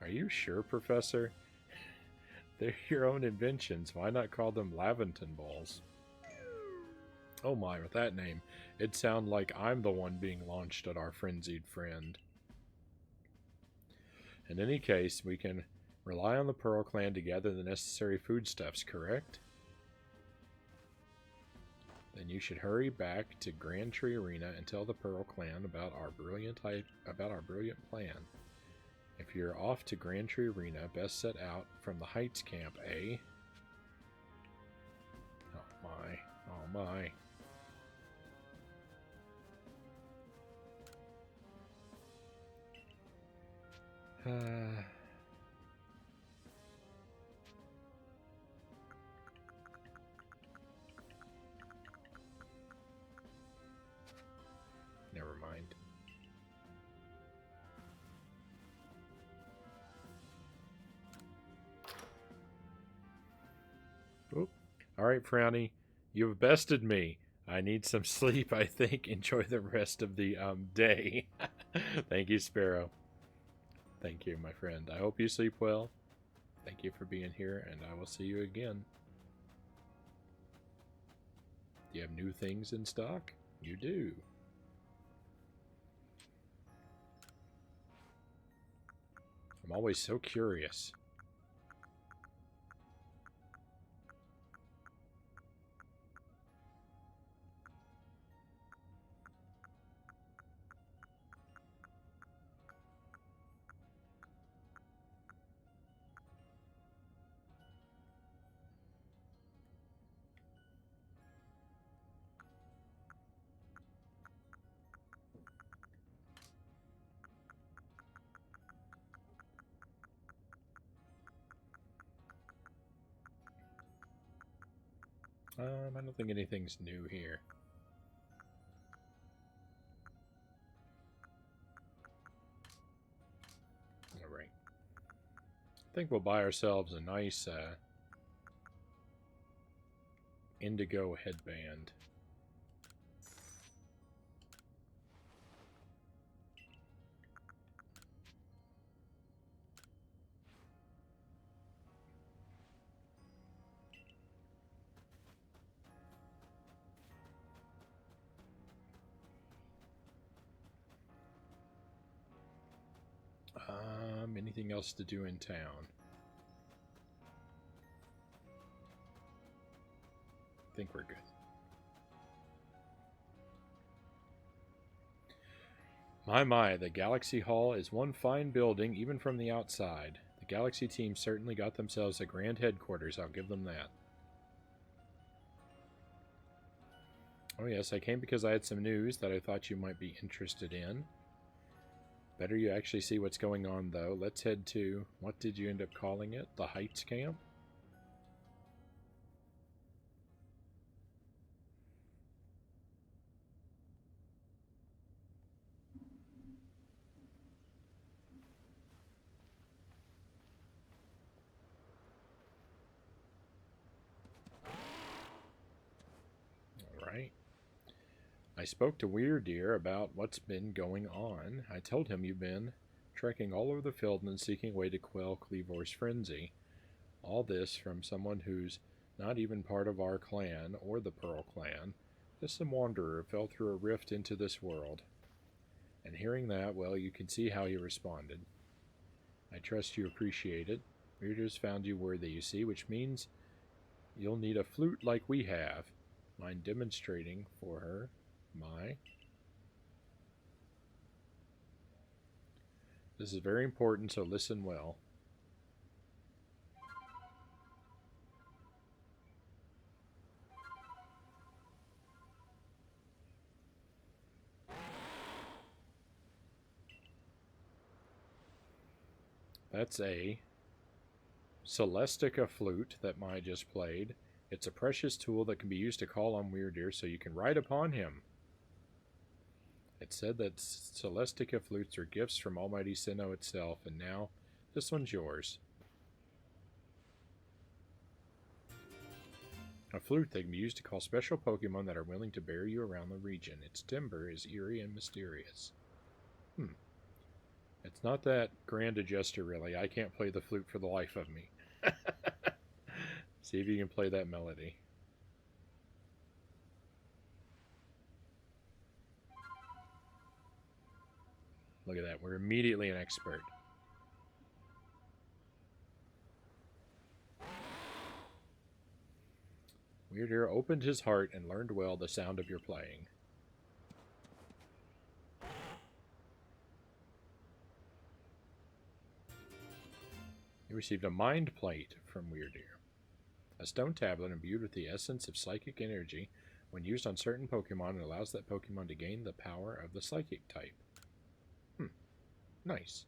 Are you sure, Professor? They're your own inventions. Why not call them Laventon balls? Oh my, with that name, it'd sound like I'm the one being launched at our frenzied friend. In any case, we can rely on the Pearl Clan to gather the necessary foodstuffs, correct? Then you should hurry back to Grand Tree Arena and tell the Pearl Clan about our brilliant plan. If you're off to Grand Tree Arena, best set out from the Heights camp, eh? Oh my, oh my. Never mind. Oop. All right, Frownie, you've bested me. I need some sleep, I think. Enjoy the rest of the day. Thank you, Sparrow. Thank you, my friend. I hope you sleep well. Thank you for being here, and I will see you again. Do you have new things in stock? You do. I'm always so curious. I don't think anything's new here. think we'll buy ourselves a nice indigo headband. Anything else to do in town? I think we're good. My, the Galaxy Hall is one fine building, even from the outside. The Galaxy team certainly got themselves a grand headquarters, I'll give them that. Oh yes, I came because I had some news that I thought you might be interested in. Better you actually see what's going on, though. Let's head to... what did you end up calling it? The Heights Camp? Alright. I spoke to Weirdeer about what's been going on. I told him you've been trekking all over the field and seeking a way to quell Cleavor's frenzy. All this from someone who's not even part of our clan or the Pearl clan. Just some wanderer fell through a rift into this world. And hearing that, well, you can see how he responded. I trust you appreciate it. Weirder's found you worthy, you see, which means you'll need a flute like we have. Mind demonstrating for her? This is very important, so listen well. That's a Celestica flute that Mai just played. It's a precious tool that can be used to call on Weirdeer so you can ride upon him. It said that Celestica flutes are gifts from Almighty Sinnoh itself, and now this one's yours. A flute that can be used to call special Pokemon that are willing to bear you around the region. Its timbre is eerie and mysterious. It's not that grand a gesture, really. I can't play the flute for the life of me. See if you can play that melody. Look at that. We're immediately an expert. Weirdeer opened his heart and learned well the sound of your playing. You received a mind plate from Weirdeer. A stone tablet imbued with the essence of psychic energy. When used on certain Pokemon, it allows that Pokemon to gain the power of the psychic type. Nice.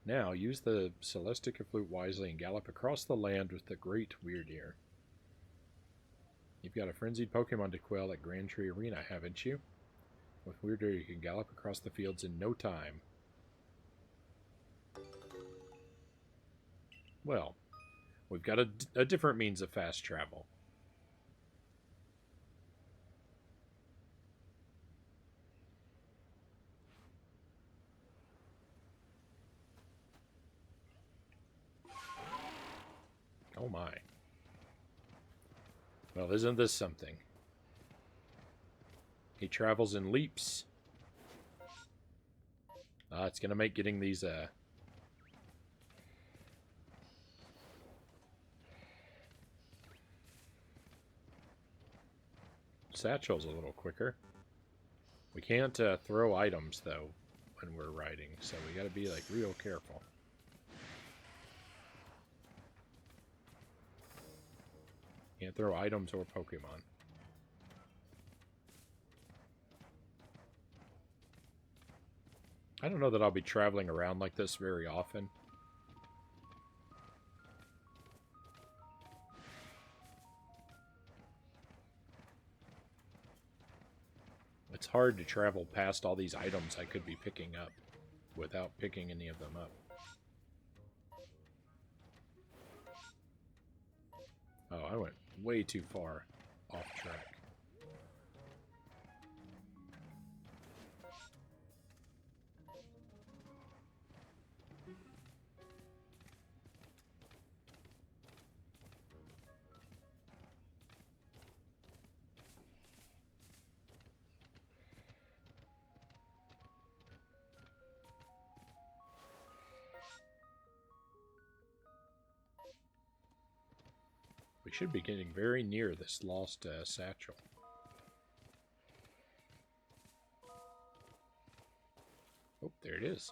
Now, use the Celestica flute wisely and gallop across the land with the great Weirdeer. You've got a frenzied Pokemon to quell at Grand Tree Arena, haven't you? With Weirdeer, you can gallop across the fields in no time. Well, we've got a different means of fast travel. Oh my. Well, isn't this something? He travels in leaps. It's going to make getting these satchels a little quicker. We can't throw items, though, when we're riding, so we got to be, like, real careful. Can't throw items or Pokemon. I don't know that I'll be traveling around like this very often. It's hard to travel past all these items I could be picking up without picking any of them up. way too far off track. We should be getting very near this lost satchel. Oh, there it is.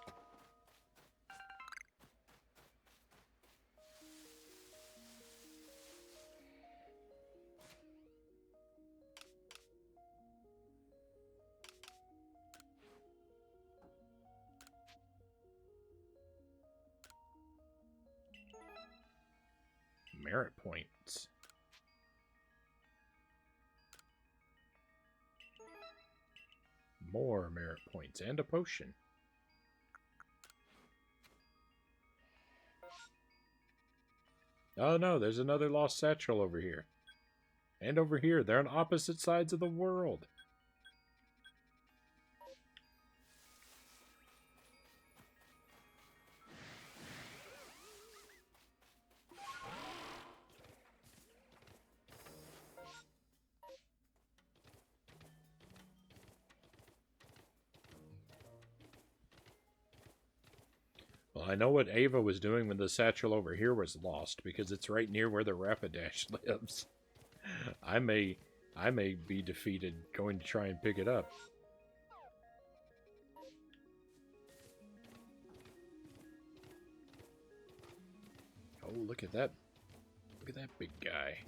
Merit points. More merit points and a potion. Oh no, there's another lost satchel over here. And over here. They're on opposite sides of the world. Well, I know what Ava was doing when the satchel over here was lost, because it's right near where the Rapidash lives. I may be defeated going to try and pick it up. Oh, look at that. Look at that big guy.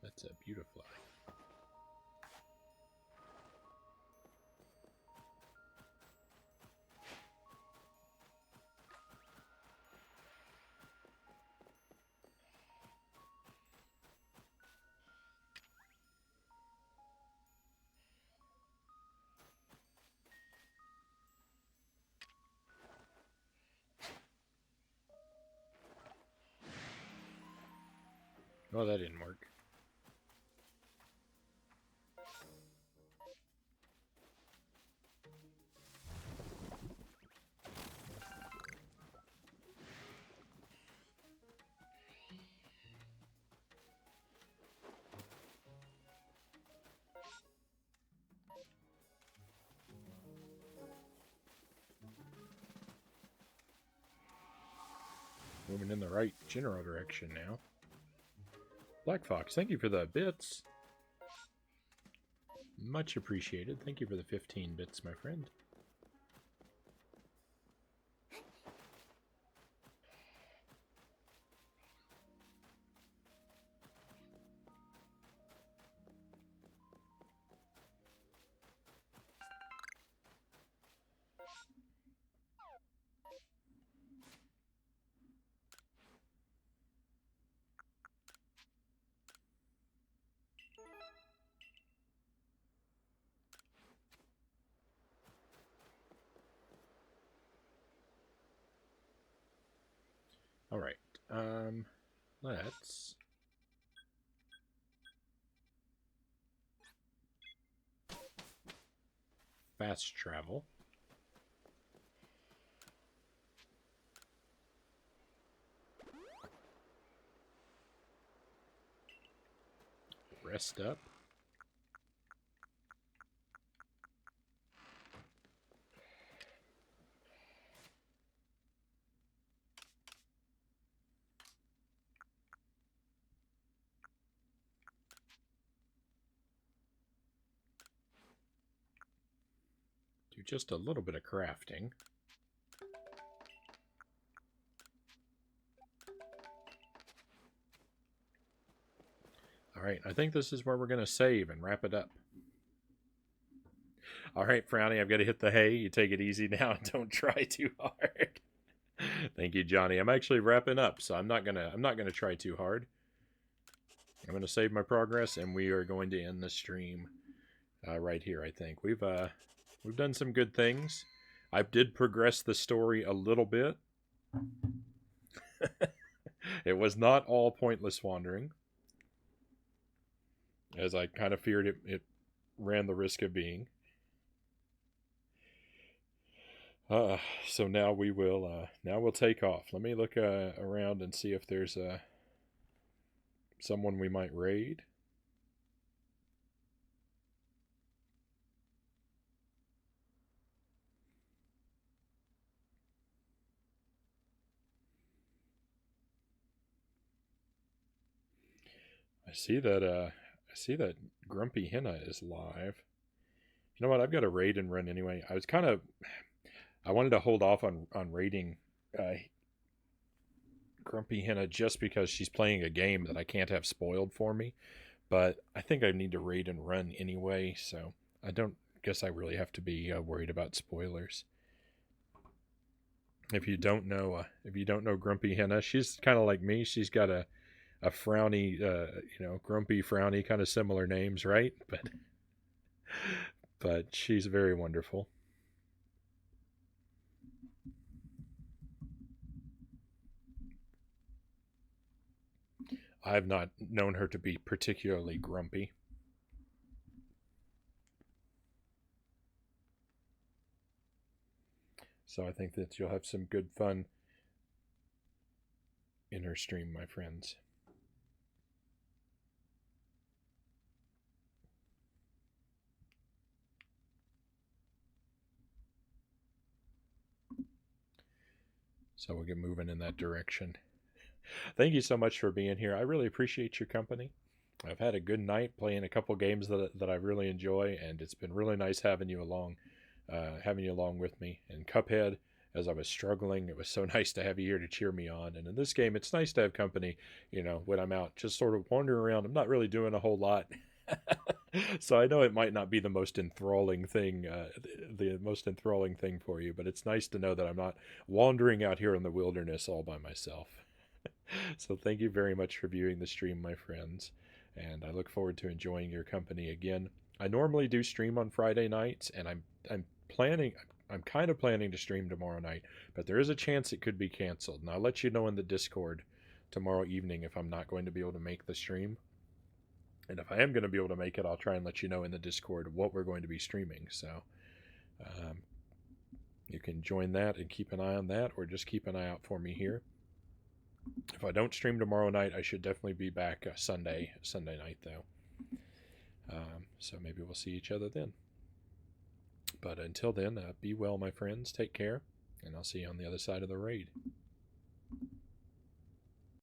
That's a beautiful. Oh, that didn't work. Moving in the right general direction now. Black Fox, thank you for the bits. Much appreciated. Thank you for the 15 bits, my friend. All right. Let's fast travel. Rest up. Do just a little bit of crafting. Alright, I think this is where we're going to save and wrap it up. Alright, Frownie, I've got to hit the hay. You take it easy now and don't try too hard. Thank you, Johnny. I'm actually wrapping up, so I'm not gonna try too hard. I'm gonna save my progress, and we are going to end the stream right here. I think we've done some good things. I did progress the story a little bit. It was not all pointless wandering, as I kind of feared it ran the risk of being. Uh, so now we'll take off. Let me look around and see if there's someone we might raid. I see that Grumpy Henna is live. You know what? I've got a raid and run anyway. I wanted to hold off on raiding uh, Grumpy Henna just because she's playing a game that I can't have spoiled for me. But I think I need to raid and run anyway, so I don't guess I really have to be worried about spoilers. If you don't know Grumpy Henna, she's kind of like me. She's got a frowny, grumpy frowny, kind of similar names, right? But she's very wonderful. I've not known her to be particularly grumpy. So I think that you'll have some good fun in her stream, my friends. So we'll get moving in that direction. Thank you so much for being here. I really appreciate your company. I've had a good night playing a couple games that I really enjoy, and it's been really nice having you along with me. And Cuphead, as I was struggling, it was so nice to have you here to cheer me on. And in this game, it's nice to have company. When I'm out, just sort of wandering around. I'm not really doing a whole lot. So I know it might not be the most enthralling thing, the most enthralling thing for you, but it's nice to know that I'm not wandering out here in the wilderness all by myself. So thank you very much for viewing the stream, my friends, and I look forward to enjoying your company again. I normally do stream on Friday nights, and I'm planning. I'm kind of planning to stream tomorrow night, but there is a chance it could be canceled, and I'll let you know in the Discord tomorrow evening if I'm not going to be able to make the stream. And if I am going to be able to make it, I'll try and let you know in the Discord what we're going to be streaming. So um, you can join that and keep an eye on that, or just keep an eye out for me here. If I don't stream tomorrow night, I should definitely be back Sunday night though. So maybe we'll see each other then. But until then, be well, my friends. Take care, and I'll see you on the other side of the raid.